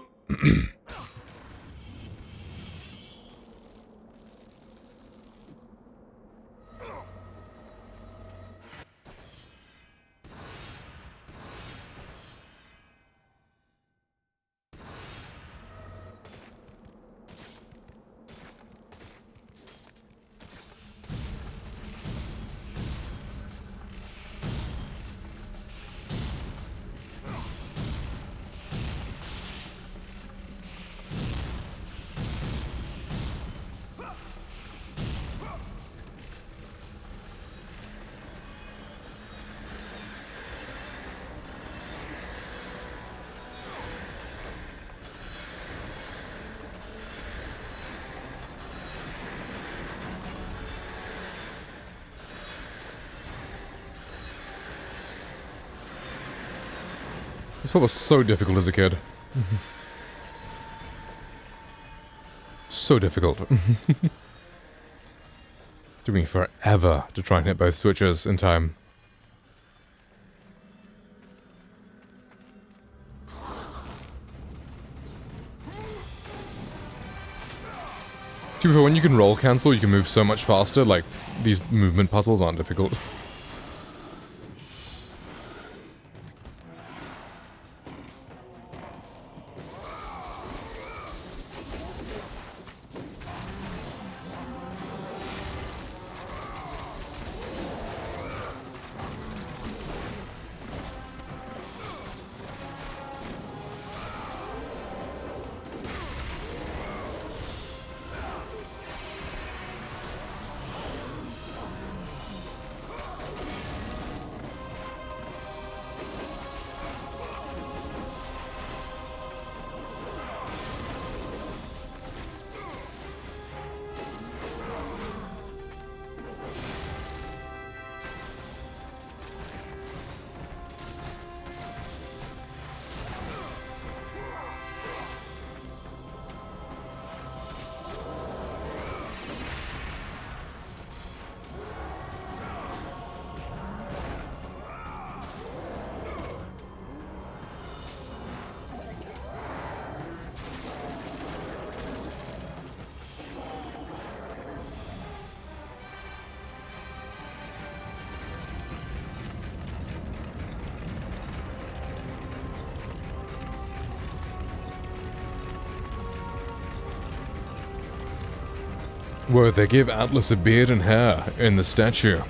This part was so difficult as a kid. So difficult. Took me forever to try and hit both switches in time. To be fair, when you can roll cancel, you can move so much faster, like, these movement puzzles aren't difficult. Whoa, they give Atlas a beard and hair in the statue.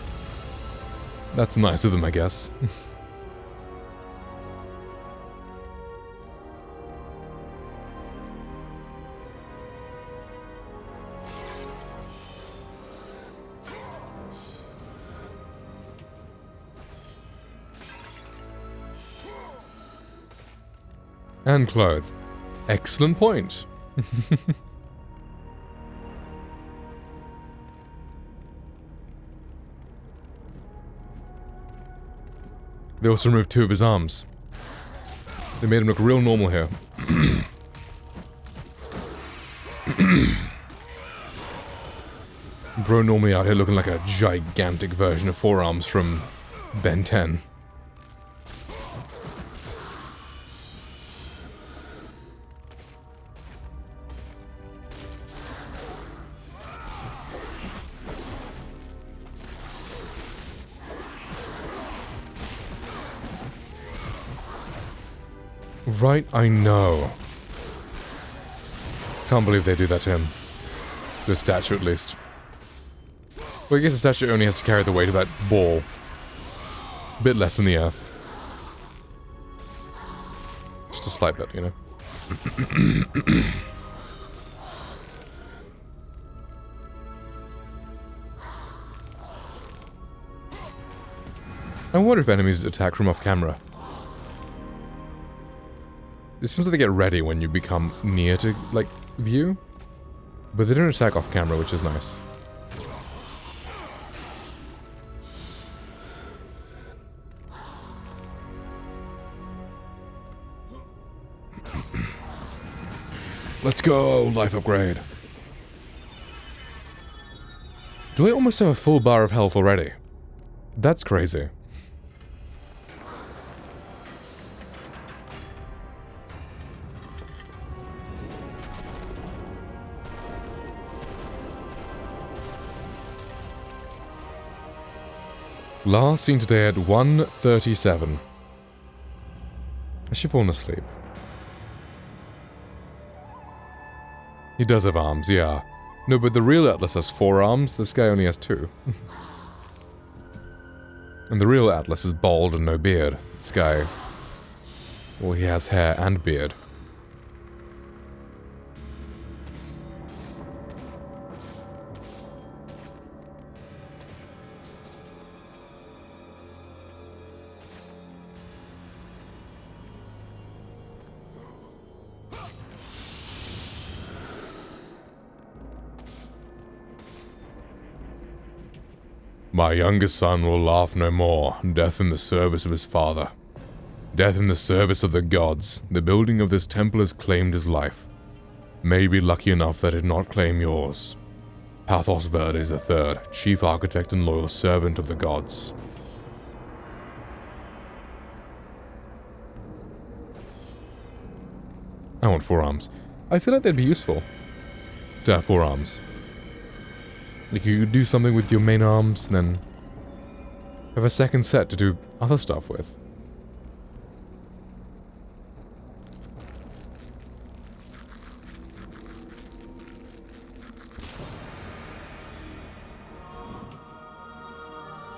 That's nice of them, I guess. And clothed. Excellent point. They also removed 2 of his arms. They made him look real normal here. Bro normally out here looking like a gigantic version of Four Arms from Ben 10. Right, I know. Can't believe they do that to him. The statue, at least. Well, I guess the statue only has to carry the weight of that ball. A bit less than the Earth. Just a slight bit, you know? I wonder if enemies attack from off camera. It seems like they get ready when you become near to, like, view. But they don't attack off camera, which is nice. Let's go, life upgrade. Do I almost have a full bar of health already? That's crazy. Last seen today at 1:37. Has she fallen asleep? He does have arms, yeah. No, but the real Atlas has 4 arms, this guy only has 2. And the real Atlas is bald and no beard. This guy... well, he has hair and beard. My youngest son will laugh no more, death in the service of his father. Death in the service of the gods. The building of this temple has claimed his life. May be lucky enough that it not claim yours. Pathos Verdes III, chief architect and loyal servant of the gods. I want 4 arms. I feel like they'd be useful to have 4 arms. Like, you could do something with your main arms, and then have a second set to do other stuff with.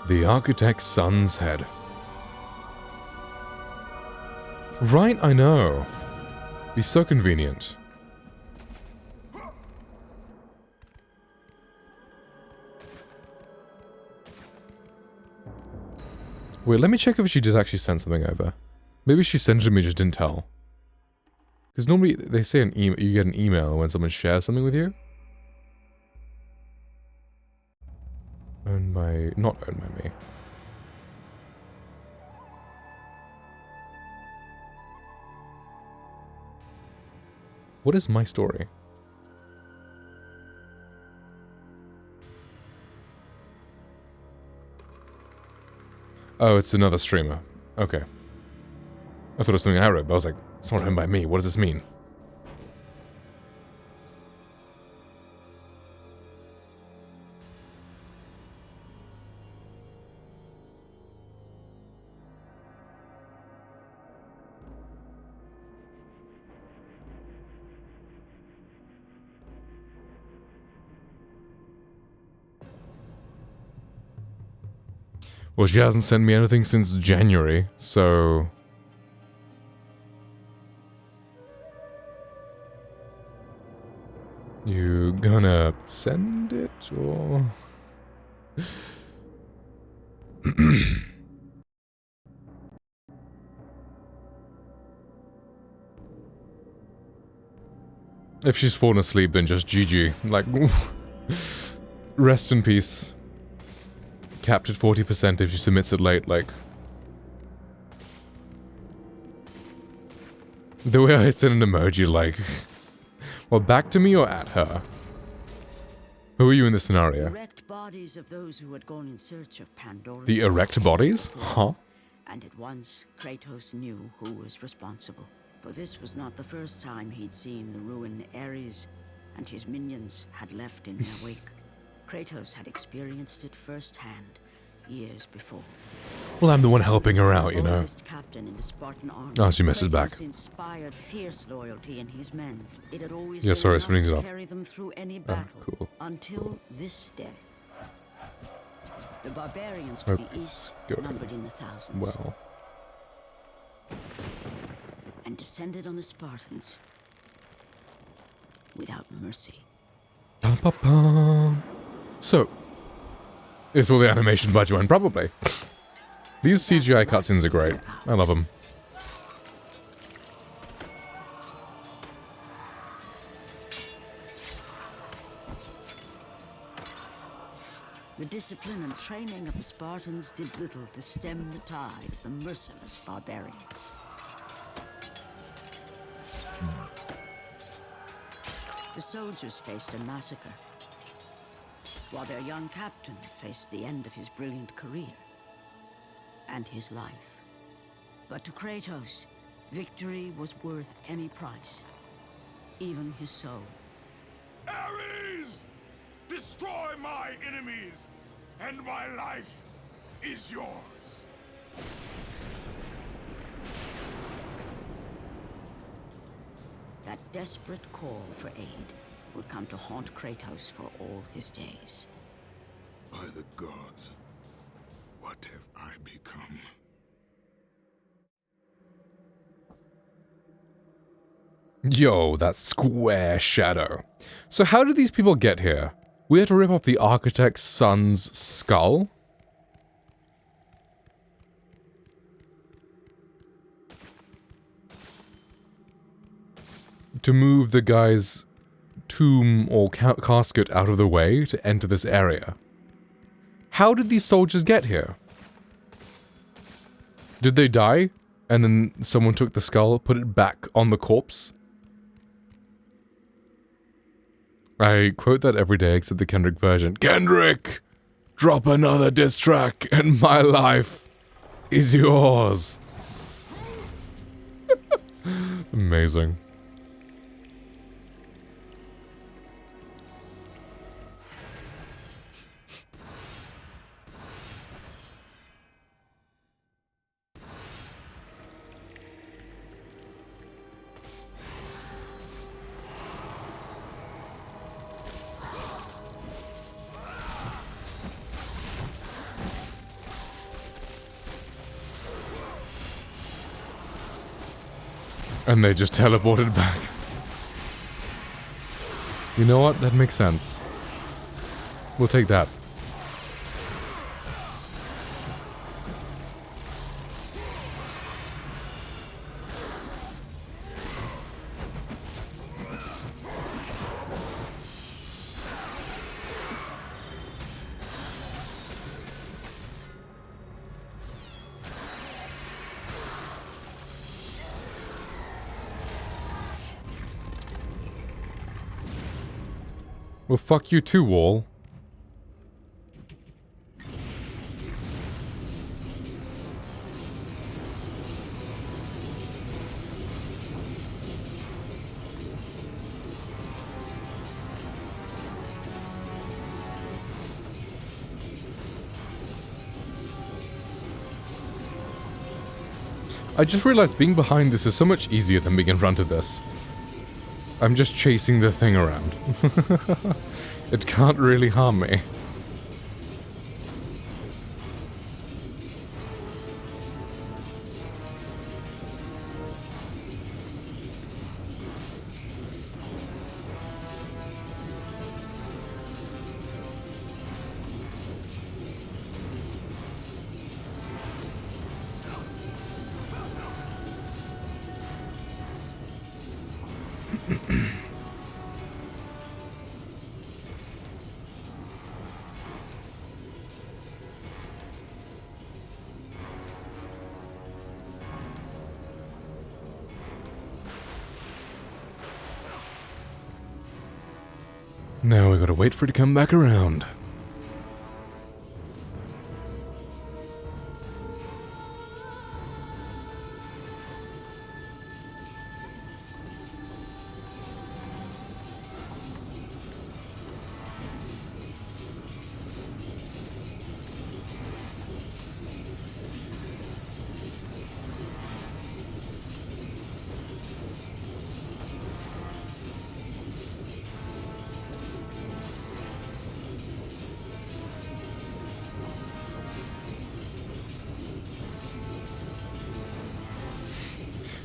The architect's son's head. Right, I know. Be so convenient. Wait, let me check if she did actually send something over. Maybe she sent it to me, just didn't tell. Because normally they say you get an email when someone shares something with you. Owned by... not owned by me. What is my story? Oh, it's another streamer. Okay. I thought it was something I wrote, but I was like, it's not owned by me. What does this mean? Well, she hasn't sent me anything since January, so... You gonna send it, or...? If she's fallen asleep, then just GG. Like, rest in peace. Capped at 40% if she submits it late, like. The way I send an emoji, like, well, back to me or at her? Who are you in this scenario?
Erect bodies of those who had gone in search of Pandora's
The erect bodies? Huh?
And at once, Kratos knew who was responsible. For this was not the first time he'd seen the ruin Ares and his minions had left in their wake. Kratos had experienced it firsthand, years before.
Well, I'm the one helping her out, you know.
Captain in the Spartan army,
Oh, she messes back.
Kratos inspired fierce loyalty in his men. It had always
Yeah,
been
sorry,
enough
springs it
to
off.
carry them through any battle,
cool.
until this day. The barbarians to the east
go.
numbered in the thousands.
Well.
And descended on the Spartans without mercy.
Ba-ba-bum. So, is all the animation budget went? Probably. These CGI cutscenes are great. I love them.
The discipline and training of the Spartans did little to stem the tide of the merciless barbarians. The soldiers faced a massacre, while their young captain faced the end of his brilliant career and his life. But to Kratos, victory was worth any price, even his soul.
Ares! Destroy my enemies, and my life is yours.
That desperate call for aid would come to haunt Kratos for all his days.
By the gods, what have I become?
Yo, that square shadow. So how did these people get here? We had to rip off the architect's son's skull? To move the guy's tomb or casket out of the way to enter this area. How did these soldiers get here? Did they die? And then someone took the skull, put it back on the corpse? I quote that every day except the Kendrick version. Kendrick! Drop another diss track and my life is yours. Amazing. And they just teleported back. You know what? That makes sense. We'll take that. Well, fuck you too, Wall. I just realized being behind this is so much easier than being in front of this. I'm just chasing the thing around. It can't really harm me. Now we gotta wait for it to come back around.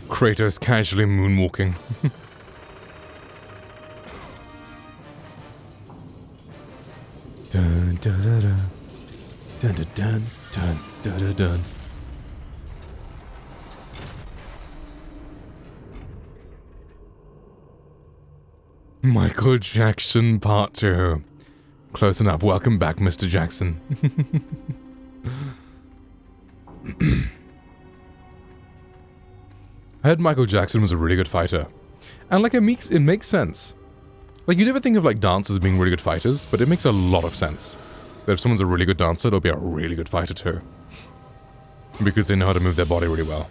Kratos casually moonwalking. Dun dun dun dun dun dun dun dun dun dun dun. Michael Jackson Part 2. Close enough. Welcome back, Mr. Jackson. I heard Michael Jackson was a really good fighter. And like it makes sense. Like you never think of like dancers being really good fighters, but it makes a lot of sense. That if someone's a really good dancer, they'll be a really good fighter too. Because they know how to move their body really well.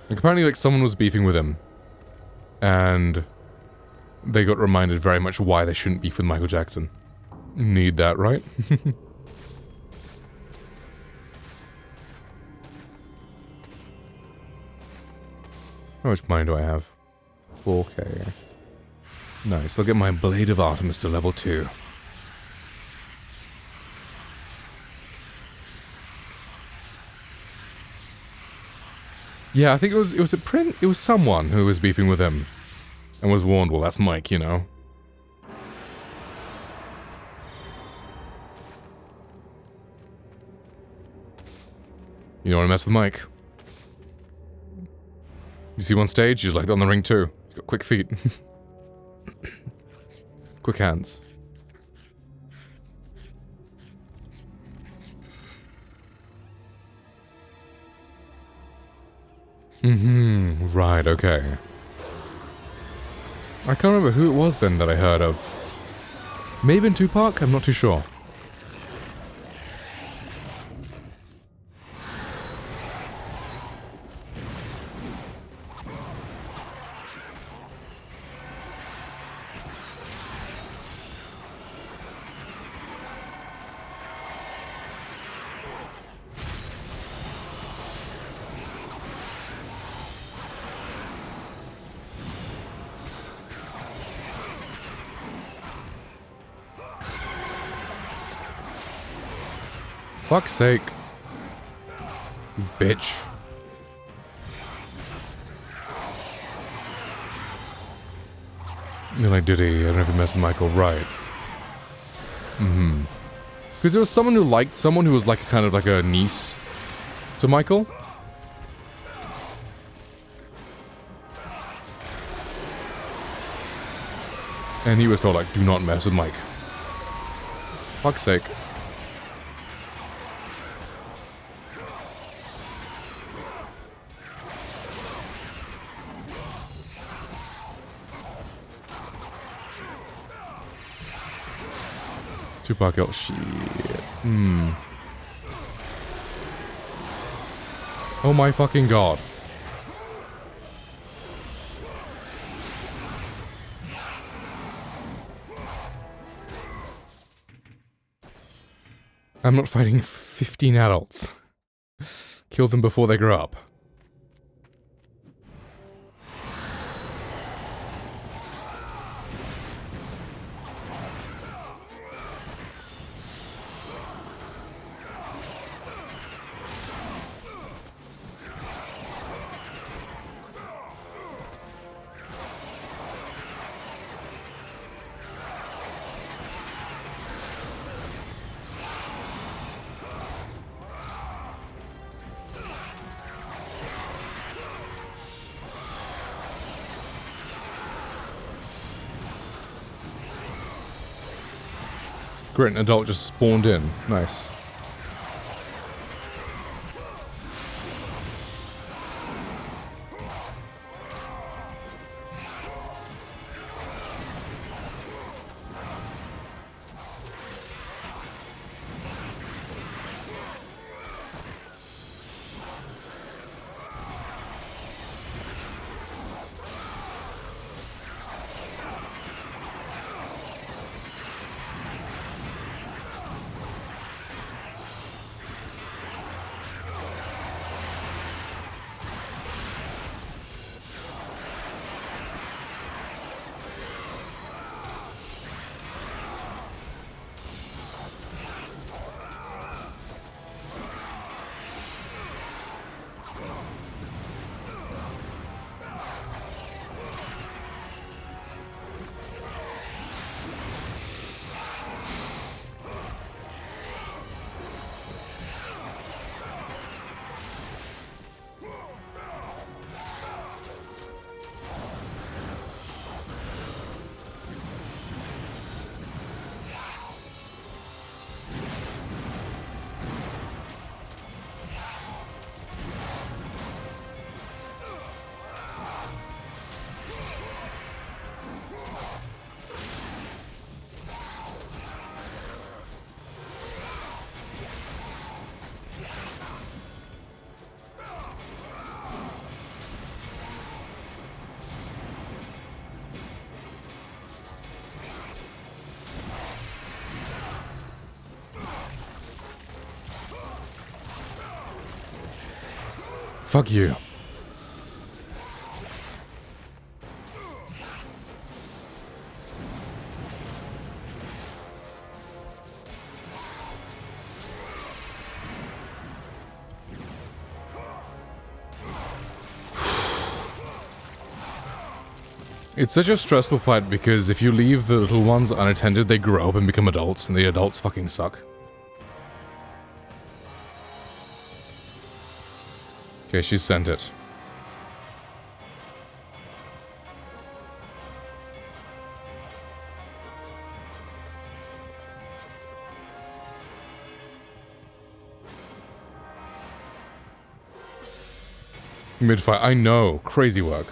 Like apparently like someone was beefing with him. And they got reminded very much why they shouldn't beef with Michael Jackson. Need that, right? How much mine do I have? 4k. Nice, I'll get my Blade of Artemis to level 2. Yeah, I think it was a prince, it was someone who was beefing with him. And was warned, well that's Mike, you know. You don't want to mess with Mike. You see one stage, he's like on the ring too. He's got quick feet. Quick hands. Right, okay. I can't remember who it was then that I heard of. Maybe in Tupac? I'm not too sure. Fuck's sake. Bitch. Then I did I don't know if you messed with Michael, right. Because there was someone who liked someone who was like kind of like a niece to Michael. And he was told like, do not mess with Mike. Fuck's sake. Tupac, oh shit. Oh my fucking god. I'm not fighting 15 adults. Kill them before they grow up. Great, an adult just spawned in. Nice. Fuck you. It's such a stressful fight because if you leave the little ones unattended, they grow up and become adults, and the adults fucking suck. Okay, she sent it. Mid-fight, I know, crazy work.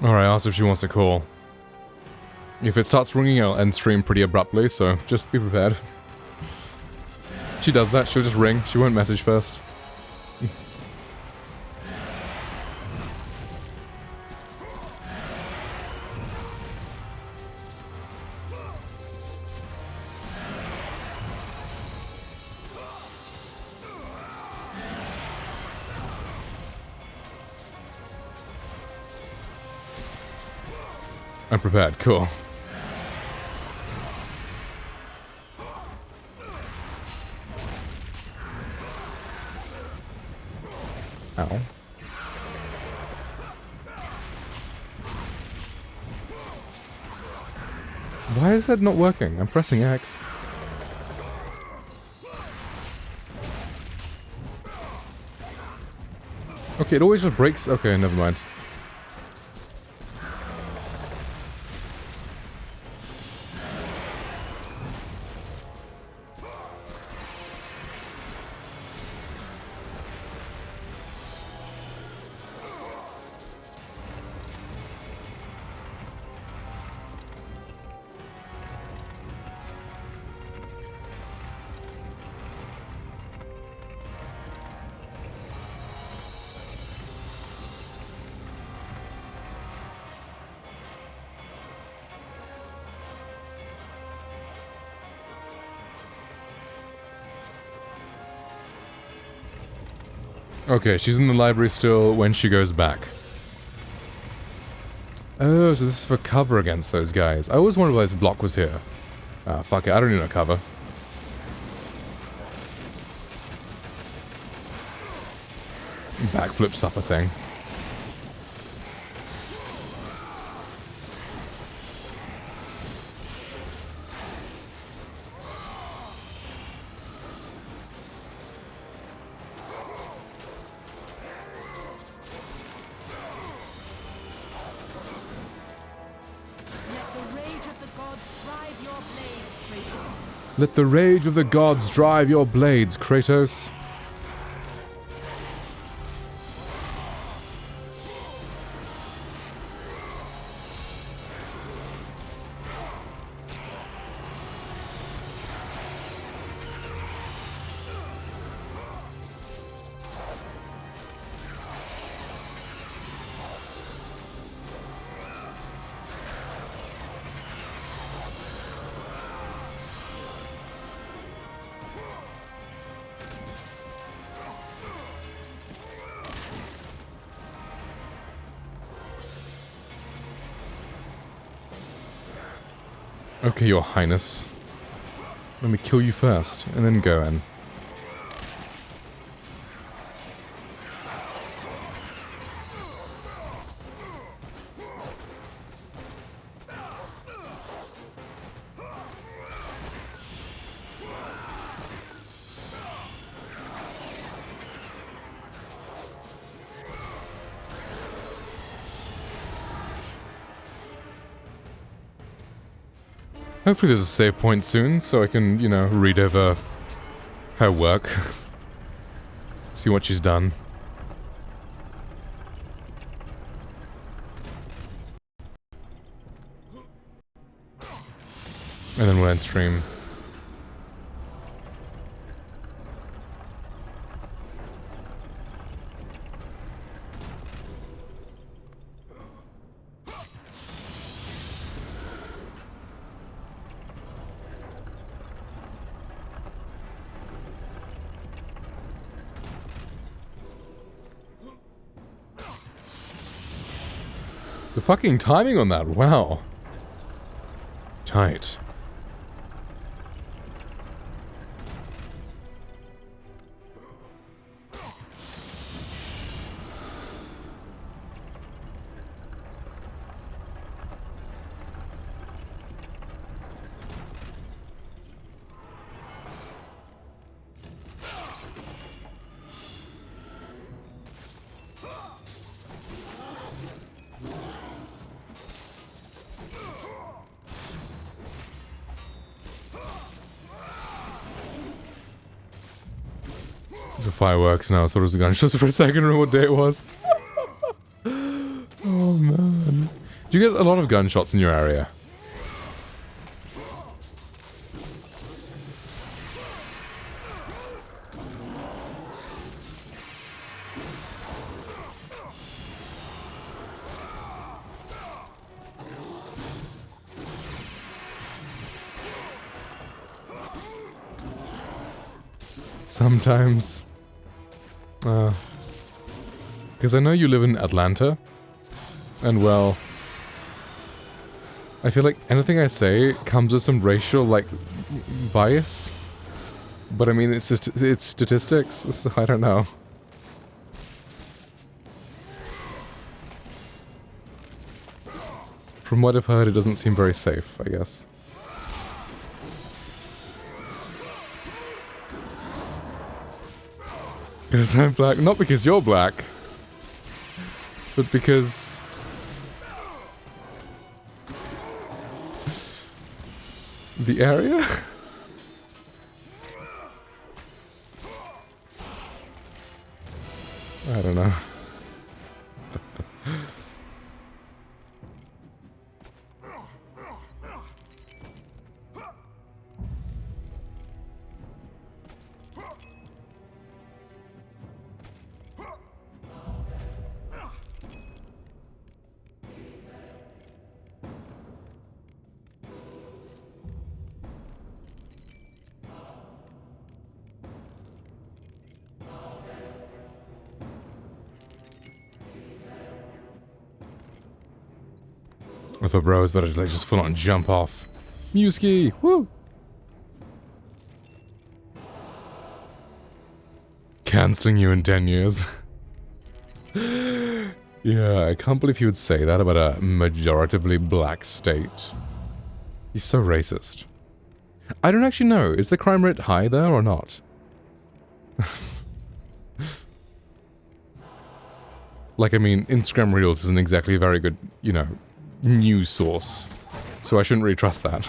Alright, ask if she wants to call. If it starts ringing, I'll end stream pretty abruptly, so just be prepared. She does that, she'll just ring, she won't message first. I'm prepared, cool. Ow. Why is that not working? I'm pressing X. Okay, it always just breaks. Okay, never mind. Okay, she's in the library still when she goes back. Oh, so this is for cover against those guys. I always wondered why this block was here. Ah, fuck it, I don't need no cover. Backflips up a thing. Let the rage of the gods drive your blades, Kratos. Okay, your highness. Let me kill you first, and then go in. Hopefully there's a save point soon, so I can, you know, read over her work. See what she's done. And then we'll end stream. The fucking timing on that, wow. Tight. These are fireworks now. I thought it was a gunshot for a second. I don't know what day it was. Oh man. Do you get a lot of gunshots in your area? Sometimes. Because I know you live in Atlanta. And well, I feel like anything I say comes with some racial, like, bias. But I mean, it's just, it's statistics, so I don't know. From what I've heard, it doesn't seem very safe, I guess. Because I'm black. Not because you're black. But because... the area? I don't know. I thought bro was better to like just full on jump off. Mewski! Woo! Cancelling you in 10 years. Yeah, I can't believe he would say that about a majoritively black state. He's so racist. I don't actually know, is the crime rate high there or not? Like, I mean, Instagram Reels isn't exactly a very good, you know, news source, so I shouldn't really trust that.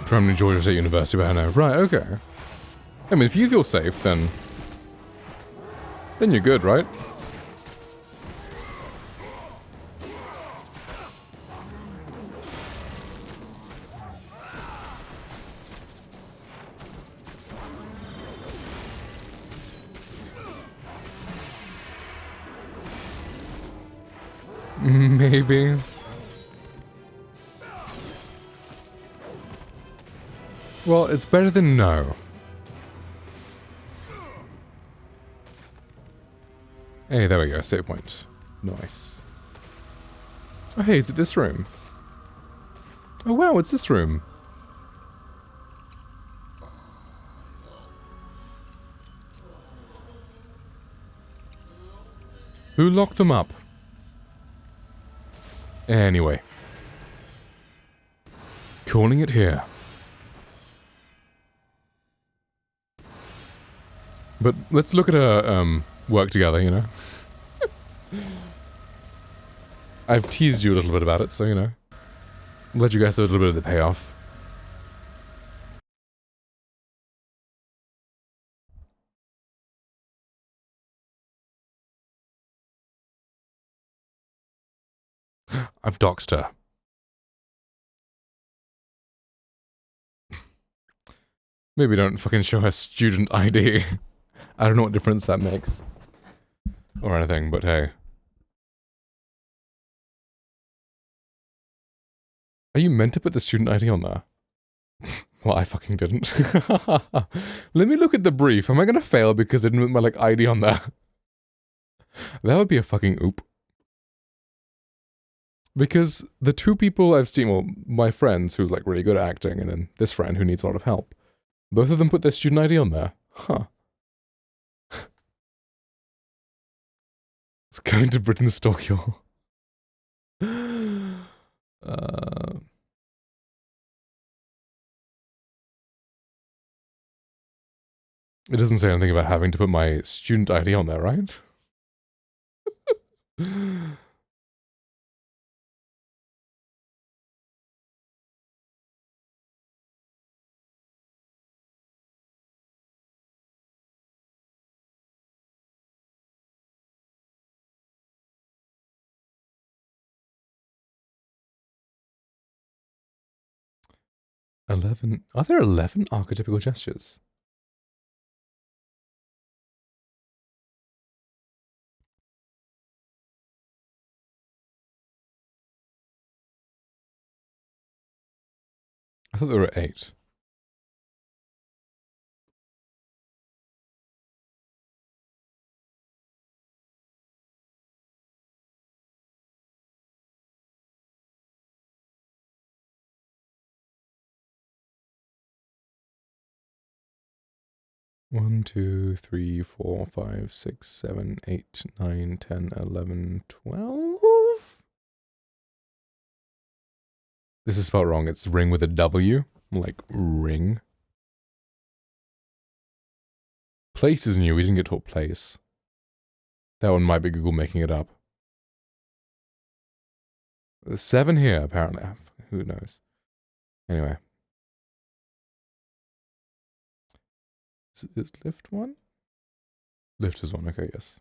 From Georgia State University, but I know. Right, okay. I mean, if you feel safe, then you're good, right? Maybe. Well, it's better than no. Hey, there we go, save point. Nice. Oh, hey, is it this room? Oh, wow, it's this room. Who locked them up? Anyway. Calling it here. But let's look at her, work together, you know? I've teased you a little bit about it, so, you know. Let you guys have a little bit of the payoff. I've doxed her. Maybe don't fucking show her student ID. I don't know what difference that makes. Or anything, but hey. Are you meant to put the student ID on there? Well, I fucking didn't. Let me look at the brief. Am I gonna fail because I didn't put my, like, ID on there? That would be a fucking oop. Because the two people I've seen, well, my friends who's, like, really good at acting, and then this friend who needs a lot of help, both of them put their student ID on there. Huh. It's going to Britain stalk you. It doesn't say anything about having to put my student ID on there, right? Are there 11 archetypical gestures? I thought there were 8. One, 2, 3, 4, 5, 6, 7, 8, 9, 10, 11, 12? This is spelled wrong. It's ring with a W. Like, ring. Place is new. We didn't get taught place. That one might be Google making it up. There's 7 here, apparently. Who knows? Anyway. Is lift one? Lift is one, okay, yes.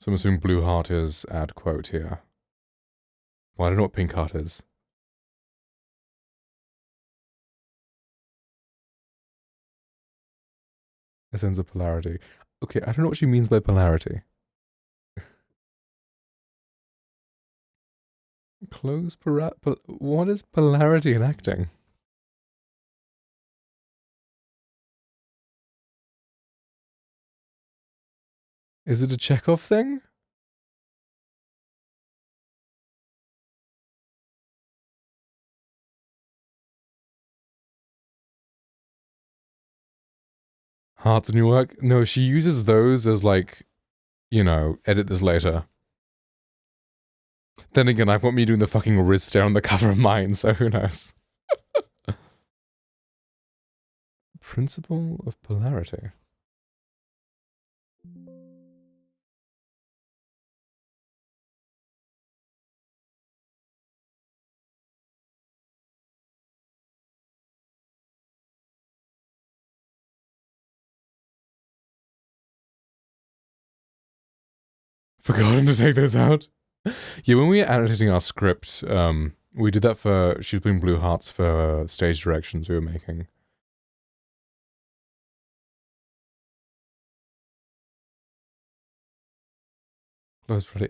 So I'm assuming blue heart is add quote here. Well, I don't know what pink heart is. A sense of polarity. Okay, I don't know what she means by polarity. What is polarity in acting? Is it a Chekhov thing? Hearts in your work? No, she uses those as like, you know, edit this later. Then again, I've got me doing the fucking wrist stare on the cover of mine, so who knows? Principle of polarity. Forgotten to take those out. Yeah, when we were annotating our script, we did that for, she was putting blue hearts for stage directions we were making. Close pretty.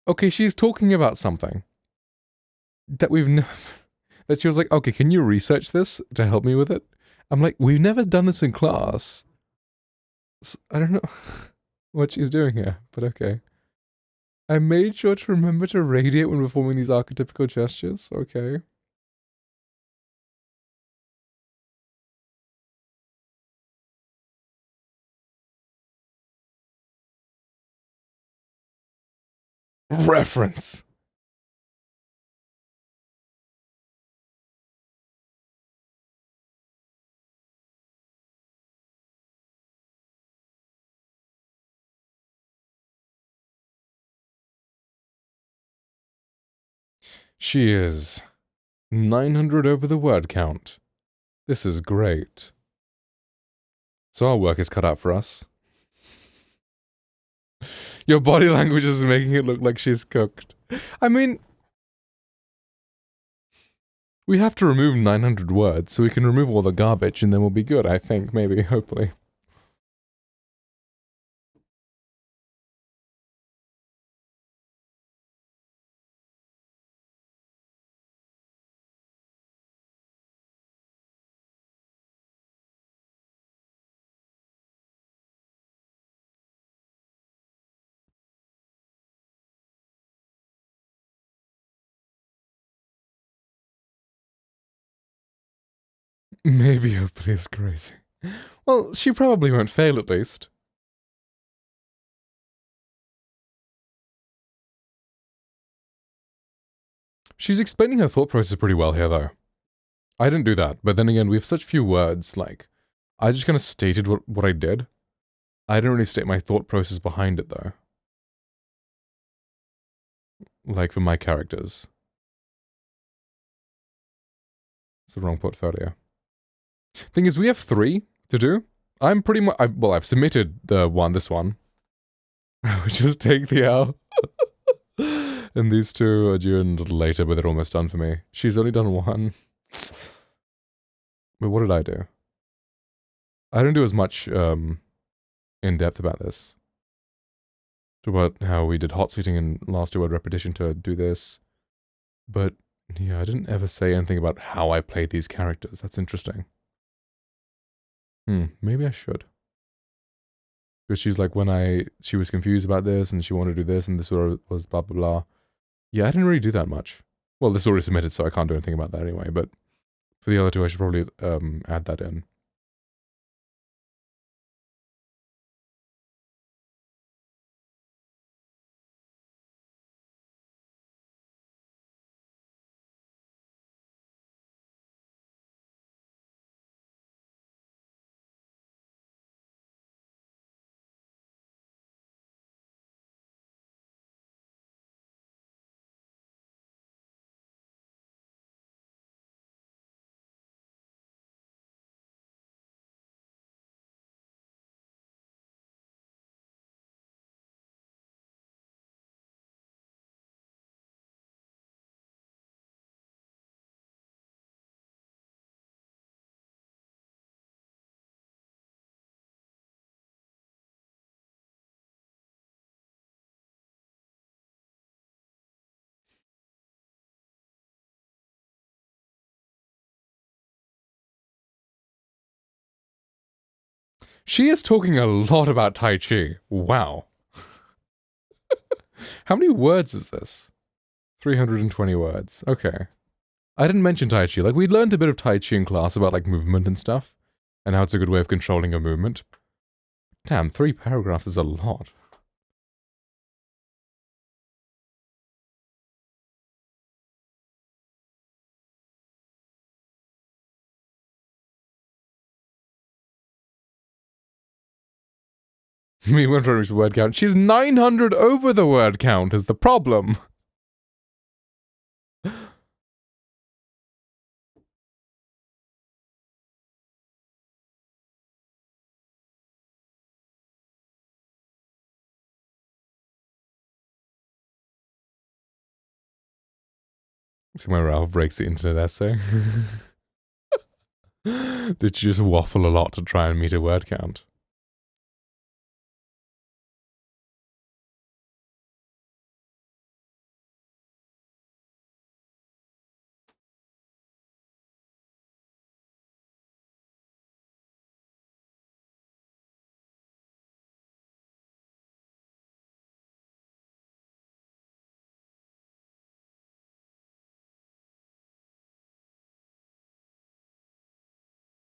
Okay, she's talking about something that we've never, that she was like, okay, can you research this to help me with it? I'm like, we've never done this in class. So, I don't know. what she's doing here, but okay. I made sure to remember to radiate when performing these archetypical gestures. Okay. Reference. She is 900 over the word count. This is great. So our work is cut out for us. Your body language is making it look like she's cooked. I mean, we have to remove 900 words, so we can remove all the garbage and then we'll be good, I think, maybe, hopefully. Maybe hopefully it's crazy. Well, she probably won't fail at least. She's explaining her thought process pretty well here, though. I didn't do that, but then again, we have such few words, like, I just kind of stated what I did. I didn't really state my thought process behind it, though. Like, for my characters. It's the wrong portfolio. Thing is, we have 3 to do. I'm pretty much, well, I've submitted this one. I would just take the L. And these 2 are due a little later, but they're almost done for me. She's only done 1. But what did I do? I didn't do as much in depth about this. About how we did hot seating and last 2-word repetition to do this. But yeah, I didn't ever say anything about how I played these characters. That's interesting. Maybe I should. Because she's like, she was confused about this and she wanted to do this and this was blah blah blah. Yeah, I didn't really do that much. Well, this is already submitted, so I can't do anything about that anyway, but for the other 2, I should probably add that in. She is talking a lot about Tai Chi. Wow. How many words is this? 320 words. Okay. I didn't mention Tai Chi. Like, we learned a bit of Tai Chi in class about, like, movement and stuff. And how it's a good way of controlling your movement. Damn, 3 paragraphs is a lot. We went for the word count. She's 900 over the word count is the problem. See when Ralph breaks the internet essay. Did you just waffle a lot to try and meet a word count?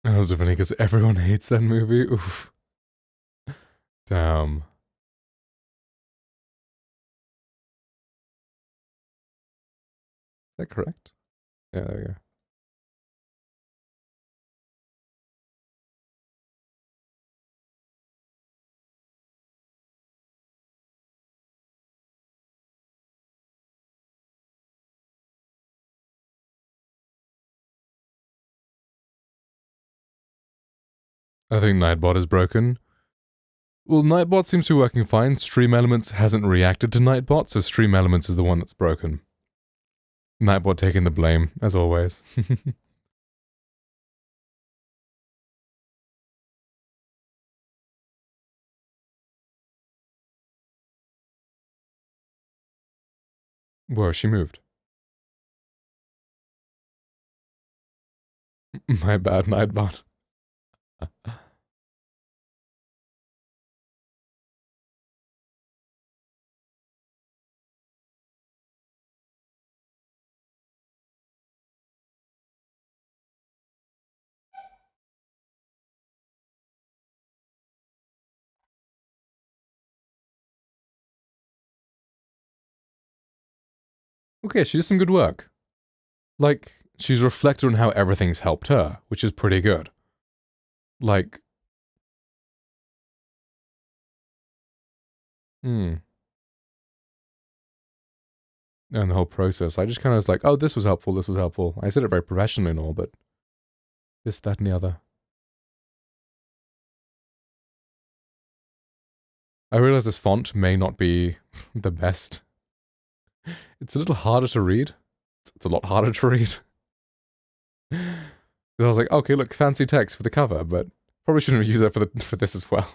That was funny because everyone hates that movie. Oof. Damn. Is that correct? Yeah, there we go. I think Nightbot is broken. Well, Nightbot seems to be working fine. Stream Elements hasn't reacted to Nightbot, so Stream Elements is the one that's broken. Nightbot taking the blame, as always. Whoa, she moved. My bad, Nightbot. Okay, she did some good work. Like, she's reflected on how everything's helped her, which is pretty good. Like... And the whole process, I just kind of was like, oh, this was helpful, this was helpful. I said it very professionally and all, but... this, that, and the other. I realize this font may not be the best. It's a little harder to read. It's a lot harder to read. I was like, okay, look, fancy text for the cover, but probably shouldn't use it for this as well.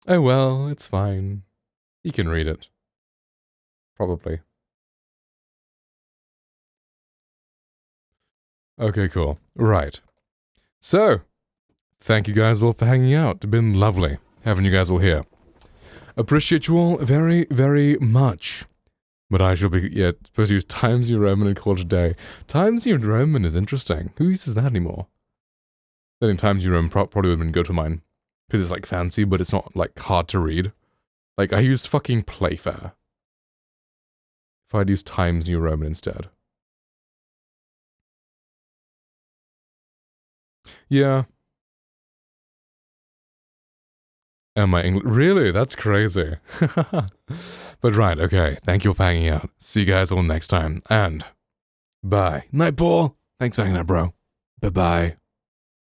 Oh well, it's fine. You can read it. Probably. Okay, cool. Right. So, thank you guys all for hanging out. It's been lovely having you guys all here. Appreciate you all very, very much. But I shall be, supposed to use Times New Roman and call it a day. Times New Roman is interesting. Who uses that anymore? I think Times New Roman probably would have been good for mine. Because it's like fancy, but it's not like hard to read. Like I used fucking Playfair. If I'd used Times New Roman instead. Yeah. And my English, really? That's crazy. But right, okay. Thank you for hanging out. See you guys all next time. And bye. Nightball. Thanks for hanging out, bro. Bye-bye.